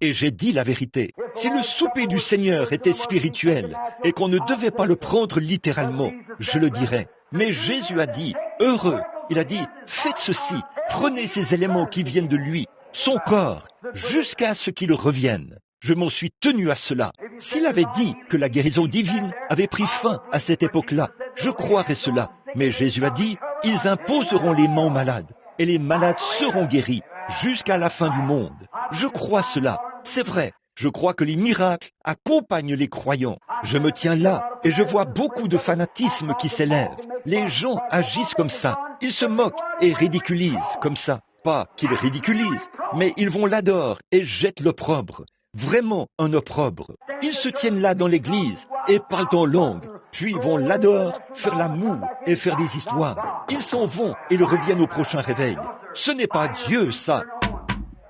A: Et j'ai dit la vérité. Si le souper du Seigneur était spirituel et qu'on ne devait pas le prendre littéralement, je le dirais. Mais Jésus a dit, heureux, il a dit, faites ceci, prenez ces éléments qui viennent de lui, son corps, jusqu'à ce qu'il revienne. Je m'en suis tenu à cela. S'il avait dit que la guérison divine avait pris fin à cette époque-là, je croirais cela. Mais Jésus a dit, ils imposeront les mains aux malades, et les malades seront guéris jusqu'à la fin du monde. Je crois cela. C'est vrai. Je crois que les miracles accompagnent les croyants. Je me tiens là et je vois beaucoup de fanatisme qui s'élève. Les gens agissent comme ça. Ils se moquent et ridiculisent comme ça. Pas qu'ils ridiculisent, mais ils vont là-dehors et jettent l'opprobre. Vraiment un opprobre. Ils se tiennent là dans l'église et parlent en langue, puis vont là-dehors faire la moue et faire des histoires. Ils s'en vont et ils reviennent au prochain réveil. Ce n'est pas Dieu, ça.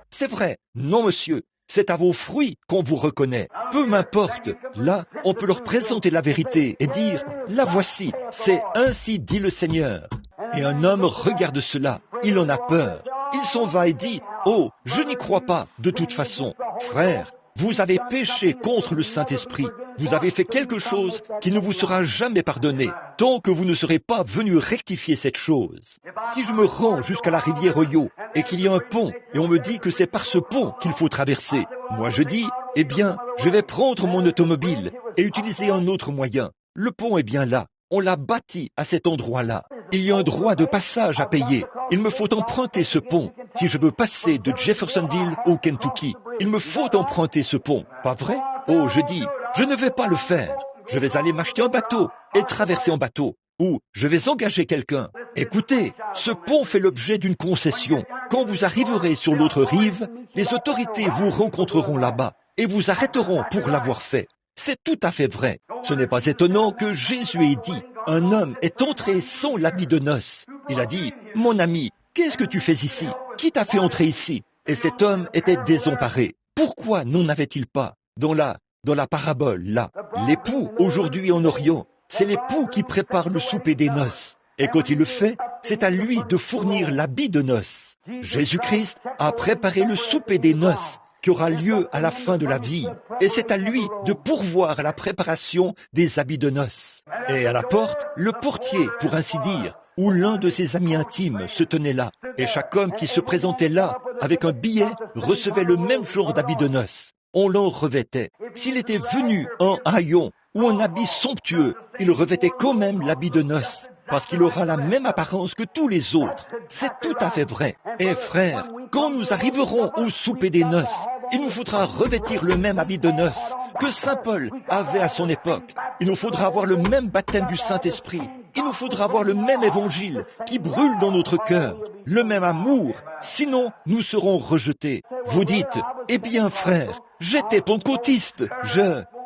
A: C'est vrai. Non, monsieur. C'est à vos fruits qu'on vous reconnaît. Peu m'importe. Là, on peut leur présenter la vérité et dire, la voici, c'est ainsi dit le Seigneur. Et un homme regarde cela. Il en a peur. Il s'en va et dit, oh, je n'y crois pas, de toute façon. Frère, vous avez péché contre le Saint-Esprit. Vous avez fait quelque chose qui ne vous sera jamais pardonné, tant que vous ne serez pas venu rectifier cette chose. Si je me rends jusqu'à la rivière Oyo et qu'il y a un pont, et on me dit que c'est par ce pont qu'il faut traverser, moi je dis, eh bien, je vais prendre mon automobile et utiliser un autre moyen. Le pont est bien là. On l'a bâti à cet endroit-là. Il y a un droit de passage à payer. Il me faut emprunter ce pont. Si je veux passer de Jeffersonville au Kentucky, il me faut emprunter ce pont. Pas vrai? Oh, je dis, je ne vais pas le faire. Je vais aller m'acheter un bateau et traverser en bateau. Ou je vais engager quelqu'un. Écoutez, ce pont fait l'objet d'une concession. Quand vous arriverez sur l'autre rive, les autorités vous rencontreront là-bas et vous arrêteront pour l'avoir fait. C'est tout à fait vrai. Ce n'est pas étonnant que Jésus ait dit, un homme est entré sans l'habit de noces. Il a dit, mon ami, qu'est-ce que tu fais ici? Qui t'a fait entrer ici? Et cet homme était désemparé. Pourquoi n'en avait-il pas? Dans la parabole, là, l'époux, aujourd'hui en Orient, c'est l'époux qui prépare le souper des noces. Et quand il le fait, c'est à lui de fournir l'habit de noces. Jésus-Christ a préparé le souper des noces qui aura lieu à la fin de la vie. Et c'est à lui de pourvoir à la préparation des habits de noces. Et à la porte, le portier, pour ainsi dire, où l'un de ses amis intimes se tenait là. Et chaque homme qui se présentait là, avec un billet, recevait le même genre d'habit de noces. On l'en revêtait. S'il était venu en haillon ou en habit somptueux, il revêtait quand même l'habit de noces, parce qu'il aura la même apparence que tous les autres. C'est tout à fait vrai. Et frères, quand nous arriverons au souper des noces, il nous faudra revêtir le même habit de noces que saint Paul avait à son époque. Il nous faudra avoir le même baptême du Saint-Esprit. Il nous faudra avoir le même évangile qui brûle dans notre cœur, le même amour, sinon nous serons rejetés. Vous dites, eh bien frère, j'étais pentecôtiste,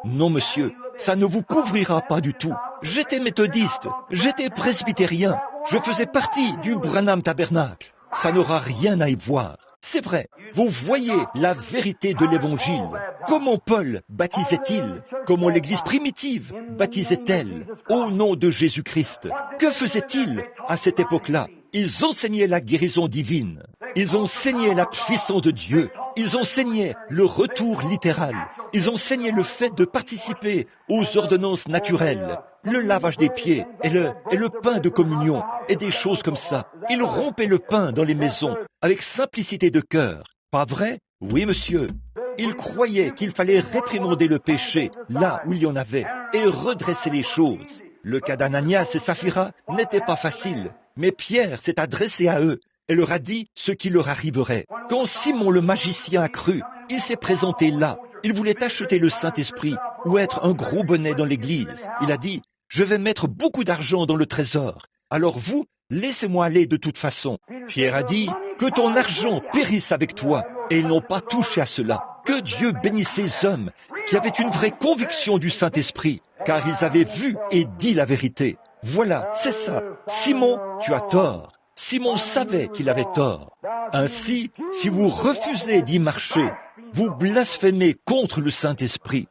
A: Non monsieur, ça ne vous couvrira pas du tout. J'étais méthodiste, j'étais presbytérien, je faisais partie du Branham Tabernacle. Ça n'aura rien à y voir. C'est vrai, vous voyez la vérité de l'Évangile. Comment Paul baptisait-il? Comment l'Église primitive baptisait-elle? Au nom de Jésus-Christ. Que faisait-il à cette époque-là? Ils enseignaient la guérison divine. Ils enseignaient la puissance de Dieu. Ils enseignaient le retour littéral. Ils enseignaient le fait de participer aux ordonnances naturelles, le lavage des pieds et le pain de communion et des choses comme ça. Ils rompaient le pain dans les maisons avec simplicité de cœur. Pas vrai? Oui, monsieur. Ils croyaient qu'il fallait réprimander le péché là où il y en avait et redresser les choses. Le cas d'Ananias et Saphira n'était pas facile, mais Pierre s'est adressé à eux et leur a dit ce qui leur arriverait. Quand Simon le magicien a cru, il s'est présenté là. Il voulait acheter le Saint-Esprit ou être un gros bonnet dans l'église. Il a dit, je vais mettre beaucoup d'argent dans le trésor. Alors vous, laissez-moi aller de toute façon. Pierre a dit, que ton argent périsse avec toi. Et ils n'ont pas touché à cela. Que Dieu bénisse ces hommes qui avaient une vraie conviction du Saint-Esprit, car ils avaient vu et dit la vérité. Voilà, c'est ça. Simon, tu as tort. Simon savait qu'il avait tort. Ainsi, si vous refusez d'y marcher, vous blasphémez contre le Saint-Esprit.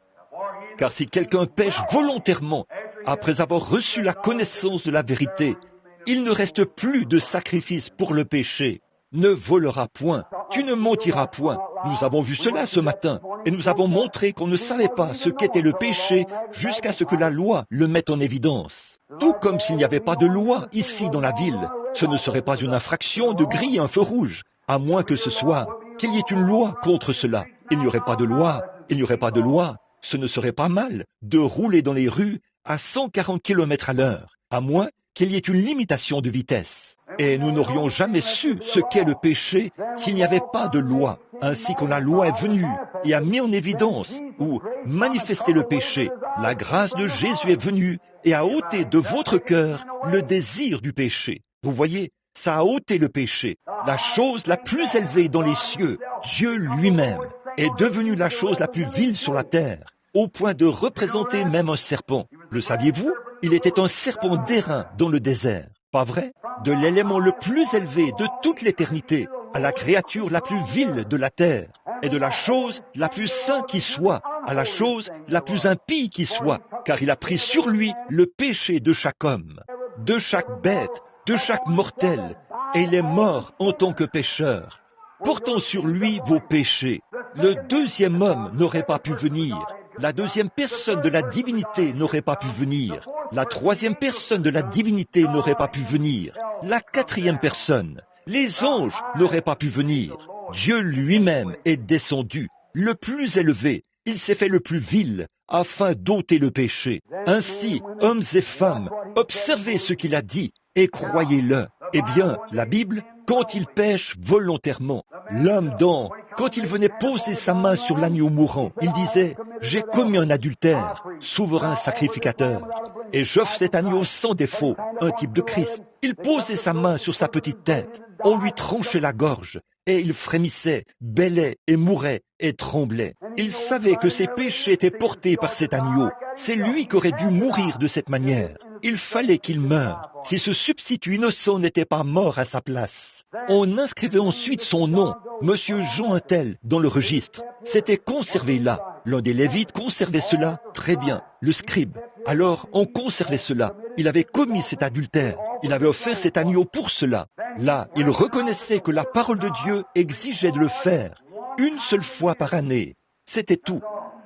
A: Car si quelqu'un pêche volontairement, après avoir reçu la connaissance de la vérité, il ne reste plus de sacrifice pour le péché. Ne volera point, tu ne mentiras point. Nous avons vu cela ce matin, et nous avons montré qu'on ne savait pas ce qu'était le péché jusqu'à ce que la loi le mette en évidence. Tout comme s'il n'y avait pas de loi ici dans la ville, ce ne serait pas une infraction de griller un feu rouge, à moins que ce soit qu'il y ait une loi contre cela. Il n'y aurait pas de loi, ce ne serait pas mal de rouler dans les rues à 140 km à l'heure, à moins qu'il y ait une limitation de vitesse. Et nous n'aurions jamais su ce qu'est le péché s'il n'y avait pas de loi. Ainsi quand la loi est venue et a mis en évidence ou manifesté le péché, la grâce de Jésus est venue et a ôté de votre cœur le désir du péché. Vous voyez, ça a ôté le péché. La chose la plus élevée dans les cieux, Dieu lui-même, est devenu la chose la plus vile sur la terre, au point de représenter même un serpent. Le saviez-vous? Il était un serpent d'airain dans le désert. Pas vrai? De l'élément le plus élevé de toute l'éternité à la créature la plus vile de la terre, et de la chose la plus sainte qui soit à la chose la plus impie qui soit, car il a pris sur lui le péché de chaque homme, de chaque bête, de chaque mortel, et il est mort en tant que pécheur, portant sur lui vos péchés. Le deuxième homme n'aurait pas pu venir. La deuxième personne de la divinité n'aurait pas pu venir. La troisième personne de la divinité n'aurait pas pu venir. La quatrième personne, les anges n'auraient pas pu venir. Dieu lui-même est descendu, le plus élevé. Il s'est fait le plus vil, afin d'ôter le péché. Ainsi, hommes et femmes, observez ce qu'il a dit et croyez-le. Eh bien, la Bible, quand il pêche volontairement, l'homme quand il venait poser sa main sur l'agneau mourant, il disait « J'ai commis un adultère, souverain sacrificateur, et j'offre cet agneau sans défaut, un type de Christ. » Il posait sa main sur sa petite tête, On lui tranchait la gorge, et il frémissait, bêlait et mourait et tremblait. Il savait que ses péchés étaient portés par cet agneau. C'est lui qui aurait dû mourir de cette manière. Il fallait qu'il meure, si ce substitut innocent n'était pas mort à sa place. On inscrivait ensuite son nom, Monsieur Jean Untel, dans le registre. C'était conservé là. L'un des Lévites conservait cela très bien, le scribe. Alors on conservait cela. Il avait commis cet adultère. Il avait offert cet agneau pour cela. Là, il reconnaissait que la parole de Dieu exigeait de le faire. Une seule fois par année. C'était tout.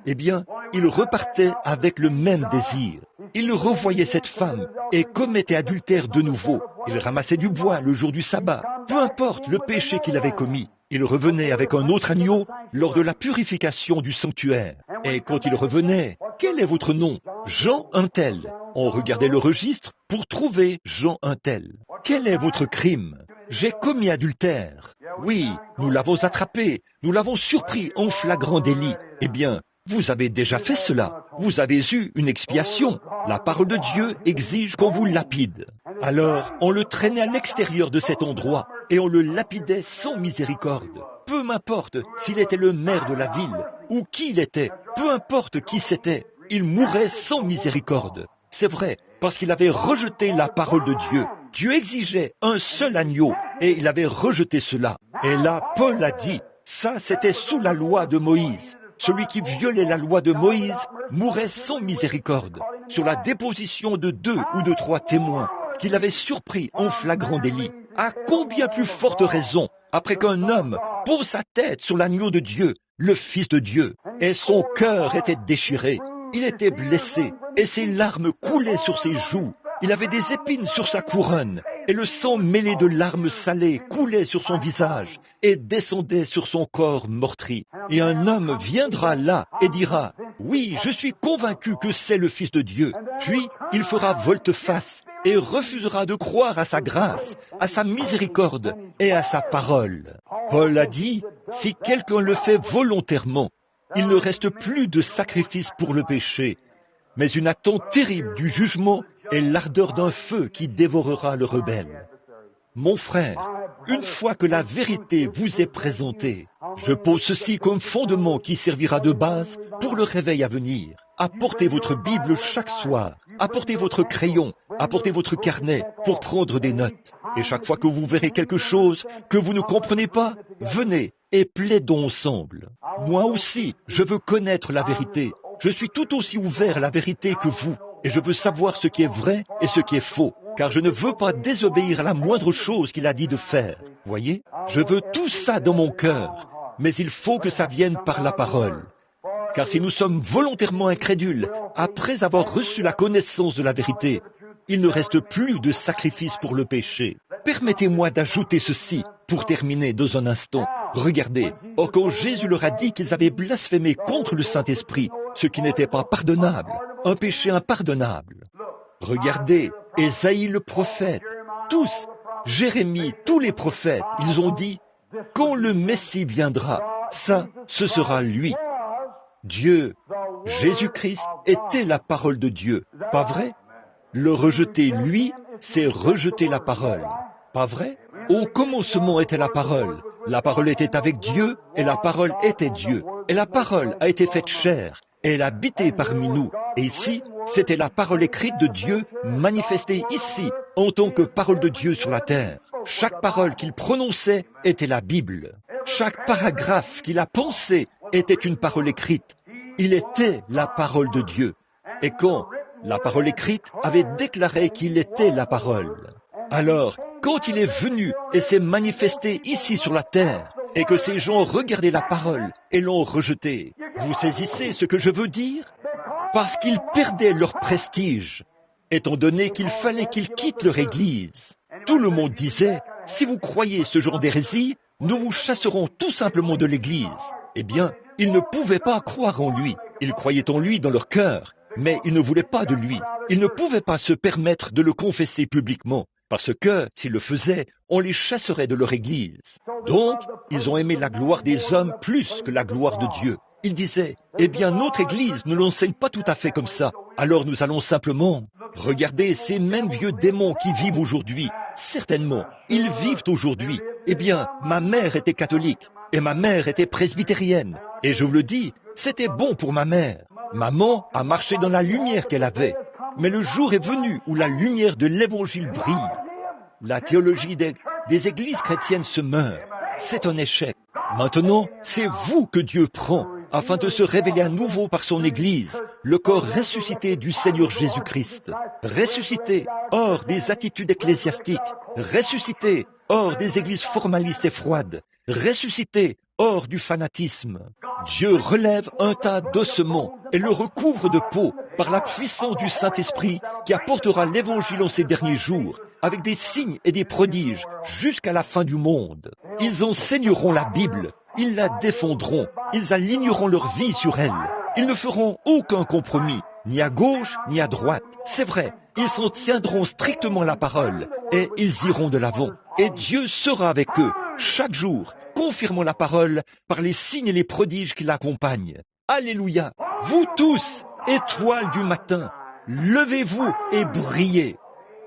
A: Eh bien, il repartait avec le même désir. Il revoyait cette femme et commettait adultère de nouveau. Il ramassait du bois le jour du sabbat. Peu importe le péché qu'il avait commis. Il revenait avec un autre agneau lors de la purification du sanctuaire. Et quand il revenait, quel est votre nom? Jean Untel. On regardait le registre pour trouver Jean Untel. Quel est votre crime? J'ai commis adultère. Oui, nous l'avons attrapé, nous l'avons surpris en flagrant délit. Eh bien, vous avez déjà fait cela. Vous avez eu une expiation. La parole de Dieu exige qu'on vous lapide. Alors, on le traînait à l'extérieur de cet endroit et on le lapidait sans miséricorde. Peu m'importe s'il était le maire de la ville ou qui il était, peu importe qui c'était, il mourait sans miséricorde. C'est vrai, parce qu'il avait rejeté la parole de Dieu. Dieu exigeait un seul agneau et il avait rejeté cela. Et là, Paul a dit, ça c'était sous la loi de Moïse. Celui qui violait la loi de Moïse mourait sans miséricorde, sur la déposition de 2 ou de 3 témoins qu'il avait surpris en flagrant délit. À combien plus forte raison, après qu'un homme pose sa tête sur l'agneau de Dieu, le Fils de Dieu, et son cœur était déchiré, il était blessé, et ses larmes coulaient sur ses joues. Il avait des épines sur sa couronne, et le sang mêlé de larmes salées coulait sur son visage et descendait sur son corps meurtri. Et un homme viendra là et dira, « Oui, je suis convaincu que c'est le Fils de Dieu. » Puis il fera volte-face et refusera de croire à sa grâce, à sa miséricorde et à sa parole. Paul a dit, « Si quelqu'un le fait volontairement, il ne reste plus de sacrifice pour le péché, mais une attente terrible du jugement et l'ardeur d'un feu qui dévorera le rebelle. » Mon frère, une fois que la vérité vous est présentée, je pose ceci comme fondement qui servira de base pour le réveil à venir. Apportez votre Bible chaque soir, apportez votre crayon, apportez votre carnet pour prendre des notes. Et chaque fois que vous verrez quelque chose que vous ne comprenez pas, venez et plaidons ensemble. Moi aussi, je veux connaître la vérité. Je suis tout aussi ouvert à la vérité que vous. Et je veux savoir ce qui est vrai et ce qui est faux, car je ne veux pas désobéir à la moindre chose qu'il a dit de faire. Voyez, je veux tout ça dans mon cœur, mais il faut que ça vienne par la parole. Car si nous sommes volontairement incrédules, après avoir reçu la connaissance de la vérité, il ne reste plus de sacrifice pour le péché. Permettez-moi d'ajouter ceci pour terminer dans un instant. Regardez, or quand Jésus leur a dit qu'ils avaient blasphémé contre le Saint-Esprit, ce qui n'était pas pardonnable, un péché impardonnable. Regardez, Ésaïe le prophète, tous, Jérémie, tous les prophètes, ils ont dit, quand le Messie viendra, ça, ce sera lui. Dieu, Jésus-Christ, était la parole de Dieu, pas vrai? Le rejeter, lui, c'est rejeter la parole, pas vrai? Au commencement était la parole était avec Dieu, et la parole était Dieu, et la parole a été faite chair, et elle a habité parmi nous. Et ici, c'était la parole écrite de Dieu, manifestée ici, en tant que parole de Dieu sur la terre. Chaque parole qu'il prononçait était la Bible. Chaque paragraphe qu'il a pensé était une parole écrite. Il était la parole de Dieu. Et quand la parole écrite avait déclaré qu'il était la parole, alors, quand il est venu et s'est manifesté ici sur la terre, et que ces gens regardaient la parole et l'ont rejeté, vous saisissez ce que je veux dire? Parce qu'ils perdaient leur prestige, étant donné qu'il fallait qu'ils quittent leur église. Tout le monde disait, si vous croyez ce genre d'hérésie, nous vous chasserons tout simplement de l'église. Eh bien, ils ne pouvaient pas croire en lui. Ils croyaient en lui dans leur cœur, mais ils ne voulaient pas de lui. Ils ne pouvaient pas se permettre de le confesser publiquement, parce que, s'ils le faisaient, on les chasserait de leur église. Donc, ils ont aimé la gloire des hommes plus que la gloire de Dieu. Il disait, eh bien, notre Église ne l'enseigne pas tout à fait comme ça. Alors nous allons simplement regarder ces mêmes vieux démons qui vivent aujourd'hui. Certainement, ils vivent aujourd'hui. Eh bien, ma mère était catholique et ma mère était presbytérienne. Et je vous le dis, c'était bon pour ma mère. Maman a marché dans la lumière qu'elle avait. Mais le jour est venu où la lumière de l'Évangile brille. La théologie des églises chrétiennes se meurt. C'est un échec. Maintenant, c'est vous que Dieu prend afin de se révéler à nouveau par son Église, le corps ressuscité du Seigneur Jésus-Christ. Ressuscité hors des attitudes ecclésiastiques. Ressuscité hors des églises formalistes et froides. Ressuscité hors du fanatisme. Dieu relève un tas d'ossements et le recouvre de peau par la puissance du Saint-Esprit qui apportera l'Évangile en ces derniers jours, avec des signes et des prodiges jusqu'à la fin du monde. Ils enseigneront la Bible, ils la défendront, ils aligneront leur vie sur elle. Ils ne feront aucun compromis, ni à gauche ni à droite. C'est vrai, ils s'en tiendront strictement à la parole et ils iront de l'avant. Et Dieu sera avec eux chaque jour, confirmant la parole par les signes et les prodiges qui l'accompagnent. Alléluia! Vous tous, étoiles du matin, levez-vous et brillez.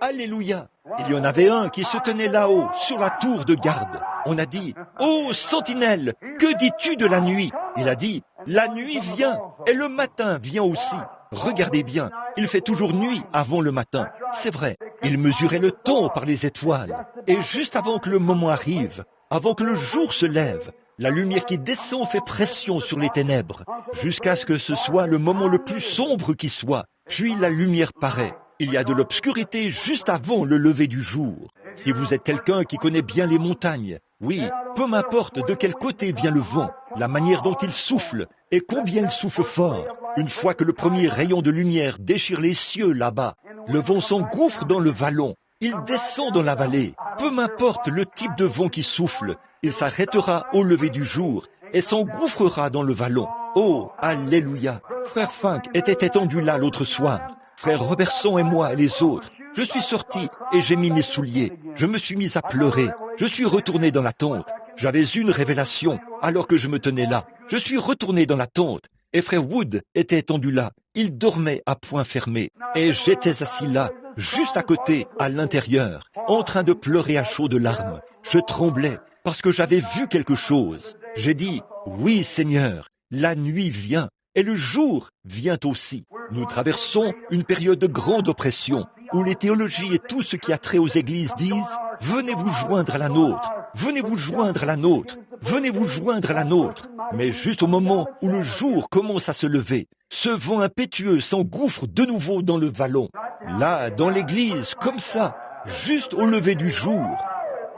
A: Alléluia! Il y en avait un qui se tenait là-haut, sur la tour de garde. On a dit, « Oh, sentinelle, que dis-tu de la nuit ?» Il a dit, « La nuit vient, et le matin vient aussi. » Regardez bien, il fait toujours nuit avant le matin. C'est vrai, il mesurait le temps par les étoiles. Et juste avant que le moment arrive, avant que le jour se lève, la lumière qui descend fait pression sur les ténèbres, jusqu'à ce que ce soit le moment le plus sombre qui soit. Puis la lumière paraît. Il y a de l'obscurité juste avant le lever du jour. Si vous êtes quelqu'un qui connaît bien les montagnes, oui, peu m'importe de quel côté vient le vent, la manière dont il souffle et combien il souffle fort. Une fois que le premier rayon de lumière déchire les cieux là-bas, le vent s'engouffre dans le vallon. Il descend dans la vallée. Peu m'importe le type de vent qui souffle, il s'arrêtera au lever du jour et s'engouffrera dans le vallon. Oh, alléluia! Frère Fink était étendu là l'autre soir. Frère Robertson et moi et les autres. Je suis sorti et j'ai mis mes souliers. Je me suis mis à pleurer. Je suis retourné dans la tente. J'avais une révélation alors que je me tenais là. Je suis retourné dans la tente et frère Wood était étendu là. Il dormait à poing fermé et j'étais assis là, juste à côté, à l'intérieur, en train de pleurer à chaudes larmes. Je tremblais parce que j'avais vu quelque chose. J'ai dit, oui Seigneur, la nuit vient et le jour vient aussi. Nous traversons une période de grande oppression où les théologies et tout ce qui a trait aux églises disent « Venez vous joindre à la nôtre, venez vous joindre à la nôtre, venez vous joindre à la nôtre ». Mais juste au moment où le jour commence à se lever, ce vent impétueux s'engouffre de nouveau dans le vallon. Là, dans l'église, comme ça, juste au lever du jour.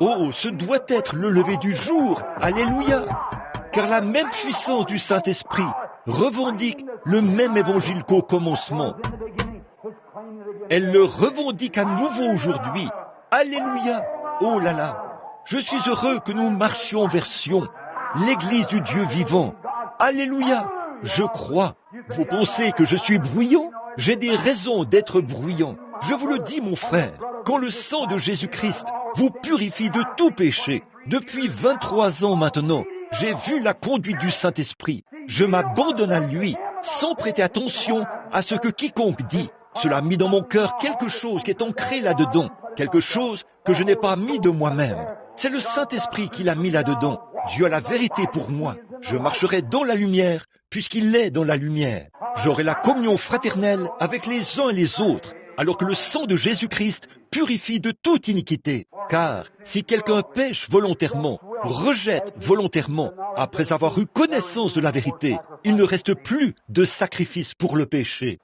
A: Oh, ce doit être le lever du jour, alléluia! Car la même puissance du Saint-Esprit revendique le même évangile qu'au commencement. Elle le revendique à nouveau aujourd'hui. Alléluia! Oh là là! Je suis heureux que nous marchions vers Sion, l'église du Dieu vivant. Alléluia! Je crois. Vous pensez que je suis bruyant? J'ai des raisons d'être bruyant. Je vous le dis, mon frère, quand le sang de Jésus-Christ vous purifie de tout péché, depuis 23 ans maintenant, j'ai vu la conduite du Saint-Esprit. Je m'abandonne à lui, sans prêter attention à ce que quiconque dit. Cela a mis dans mon cœur quelque chose qui est ancré là-dedans, quelque chose que je n'ai pas mis de moi-même. C'est le Saint-Esprit qui l'a mis là-dedans. Dieu a la vérité pour moi. Je marcherai dans la lumière, puisqu'il est dans la lumière. J'aurai la communion fraternelle avec les uns et les autres, alors que le sang de Jésus-Christ purifie de toute iniquité. Car si quelqu'un pêche volontairement, rejette volontairement, après avoir eu connaissance de la vérité, il ne reste plus de sacrifice pour le péché.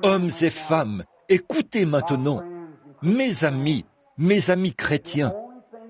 A: Hommes et femmes, écoutez maintenant, mes amis chrétiens,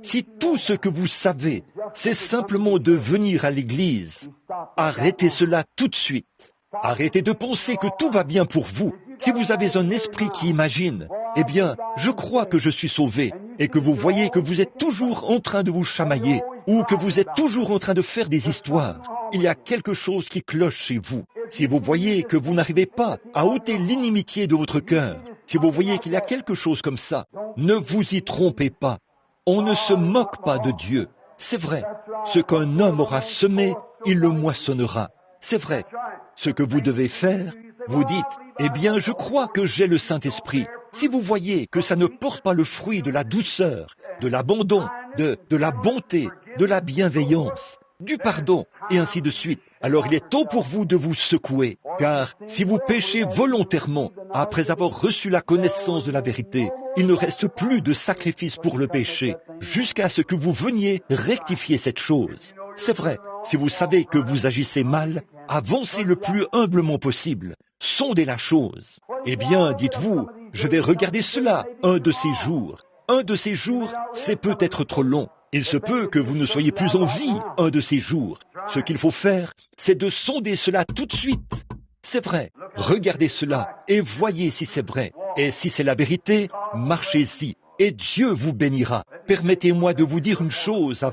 A: si tout ce que vous savez, c'est simplement de venir à l'église, arrêtez cela tout de suite. Arrêtez de penser que tout va bien pour vous. Si vous avez un esprit qui imagine, eh bien, je crois que je suis sauvé, et que vous voyez que vous êtes toujours en train de vous chamailler, ou que vous êtes toujours en train de faire des histoires, il y a quelque chose qui cloche chez vous. Si vous voyez que vous n'arrivez pas à ôter l'inimitié de votre cœur, si vous voyez qu'il y a quelque chose comme ça, ne vous y trompez pas. On ne se moque pas de Dieu. C'est vrai, ce qu'un homme aura semé, il le moissonnera. c'est vrai. Ce que vous devez faire, vous dites, eh bien, je crois que j'ai le Saint-Esprit. Si vous voyez que ça ne porte pas le fruit de la douceur, de l'abandon, de la bonté, de la bienveillance, du pardon, et ainsi de suite, alors il est temps pour vous de vous secouer. Car si vous péchez volontairement, après avoir reçu la connaissance de la vérité, il ne reste plus de sacrifice pour le péché, jusqu'à ce que vous veniez rectifier cette chose. C'est vrai, si vous savez que vous agissez mal, avancez le plus humblement possible, sondez la chose. Eh bien, dites-vous, je vais regarder cela un de ces jours. Un de ces jours, c'est peut-être trop long. Il se peut que vous ne soyez plus en vie un de ces jours. Ce qu'il faut faire, c'est de sonder cela tout de suite. C'est vrai, regardez cela et voyez si c'est vrai. Et si c'est la vérité, marchez-y et Dieu vous bénira. Permettez-moi de vous dire une chose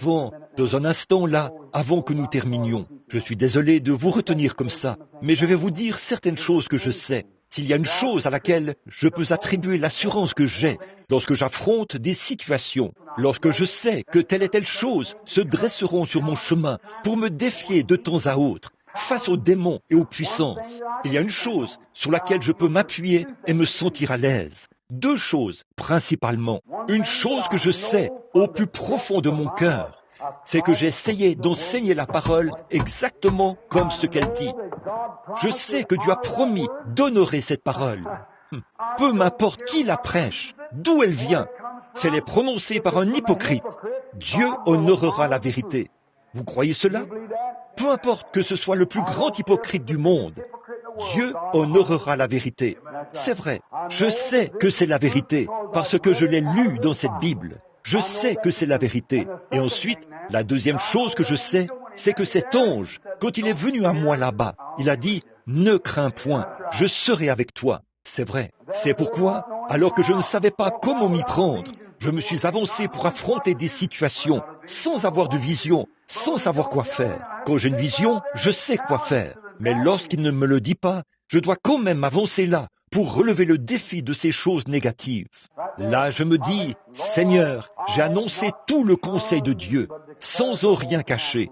A: dans un instant là, avant que nous terminions. Je suis désolé de vous retenir comme ça, mais je vais vous dire certaines choses que je sais. S'il y a une chose à laquelle je peux attribuer l'assurance que j'ai lorsque j'affronte des situations, lorsque je sais que telle et telle chose se dresseront sur mon chemin pour me défier de temps à autre, face aux démons et aux puissances, il y a une chose sur laquelle je peux m'appuyer et me sentir à l'aise. Deux choses, principalement. Une chose que je sais au plus profond de mon cœur, c'est que j'ai essayé d'enseigner la parole exactement comme ce qu'elle dit. Je sais que Dieu a promis d'honorer cette parole. Peu m'importe qui la prêche, d'où elle vient, si elle est prononcée par un hypocrite, Dieu honorera la vérité. Vous croyez cela? Peu importe que ce soit le plus grand hypocrite du monde, Dieu honorera la vérité. C'est vrai, je sais que c'est la vérité, parce que je l'ai lu dans cette Bible. Je sais que c'est la vérité. Et ensuite, la deuxième chose que je sais, c'est que cet ange, quand il est venu à moi là-bas, il a dit « Ne crains point, je serai avec toi ». C'est vrai. C'est pourquoi, alors que je ne savais pas comment m'y prendre, je me suis avancé pour affronter des situations, sans avoir de vision, sans savoir quoi faire. Quand j'ai une vision, je sais quoi faire. Mais lorsqu'il ne me le dit pas, je dois quand même avancer là, pour relever le défi de ces choses négatives. Là, je me dis, Seigneur, j'ai annoncé tout le conseil de Dieu, sans en rien cacher.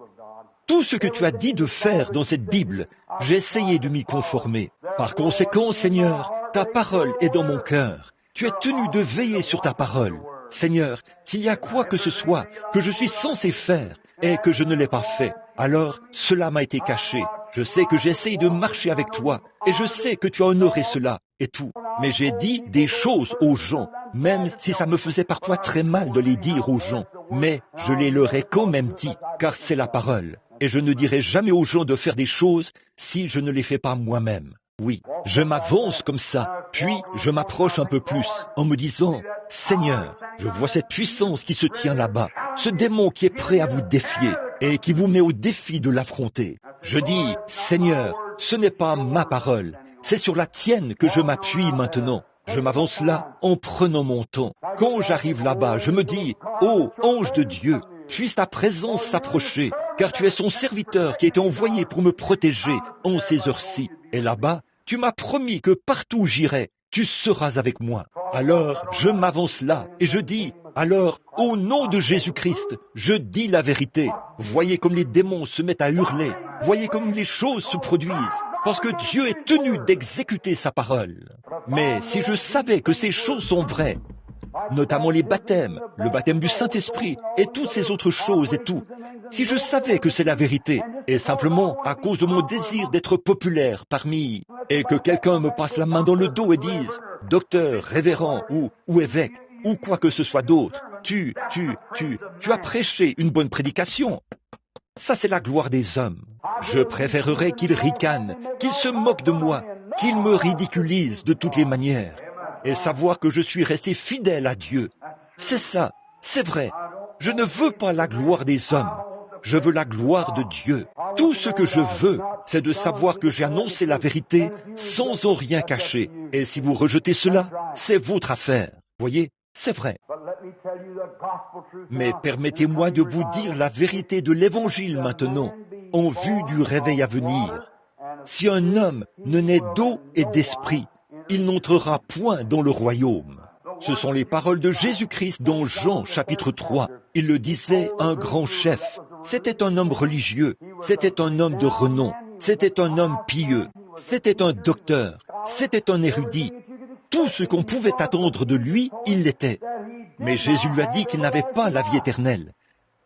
A: Tout ce que tu as dit de faire dans cette Bible, j'ai essayé de m'y conformer. Par conséquent, Seigneur, ta parole est dans mon cœur. Tu es tenu de veiller sur ta parole. Seigneur, s'il y a quoi que ce soit que je suis censé faire et que je ne l'ai pas fait, alors cela m'a été caché. Je sais que j'essaye de marcher avec toi et je sais que tu as honoré cela et tout. Mais j'ai dit des choses aux gens, même si ça me faisait parfois très mal de les dire aux gens. Mais je les leur ai quand même dit, car c'est la parole. Et je ne dirai jamais aux gens de faire des choses si je ne les fais pas moi-même. Oui, je m'avance comme ça, puis je m'approche un peu plus en me disant, Seigneur, je vois cette puissance qui se tient là-bas, ce démon qui est prêt à vous défier et qui vous met au défi de l'affronter. Je dis, Seigneur, ce n'est pas ma parole, c'est sur la tienne que je m'appuie maintenant. Je m'avance là en prenant mon temps. Quand j'arrive là-bas, je me dis, ô ange de Dieu, puisse ta présence s'approcher, car tu es son serviteur qui a été envoyé pour me protéger en ces heures-ci. Et là-bas, tu m'as promis que partout où j'irai, tu seras avec moi. Alors, je m'avance là et je dis, alors, au nom de Jésus-Christ, je dis la vérité. Voyez comme les démons se mettent à hurler. Voyez comme les choses se produisent. Parce que Dieu est tenu d'exécuter sa parole. Mais si je savais que ces choses sont vraies, notamment les baptêmes, le baptême du Saint-Esprit et toutes ces autres choses et tout, si je savais que c'est la vérité, et simplement à cause de mon désir d'être populaire parmi, et que quelqu'un me passe la main dans le dos et dise, docteur, révérend ou évêque, ou quoi que ce soit d'autre, tu as prêché une bonne prédication. Ça, c'est la gloire des hommes. Je préférerais qu'ils ricanent, qu'ils se moquent de moi, qu'ils me ridiculisent de toutes les manières. Et savoir que je suis resté fidèle à Dieu. C'est ça, c'est vrai. Je ne veux pas la gloire des hommes. Je veux la gloire de Dieu. Tout ce que je veux, c'est de savoir que j'ai annoncé la vérité sans en rien cacher. Et si vous rejetez cela, c'est votre affaire. Voyez, c'est vrai. Mais permettez-moi de vous dire la vérité de l'Évangile maintenant, en vue du réveil à venir. Si un homme ne naît d'eau et d'esprit, il n'entrera point dans le royaume. Ce sont les paroles de Jésus-Christ dans Jean chapitre 3. Il le disait à un grand chef. C'était un homme religieux, c'était un homme de renom. C'était un homme pieux, c'était un docteur, c'était un érudit. Tout ce qu'on pouvait attendre de lui, il l'était. Mais Jésus lui a dit qu'il n'avait pas la vie éternelle.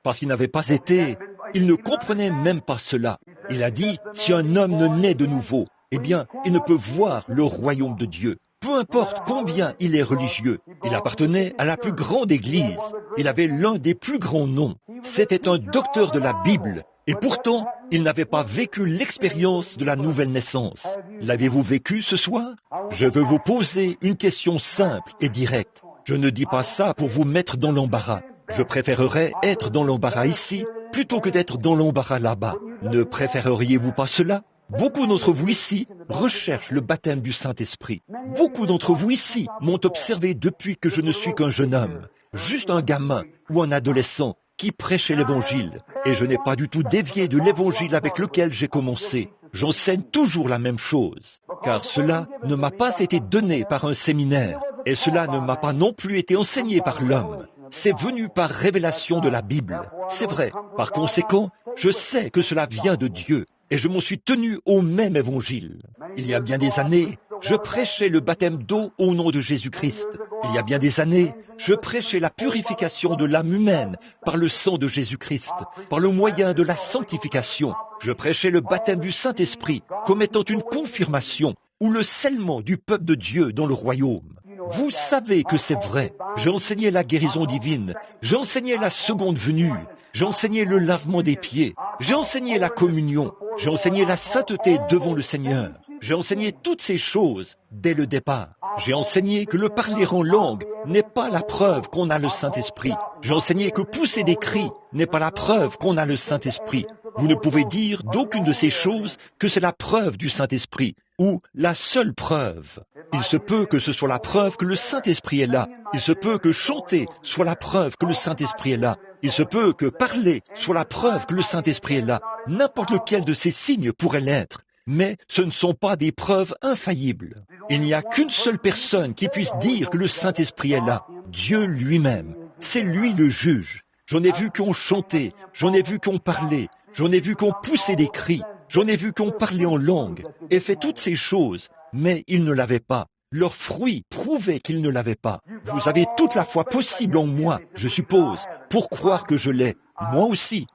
A: Parce qu'il n'avait pas été, il ne comprenait même pas cela. Il a dit, si un homme ne naît de nouveau, eh bien, il ne peut voir le royaume de Dieu. Peu importe combien il est religieux, il appartenait à la plus grande église. Il avait l'un des plus grands noms. C'était un docteur de la Bible. Et pourtant, il n'avait pas vécu l'expérience de la nouvelle naissance. L'avez-vous vécu ce soir? Je veux vous poser une question simple et directe. Je ne dis pas ça pour vous mettre dans l'embarras. Je préférerais être dans l'embarras ici plutôt que d'être dans l'embarras là-bas. Ne préféreriez-vous pas cela? Beaucoup d'entre vous ici recherchent le baptême du Saint-Esprit. Beaucoup d'entre vous ici m'ont observé depuis que je ne suis qu'un jeune homme, juste un gamin ou un adolescent qui prêchait l'Évangile. Et je n'ai pas du tout dévié de l'Évangile avec lequel j'ai commencé. J'enseigne toujours la même chose, car cela ne m'a pas été donné par un séminaire, et cela ne m'a pas non plus été enseigné par l'homme. C'est venu par révélation de la Bible. C'est vrai. Par conséquent, je sais que cela vient de Dieu. Et je m'en suis tenu au même évangile. Il y a bien des années, je prêchais le baptême d'eau au nom de Jésus-Christ. Il y a bien des années, je prêchais la purification de l'âme humaine par le sang de Jésus-Christ, par le moyen de la sanctification. Je prêchais le baptême du Saint-Esprit comme étant une confirmation ou le scellement du peuple de Dieu dans le royaume. Vous savez que c'est vrai. J'ai enseigné la guérison divine, j'ai enseigné la seconde venue, j'ai enseigné le lavement des pieds, j'ai enseigné la communion, j'ai enseigné la sainteté devant le Seigneur. J'ai enseigné toutes ces choses dès le départ. J'ai enseigné que le parler en langue n'est pas la preuve qu'on a le Saint-Esprit. J'ai enseigné que pousser des cris n'est pas la preuve qu'on a le Saint-Esprit. Vous ne pouvez dire d'aucune de ces choses que c'est la preuve du Saint-Esprit ou la seule preuve. Il se peut que ce soit la preuve que le Saint-Esprit est là. Il se peut que chanter soit la preuve que le Saint-Esprit est là. Il se peut que parler soit la preuve que le Saint-Esprit est là. N'importe lequel de ces signes pourrait l'être. Mais ce ne sont pas des preuves infaillibles. Il n'y a qu'une seule personne qui puisse dire que le Saint-Esprit est là, Dieu lui-même. C'est lui le juge. J'en ai vu qu'on chantait, j'en ai vu qu'on parlait, j'en ai vu qu'on poussait des cris, j'en ai vu qu'on parlait en langue et fait toutes ces choses, mais ils ne l'avaient pas. Leurs fruits prouvaient qu'ils ne l'avaient pas. Vous avez toute la foi possible en moi, je suppose, pour croire que je l'ai. Moi aussi,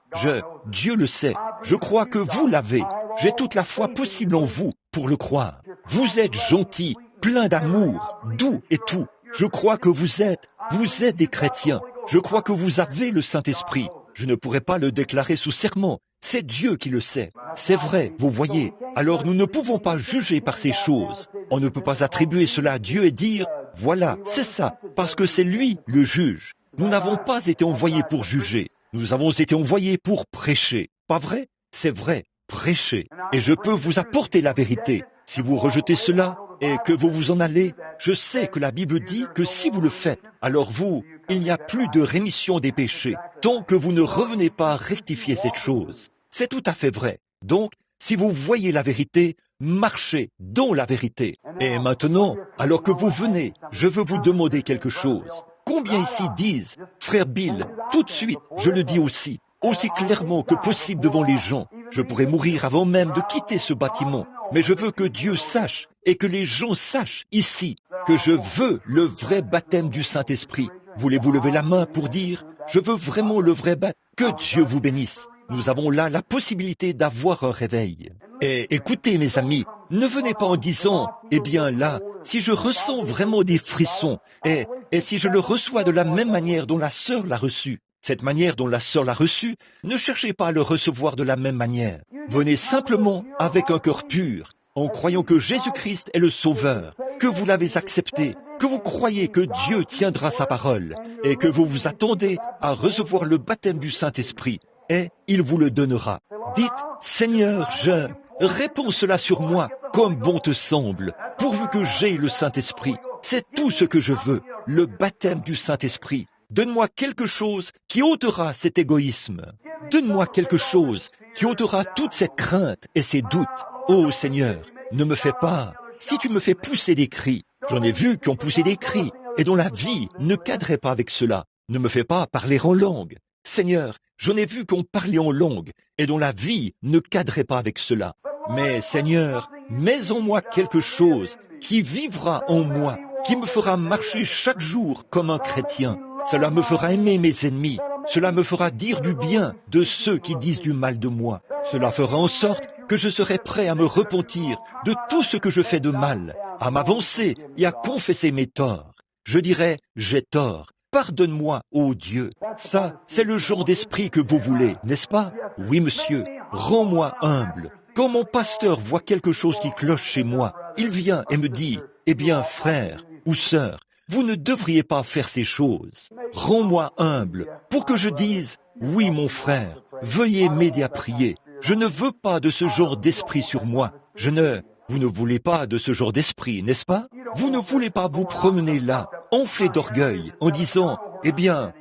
A: Dieu le sait, je crois que vous l'avez. J'ai toute la foi possible en vous pour le croire. Vous êtes gentil, plein d'amour, doux et tout. Je crois que vous êtes des chrétiens. Je crois que vous avez le Saint-Esprit. Je ne pourrais pas le déclarer sous serment. C'est Dieu qui le sait. C'est vrai, vous voyez. Alors nous ne pouvons pas juger par ces choses. On ne peut pas attribuer cela à Dieu et dire, voilà, c'est ça, parce que c'est lui le juge. Nous n'avons pas été envoyés pour juger. Nous avons été envoyés pour prêcher. Pas vrai? C'est vrai. Prêchez, et je peux vous apporter la vérité. Si vous rejetez cela et que vous vous en allez, je sais que la Bible dit que si vous le faites, alors il n'y a plus de rémission des péchés, tant que vous ne revenez pas à rectifier cette chose. C'est tout à fait vrai. Donc, si vous voyez la vérité, marchez dans la vérité. Et maintenant, alors que vous venez, je veux vous demander quelque chose. Combien ici disent, frère Bill, tout de suite, je le dis aussi clairement que possible devant les gens. Je pourrais mourir avant même de quitter ce bâtiment. Mais je veux que Dieu sache et que les gens sachent ici que je veux le vrai baptême du Saint-Esprit. Voulez-vous lever la main pour dire « Je veux vraiment le vrai baptême ». Que Dieu vous bénisse. Nous avons là la possibilité d'avoir un réveil. Et écoutez mes amis, ne venez pas en disant « Eh bien là, si je ressens vraiment des frissons et si je le reçois de la même manière dont la sœur l'a reçu ». Cette manière dont la sœur l'a reçu, ne cherchez pas à le recevoir de la même manière. Venez simplement avec un cœur pur, en croyant que Jésus-Christ est le Sauveur, que vous l'avez accepté, que vous croyez que Dieu tiendra sa parole, et que vous vous attendez à recevoir le baptême du Saint-Esprit, et il vous le donnera. Dites, Seigneur, réponds cela sur moi, comme bon te semble, pourvu que j'aie le Saint-Esprit. C'est tout ce que je veux, le baptême du Saint-Esprit. Donne-moi quelque chose qui ôtera cet égoïsme. Donne-moi quelque chose qui ôtera toute cette crainte et ces doutes. Ô Seigneur, ne me fais pas. Si tu me fais pousser des cris, j'en ai vu qui ont poussé des cris et dont la vie ne cadrait pas avec cela. Ne me fais pas parler en langue. Seigneur, j'en ai vu qu'on parlait en langue et dont la vie ne cadrait pas avec cela. Mais Seigneur, mets en moi quelque chose qui vivra en moi, qui me fera marcher chaque jour comme un chrétien. Cela me fera aimer mes ennemis. Cela me fera dire du bien de ceux qui disent du mal de moi. Cela fera en sorte que je serai prêt à me repentir de tout ce que je fais de mal, à m'avancer et à confesser mes torts. Je dirai, j'ai tort. Pardonne-moi, ô Dieu. Ça, c'est le genre d'esprit que vous voulez, n'est-ce pas? Oui, monsieur. Rends-moi humble. Quand mon pasteur voit quelque chose qui cloche chez moi, il vient et me dit, eh bien, frère ou sœur, vous ne devriez pas faire ces choses. Rends-moi humble pour que je dise, oui, mon frère, veuillez m'aider à prier. Je ne veux pas de ce genre d'esprit sur moi. Vous ne voulez pas de ce genre d'esprit, n'est-ce pas? Vous ne voulez pas vous promener là, enflé d'orgueil, en disant, eh bien,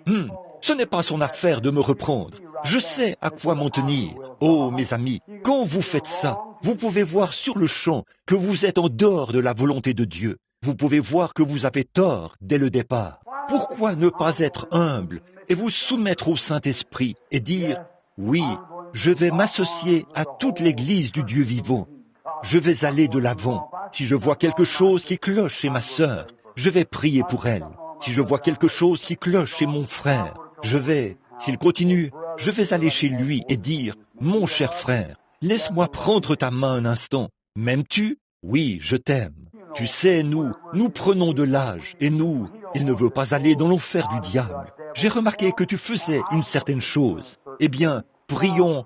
A: ce n'est pas son affaire de me reprendre. Je sais à quoi m'en tenir. Oh, mes amis, quand vous faites ça, vous pouvez voir sur le champ que vous êtes en dehors de la volonté de Dieu. Vous pouvez voir que vous avez tort dès le départ. Pourquoi ne pas être humble et vous soumettre au Saint-Esprit et dire, oui, je vais m'associer à toute l'Église du Dieu vivant. Je vais aller de l'avant. Si je vois quelque chose qui cloche chez ma sœur, je vais prier pour elle. Si je vois quelque chose qui cloche chez mon frère, s'il continue, je vais aller chez lui et dire, mon cher frère, laisse-moi prendre ta main un instant. M'aimes-tu? Oui, je t'aime. Tu sais, nous prenons de l'âge, et il ne veut pas aller dans l'enfer du diable. J'ai remarqué que tu faisais une certaine chose. Eh bien, prions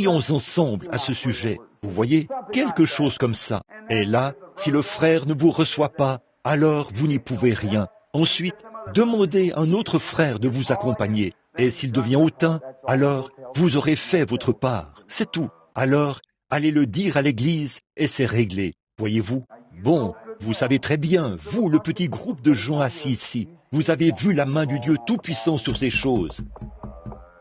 A: ensemble à ce sujet. Vous voyez, quelque chose comme ça. Et là, si le frère ne vous reçoit pas, alors vous n'y pouvez rien. Ensuite, demandez à un autre frère de vous accompagner. Et s'il devient hautain, alors vous aurez fait votre part. C'est tout. Alors, allez le dire à l'église et c'est réglé. Voyez-vous? Bon, vous savez très bien, vous, le petit groupe de gens assis ici, vous avez vu la main du Dieu Tout-Puissant sur ces choses.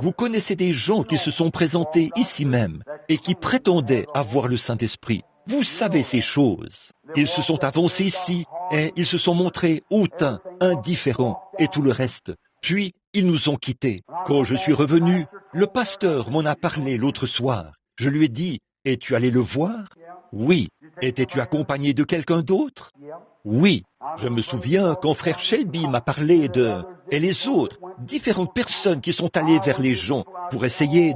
A: Vous connaissez des gens qui se sont présentés ici même et qui prétendaient avoir le Saint-Esprit. Vous savez ces choses. Ils se sont avancés ici et ils se sont montrés hautains, indifférents et tout le reste. Puis, ils nous ont quittés. Quand je suis revenu, le pasteur m'en a parlé l'autre soir. Je lui ai dit, « Es-tu allé le voir ?» Oui. « Étais-tu accompagné de quelqu'un d'autre ?» Oui. Je me souviens quand frère Shelby m'a parlé et les autres, différentes personnes qui sont allées vers les gens pour essayer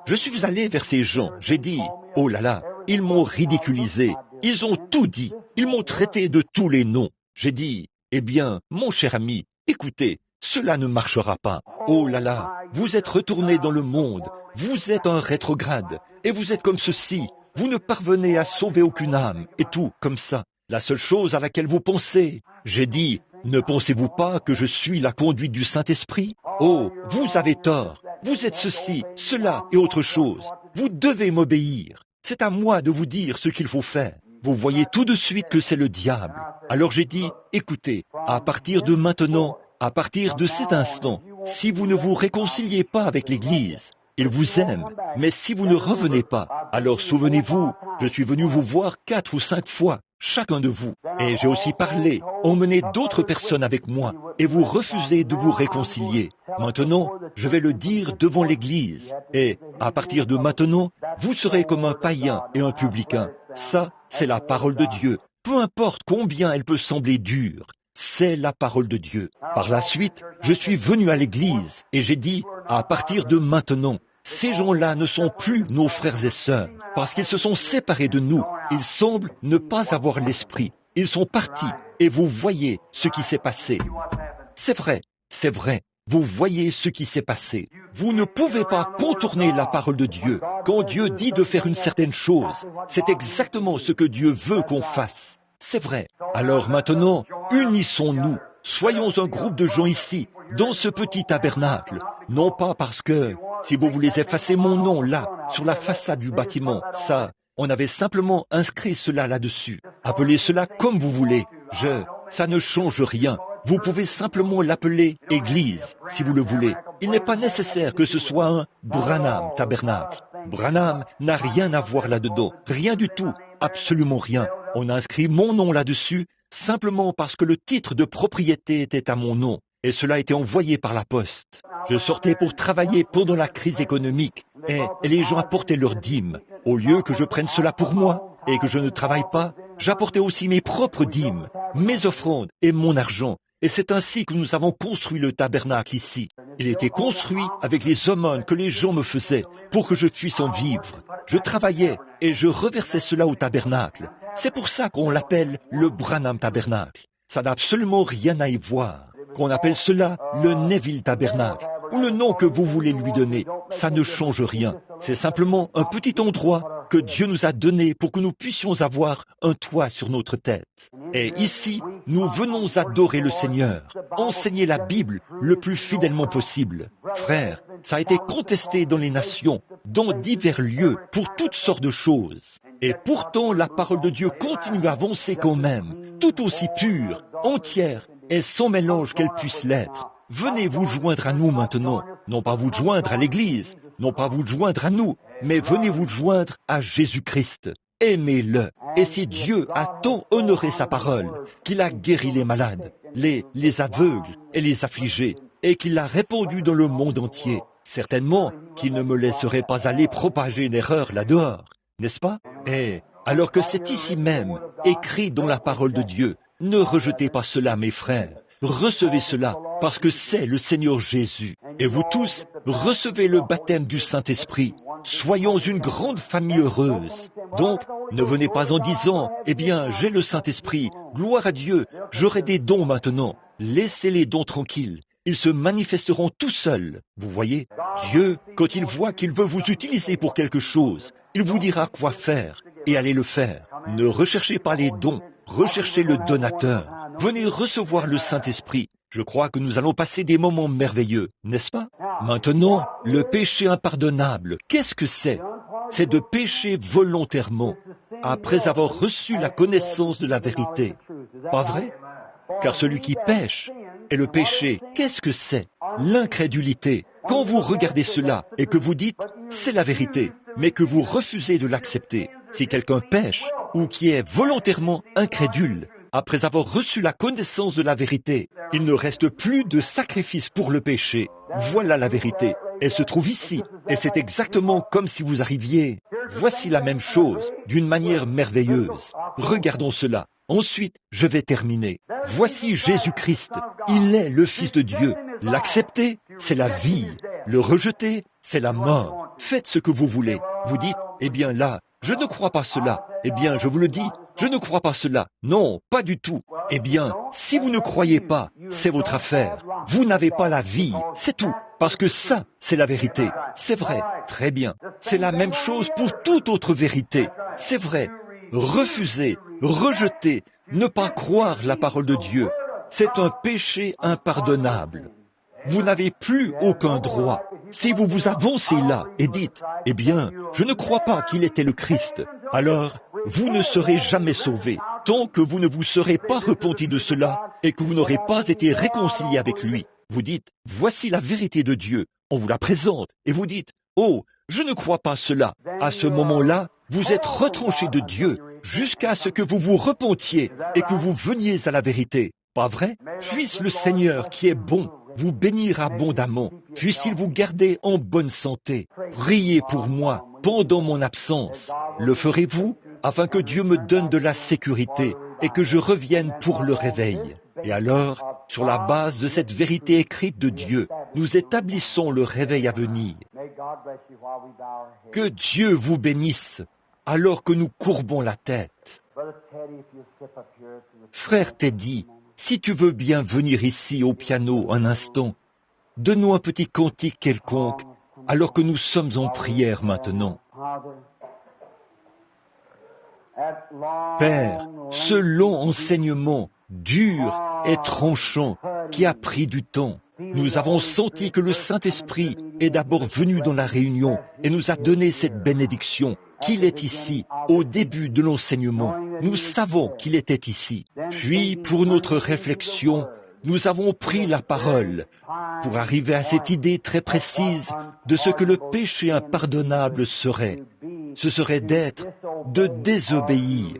A: Je suis allé vers ces gens. J'ai dit, « Oh là là, ils m'ont ridiculisé. Ils ont tout dit. Ils m'ont traité de tous les noms. » J'ai dit, « Eh bien, mon cher ami, écoutez, cela ne marchera pas. Oh là là, vous êtes retourné dans le monde. Vous êtes un rétrograde. Et vous êtes comme ceci. Vous ne parvenez à sauver aucune âme. Et tout, comme ça. La seule chose à laquelle vous pensez. » J'ai dit, « Ne pensez-vous pas que je suis la conduite du Saint-Esprit? Oh, vous avez tort. Vous êtes ceci, cela et autre chose. Vous devez m'obéir. C'est à moi de vous dire ce qu'il faut faire. » Vous voyez tout de suite que c'est le diable. Alors j'ai dit, « Écoutez, à partir de maintenant, à partir de cet instant, si vous ne vous réconciliez pas avec l'Église, il vous aime, mais si vous ne revenez pas, alors souvenez-vous, je suis venu vous voir 4 ou 5 fois, chacun de vous, et j'ai aussi parlé, emmené d'autres personnes avec moi, et vous refusez de vous réconcilier. Maintenant, je vais le dire devant l'Église, et à partir de maintenant, vous serez comme un païen et un publicain. Ça, c'est la parole de Dieu. Peu importe combien elle peut sembler dure, c'est la parole de Dieu. Par la suite, je suis venu à l'église et j'ai dit, à partir de maintenant, ces gens-là ne sont plus nos frères et sœurs parce qu'ils se sont séparés de nous. Ils semblent ne pas avoir l'esprit. Ils sont partis et vous voyez ce qui s'est passé. C'est vrai. Vous voyez ce qui s'est passé. Vous ne pouvez pas contourner la parole de Dieu. Quand Dieu dit de faire une certaine chose, c'est exactement ce que Dieu veut qu'on fasse. C'est vrai. Alors maintenant, unissons-nous. Soyons un groupe de gens ici, dans ce petit tabernacle. Non pas parce que, si vous voulez effacer mon nom là, sur la façade du bâtiment, ça, on avait simplement inscrit cela là-dessus. Appelez cela comme vous voulez. Ça ne change rien. Vous pouvez simplement l'appeler Église, si vous le voulez. Il n'est pas nécessaire que ce soit un Branham tabernacle. Branham n'a rien à voir là-dedans. Rien du tout. Absolument rien. On a inscrit mon nom là-dessus, simplement parce que le titre de propriété était à mon nom. Et cela a été envoyé par la poste. Je sortais pour travailler pendant la crise économique et les gens apportaient leurs dîmes. Au lieu que je prenne cela pour moi et que je ne travaille pas, j'apportais aussi mes propres dîmes, mes offrandes et mon argent. Et c'est ainsi que nous avons construit le tabernacle ici. Il était construit avec les aumônes que les gens me faisaient pour que je puisse en vivre. Je travaillais et je reversais cela au tabernacle. C'est pour ça qu'on l'appelle le Branham Tabernacle. Ça n'a absolument rien à y voir. Qu'on appelle cela le Neville Tabernacle, ou le nom que vous voulez lui donner, ça ne change rien. C'est simplement un petit endroit que Dieu nous a donné pour que nous puissions avoir un toit sur notre tête. Et ici, nous venons adorer le Seigneur, enseigner la Bible le plus fidèlement possible. Frères, ça a été contesté dans les nations, dans divers lieux, pour toutes sortes de choses. Et pourtant, la parole de Dieu continue à avancer quand même, tout aussi pure, entière, et sans mélange qu'elle puisse l'être. Venez vous joindre à nous maintenant, non pas vous joindre à l'Église, non pas vous joindre à nous, mais venez vous joindre à Jésus-Christ. Aimez-le. Et si Dieu a tant honoré sa parole, qu'il a guéri les malades, les aveugles et les affligés, et qu'il l'a répandu dans le monde entier, certainement qu'il ne me laisserait pas aller propager une erreur là-dehors, n'est-ce pas? Et alors que c'est ici même, écrit dans la parole de Dieu, ne rejetez pas cela, mes frères. Recevez cela, parce que c'est le Seigneur Jésus. Et vous tous, recevez le baptême du Saint-Esprit. Soyons une grande famille heureuse. Donc, ne venez pas en disant, « Eh bien, j'ai le Saint-Esprit, gloire à Dieu, j'aurai des dons maintenant. » Laissez les dons tranquilles. Ils se manifesteront tout seuls. Vous voyez, Dieu, quand il voit qu'il veut vous utiliser pour quelque chose, il vous dira quoi faire et allez le faire. Ne recherchez pas les dons, recherchez le donateur. Venez recevoir le Saint-Esprit. Je crois que nous allons passer des moments merveilleux, n'est-ce pas? Maintenant, le péché impardonnable, qu'est-ce que c'est? C'est de pécher volontairement, après avoir reçu la connaissance de la vérité. Pas vrai? Car celui qui pêche, et le péché, qu'est-ce que c'est? L'incrédulité. Quand vous regardez cela et que vous dites « c'est la vérité », mais que vous refusez de l'accepter, si quelqu'un pêche ou qui est volontairement incrédule, après avoir reçu la connaissance de la vérité, il ne reste plus de sacrifice pour le péché. Voilà la vérité. Elle se trouve ici, et c'est exactement comme si vous arriviez. Voici la même chose, d'une manière merveilleuse. Regardons cela. Ensuite, je vais terminer. Voici Jésus-Christ. Il est le Fils de Dieu. L'accepter, c'est la vie. Le rejeter, c'est la mort. Faites ce que vous voulez. Vous dites, eh bien là, je ne crois pas cela. Eh bien, je vous le dis, je ne crois pas cela. Non, pas du tout. Eh bien, si vous ne croyez pas, c'est votre affaire. Vous n'avez pas la vie, c'est tout. Parce que ça, c'est la vérité. C'est vrai, très bien. C'est la même chose pour toute autre vérité. C'est vrai. Refuser, rejeter, ne pas croire la parole de Dieu, c'est un péché impardonnable. Vous n'avez plus aucun droit. Si vous vous avancez là et dites, « Eh bien, je ne crois pas qu'il était le Christ », alors vous ne serez jamais sauvés tant que vous ne vous serez pas repenti de cela et que vous n'aurez pas été réconcilié avec lui. Vous dites, « Voici la vérité de Dieu », on vous la présente et vous dites, « Oh, je ne crois pas cela ». À ce moment-là, vous êtes retranché de Dieu jusqu'à ce que vous vous repentiez et que vous veniez à la vérité. Pas vrai? Puisse le Seigneur qui est bon vous bénir abondamment. Puisse-t-il vous garder en bonne santé. Priez pour moi pendant mon absence. Le ferez-vous afin que Dieu me donne de la sécurité et que je revienne pour le réveil. Et alors, sur la base de cette vérité écrite de Dieu, nous établissons le réveil à venir. Que Dieu vous bénisse alors que nous courbons la tête. Frère Teddy, si tu veux bien venir ici au piano un instant, donne-nous un petit cantique quelconque alors que nous sommes en prière maintenant. Père, ce long enseignement, dur et tranchant, qui a pris du temps, nous avons senti que le Saint-Esprit est d'abord venu dans la réunion et nous a donné cette bénédiction, qu'il est ici, au début de l'enseignement. Nous savons qu'il était ici. Puis, pour notre réflexion, nous avons pris la parole pour arriver à cette idée très précise de ce que le péché impardonnable serait. Ce serait de désobéir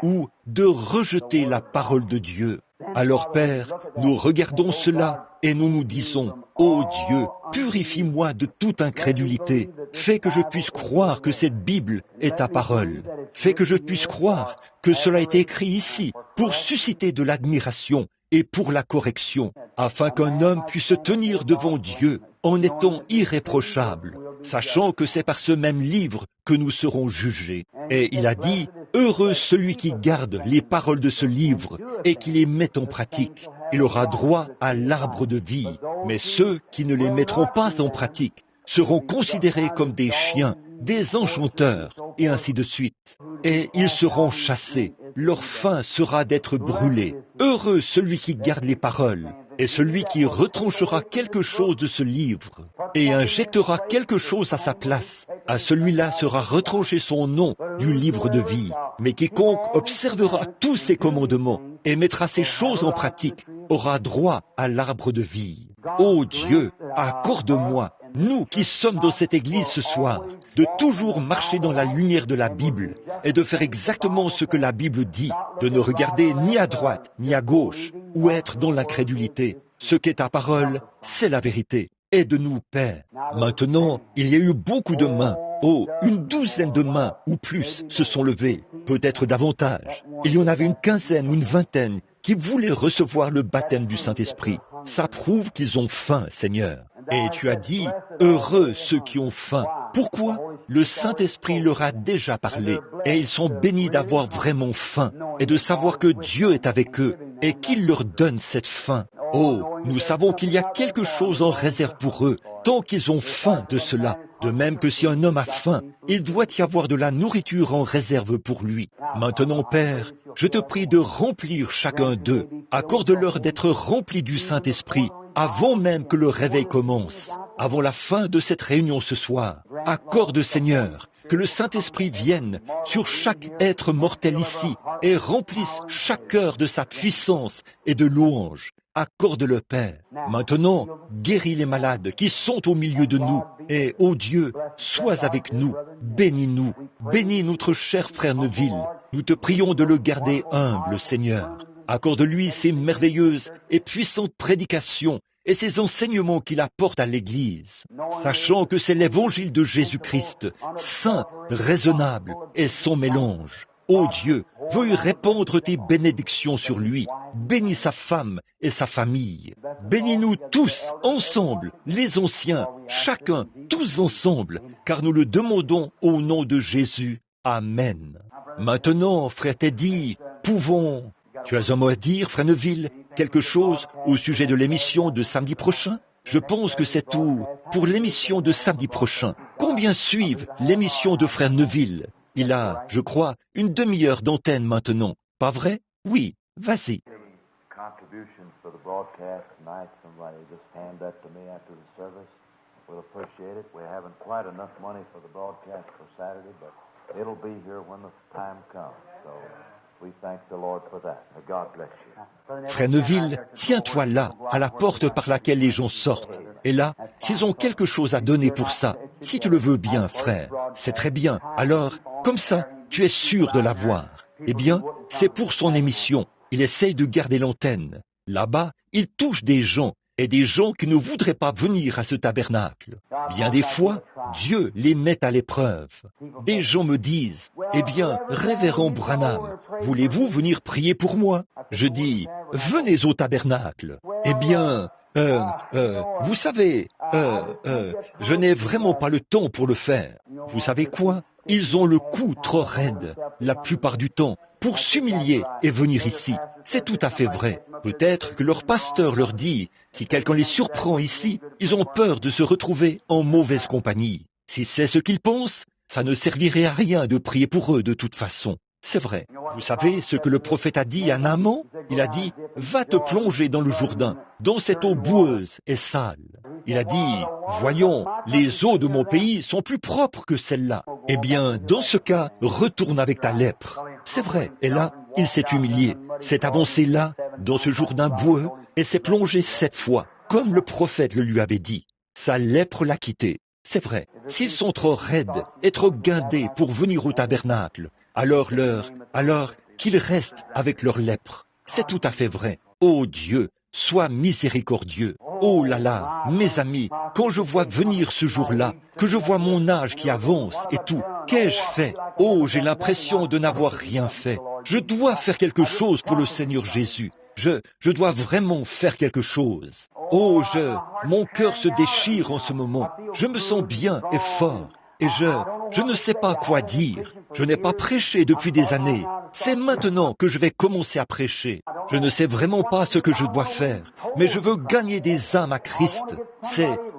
A: ou de rejeter la parole de Dieu. Alors, Père, nous regardons cela et nous nous disons, « Ô Dieu, purifie-moi de toute incrédulité. Fais que je puisse croire que cette Bible est ta parole. Fais que je puisse croire que cela est écrit ici pour susciter de l'admiration et pour la correction, afin qu'un homme puisse se tenir devant Dieu en étant irréprochable, sachant que c'est par ce même livre que nous serons jugés. » Et il a dit, « Heureux celui qui garde les paroles de ce livre et qui les met en pratique. Il aura droit à l'arbre de vie. Mais ceux qui ne les mettront pas en pratique seront considérés comme des chiens, des enchanteurs, et ainsi de suite. Et ils seront chassés. Leur fin sera d'être brûlés. Heureux celui qui garde les paroles, et celui qui retranchera quelque chose de ce livre, et injectera quelque chose à sa place. À celui-là sera retranché son nom du livre de vie. Mais quiconque observera tous ses commandements et mettra ces choses en pratique aura droit à l'arbre de vie. Ô Dieu, accorde-moi, nous qui sommes dans cette église ce soir, de toujours marcher dans la lumière de la Bible et de faire exactement ce que la Bible dit, de ne regarder ni à droite ni à gauche ou être dans l'incrédulité. Ce qu'est ta parole, c'est la vérité. Aide-nous, Père. Maintenant, il y a eu beaucoup de mains. Oh, une douzaine de mains ou plus se sont levées, peut-être davantage. Il y en avait une quinzaine ou une vingtaine qui voulaient recevoir le baptême du Saint-Esprit. Ça prouve qu'ils ont faim, Seigneur. Et tu as dit, heureux ceux qui ont faim. Pourquoi? Le Saint-Esprit leur a déjà parlé et ils sont bénis d'avoir vraiment faim et de savoir que Dieu est avec eux et qu'il leur donne cette faim. Oh, nous savons qu'il y a quelque chose en réserve pour eux, tant qu'ils ont faim de cela. De même que si un homme a faim, il doit y avoir de la nourriture en réserve pour lui. Maintenant, Père, je te prie de remplir chacun d'eux. Accorde-leur d'être remplis du Saint-Esprit avant même que le réveil commence, avant la fin de cette réunion ce soir. Accorde, Seigneur, que le Saint-Esprit vienne sur chaque être mortel ici et remplisse chaque cœur de sa puissance et de louange. Accorde-le, Père. Maintenant, guéris les malades qui sont au milieu de nous. Et, ô Dieu, sois avec nous. Bénis-nous. Bénis notre cher frère Neville. Nous te prions de le garder humble, Seigneur. Accorde-lui ces merveilleuses et puissantes prédications et ces enseignements qu'il apporte à l'Église, sachant que c'est l'évangile de Jésus-Christ, saint, raisonnable et sans mélange. Ô Dieu, veuille répandre tes bénédictions sur lui. Bénis sa femme et sa famille. Bénis-nous tous, ensemble, les anciens, chacun, tous ensemble, car nous le demandons au nom de Jésus. Amen. Maintenant, frère Teddy, pouvons... Tu as un mot à dire, frère Neville? Quelque chose au sujet de l'émission de samedi prochain? Je pense que c'est tout pour l'émission de samedi prochain. Combien suivent l'émission de frère Neville? Il a, je crois, une demi-heure d'antenne maintenant. Pas vrai? Oui, vas-y. Frère Neville, tiens-toi là, à la porte par laquelle les gens sortent. Et là, s'ils ont quelque chose à donner pour ça, si tu le veux bien, frère, c'est très bien. Alors, comme ça, tu es sûr de l'avoir. Eh bien, c'est pour son émission. Il essaye de garder l'antenne. Là-bas, il touche des gens, et des gens qui ne voudraient pas venir à ce tabernacle. Bien des fois, Dieu les met à l'épreuve. Des gens me disent, « Eh bien, révérend Branham, voulez-vous venir prier pour moi ?» Je dis, « Venez au tabernacle. » Eh bien, vous savez, je n'ai vraiment pas le temps pour le faire. Vous savez quoi? Ils ont le cou trop raide, la plupart du temps, pour s'humilier et venir ici. C'est tout à fait vrai. Peut-être que leur pasteur leur dit, si quelqu'un les surprend ici, ils ont peur de se retrouver en mauvaise compagnie. Si c'est ce qu'ils pensent, ça ne servirait à rien de prier pour eux de toute façon. C'est vrai. Vous savez ce que le prophète a dit à Naaman? Il a dit, va te plonger dans le Jourdain, dans cette eau boueuse et sale. Il a dit, voyons, les eaux de mon pays sont plus propres que celles-là. Eh bien, dans ce cas, retourne avec ta lèpre. C'est vrai. Et là, il s'est humilié, s'est avancé là, dans ce Jourdain boueux, et s'est plongé 7 fois, comme le prophète le lui avait dit. Sa lèpre l'a quitté. C'est vrai. S'ils sont trop raides et trop guindés pour venir au tabernacle, alors qu'ils restent avec leur lèpre. c'est tout à fait vrai. Oh Dieu, sois miséricordieux. Oh là là, mes amis, quand je vois venir ce jour-là, que je vois mon âge qui avance et tout, qu'ai-je fait? Oh, j'ai l'impression de n'avoir rien fait. Je dois faire quelque chose pour le Seigneur Jésus. Je dois vraiment faire quelque chose. Oh, mon cœur se déchire en ce moment. Je me sens bien et fort. Et je ne sais pas quoi dire. Je n'ai pas prêché depuis des années. C'est maintenant que je vais commencer à prêcher. Je ne sais vraiment pas ce que je dois faire, mais je veux gagner des âmes à Christ.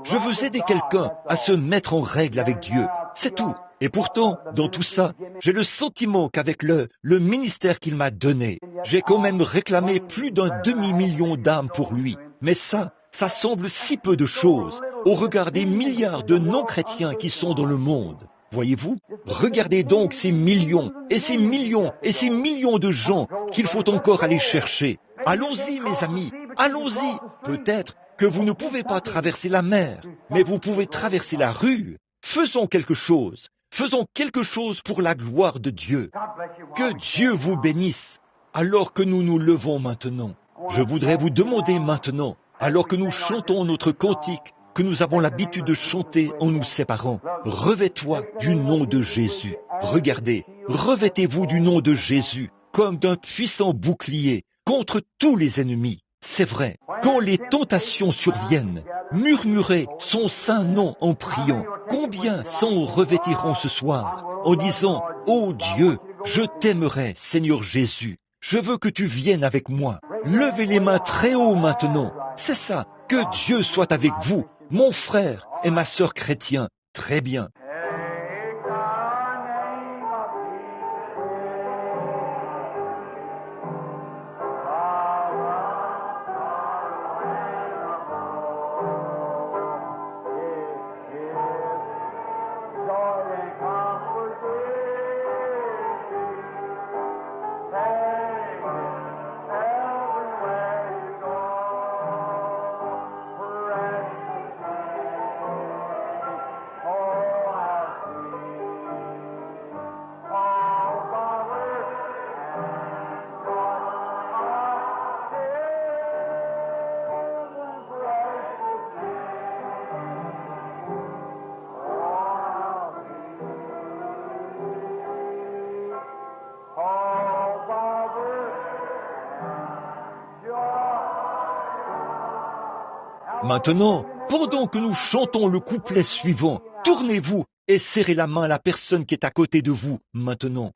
A: Je veux aider quelqu'un à se mettre en règle avec Dieu. C'est tout. Et pourtant, dans tout ça, j'ai le sentiment qu'avec le ministère qu'il m'a donné, j'ai quand même réclamé plus d'un demi-million d'âmes pour lui. Mais ça semble si peu de choses au regard des milliards de non-chrétiens qui sont dans le monde. Voyez-vous? Regardez donc ces millions et ces millions et ces millions de gens qu'il faut encore aller chercher. Allons-y, mes amis, allons-y. Peut-être que vous ne pouvez pas traverser la mer, mais vous pouvez traverser la rue. Faisons quelque chose. Faisons quelque chose pour la gloire de Dieu. Que Dieu vous bénisse. Alors que nous nous levons maintenant, je voudrais vous demander maintenant, alors que nous chantons notre cantique, que nous avons l'habitude de chanter en nous séparant, revêt-toi du nom de Jésus. Regardez, revêtez-vous du nom de Jésus comme d'un puissant bouclier contre tous les ennemis. C'est vrai, quand les tentations surviennent, murmurez son saint nom en priant. Combien s'en revêtiront ce soir en disant « Ô Dieu, je t'aimerai, Seigneur Jésus. Je veux que tu viennes avec moi. » Levez les mains très haut maintenant. C'est ça. Que Dieu soit avec vous, mon frère et ma sœur chrétien. Très bien. Maintenant, pendant que nous chantons le couplet suivant, tournez-vous et serrez la main à la personne qui est à côté de vous maintenant.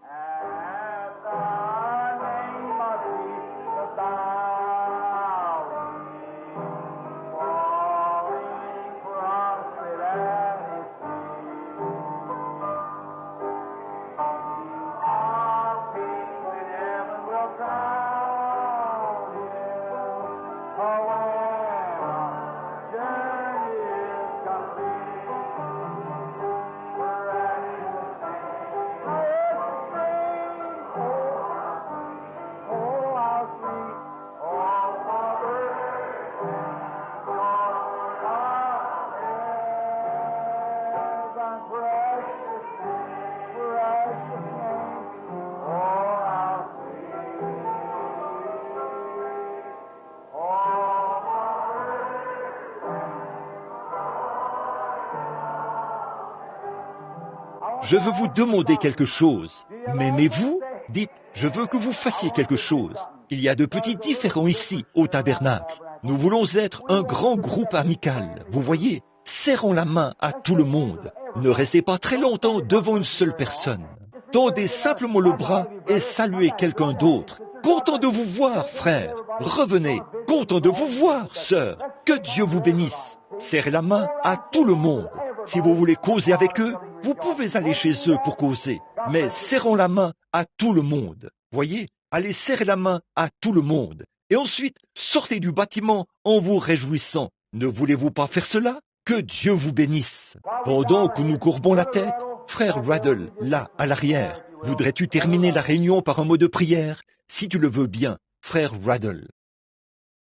A: Je veux vous demander quelque chose. M'aimez-vous? Dites, je veux que vous fassiez quelque chose. Il y a de petits différends ici, au tabernacle. Nous voulons être un grand groupe amical. Vous voyez, serrons la main à tout le monde. Ne restez pas très longtemps devant une seule personne. Tendez simplement le bras et saluez quelqu'un d'autre. Content de vous voir, frère. Revenez. Content de vous voir, sœur. Que Dieu vous bénisse. Serrez la main à tout le monde. Si vous voulez causer avec eux, vous pouvez aller chez eux pour causer. Mais serrons la main à tout le monde. Voyez, allez serrer la main à tout le monde. Et ensuite, sortez du bâtiment en vous réjouissant. Ne voulez-vous pas faire cela? Que Dieu vous bénisse. Pendant que nous courbons la tête, frère Waddle, là, à l'arrière, voudrais-tu terminer la réunion par un mot de prière? Si tu le veux bien, frère Waddle.